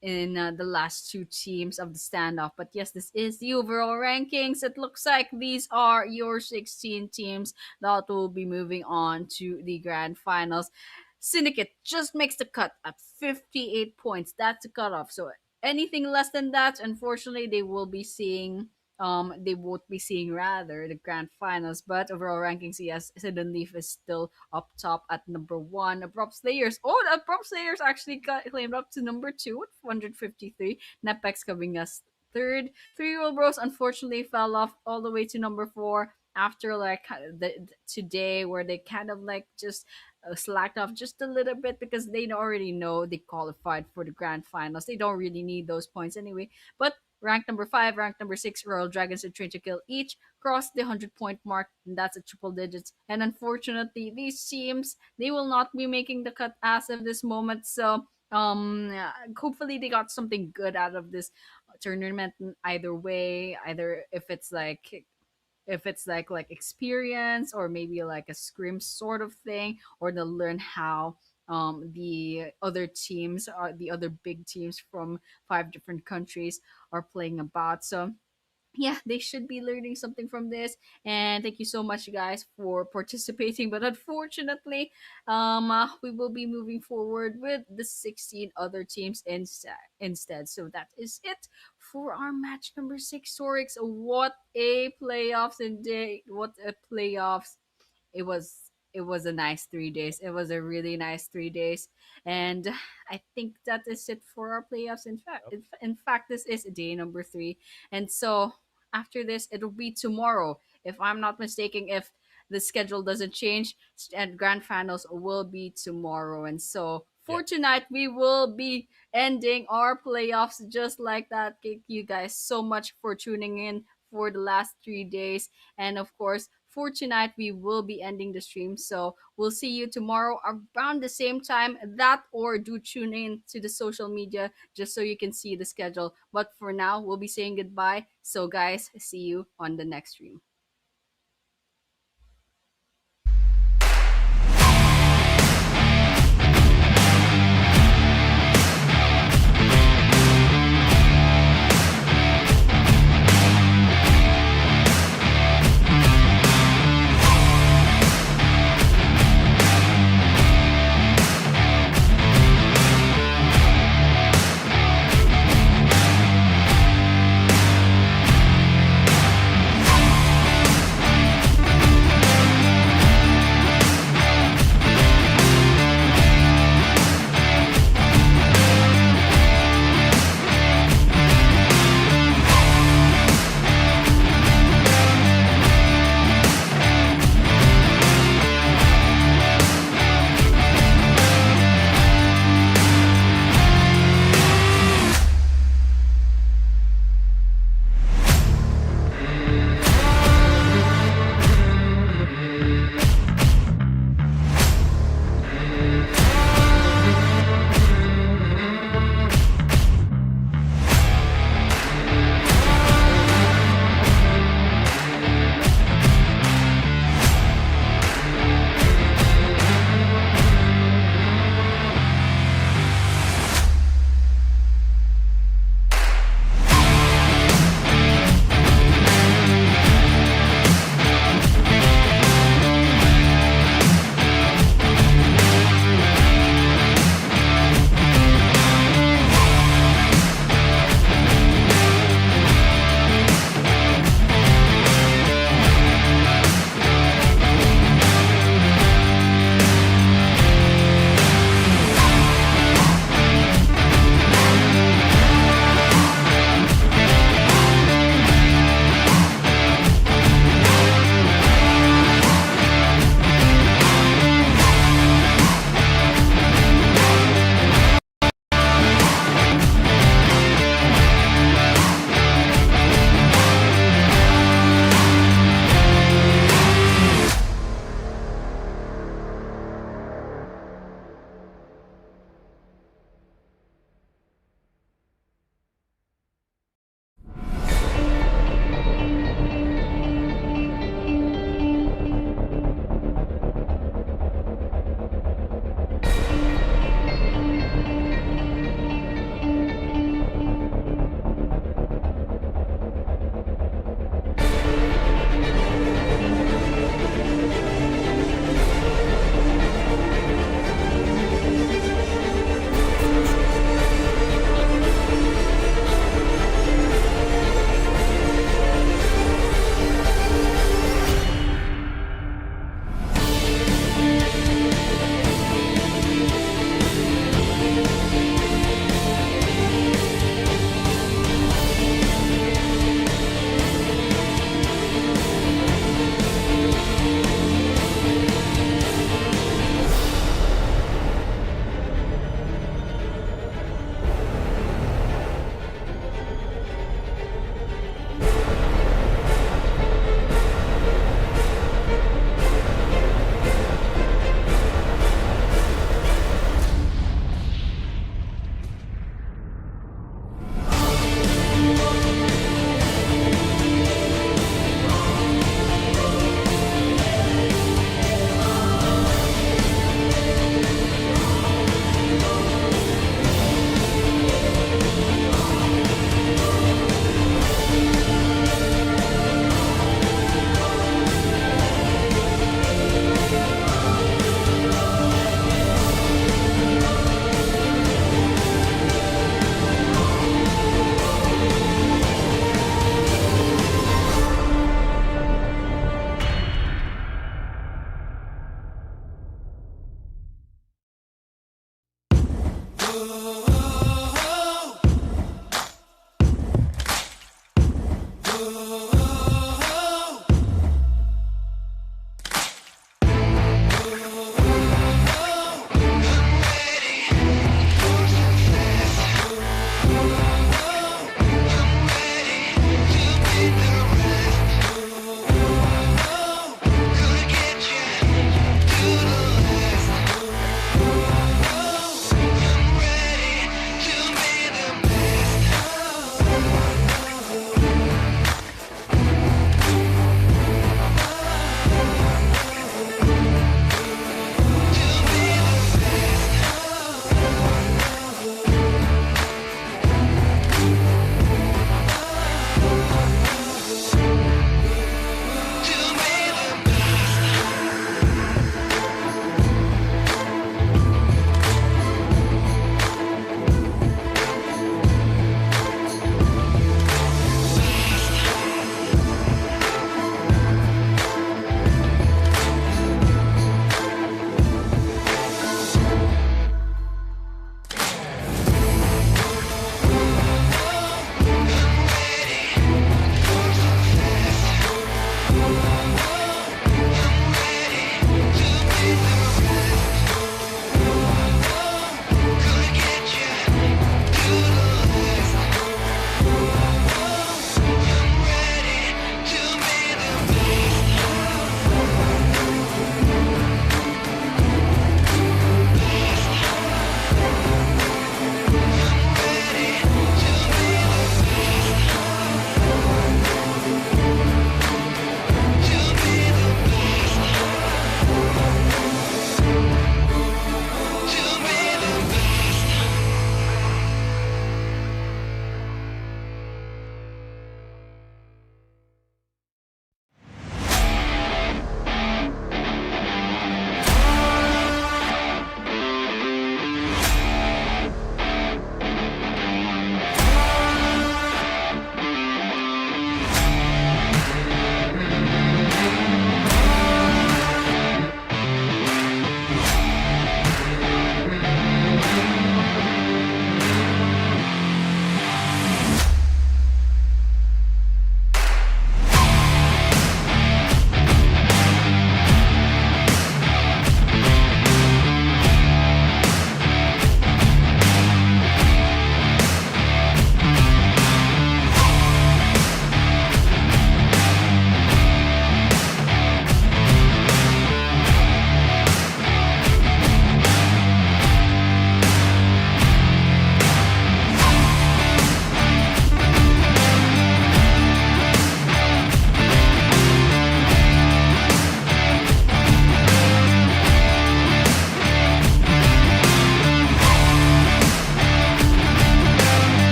in the last two teams of the standoff. But yes, this is the overall rankings. It looks like these are your 16 teams that will be moving on to the grand finals. Syndicate just makes the cut at 58 points. That's the cutoff. So anything less than that, unfortunately, they won't be seeing, rather, the grand finals. But overall rankings, yes, Hidden Leaf is still up top at number one. Abrupt Slayers, oh, the Abrupt Slayers actually got claimed up to number two with 153. Nepex coming as third. Three Roll Bros unfortunately fell off all the way to number four after, like, today, where they kind of, like, just slacked off just a little bit because they already know they qualified for the grand finals. They don't really need those points anyway. But rank number 5, rank number 6, Royal Dragons and Train to Kill each crossed the 100-point mark, and that's a triple digits. And unfortunately, these teams, they will not be making the cut as of this moment. So hopefully they got something good out of this tournament either way, either if it's like experience, or maybe like a scrim sort of thing, or they'll learn how the other teams, are the other big teams from 5 different countries, are playing about. So yeah, they should be learning something from this. And thank you so much, guys, for participating. But unfortunately, we will be moving forward with the 16 other teams instead. So that is it for our match number 6, Sorix. What a playoffs indeed! What a playoffs! It was a nice 3 days. It was a really nice 3 days, and I think that is it for our playoffs. Yep. In fact, this is day number 3, and so after this, it'll be tomorrow, if I'm not mistaken. If the schedule doesn't change, and grand finals will be tomorrow, and so Yeah. for tonight, we will be ending our playoffs just like that. Thank you guys so much for tuning in for the last 3 days. And of course, for tonight, we will be ending the stream. So we'll see you tomorrow around the same time. That or do tune in to the social media just so you can see the schedule. But for now, we'll be saying goodbye. So, guys, see you on the next stream.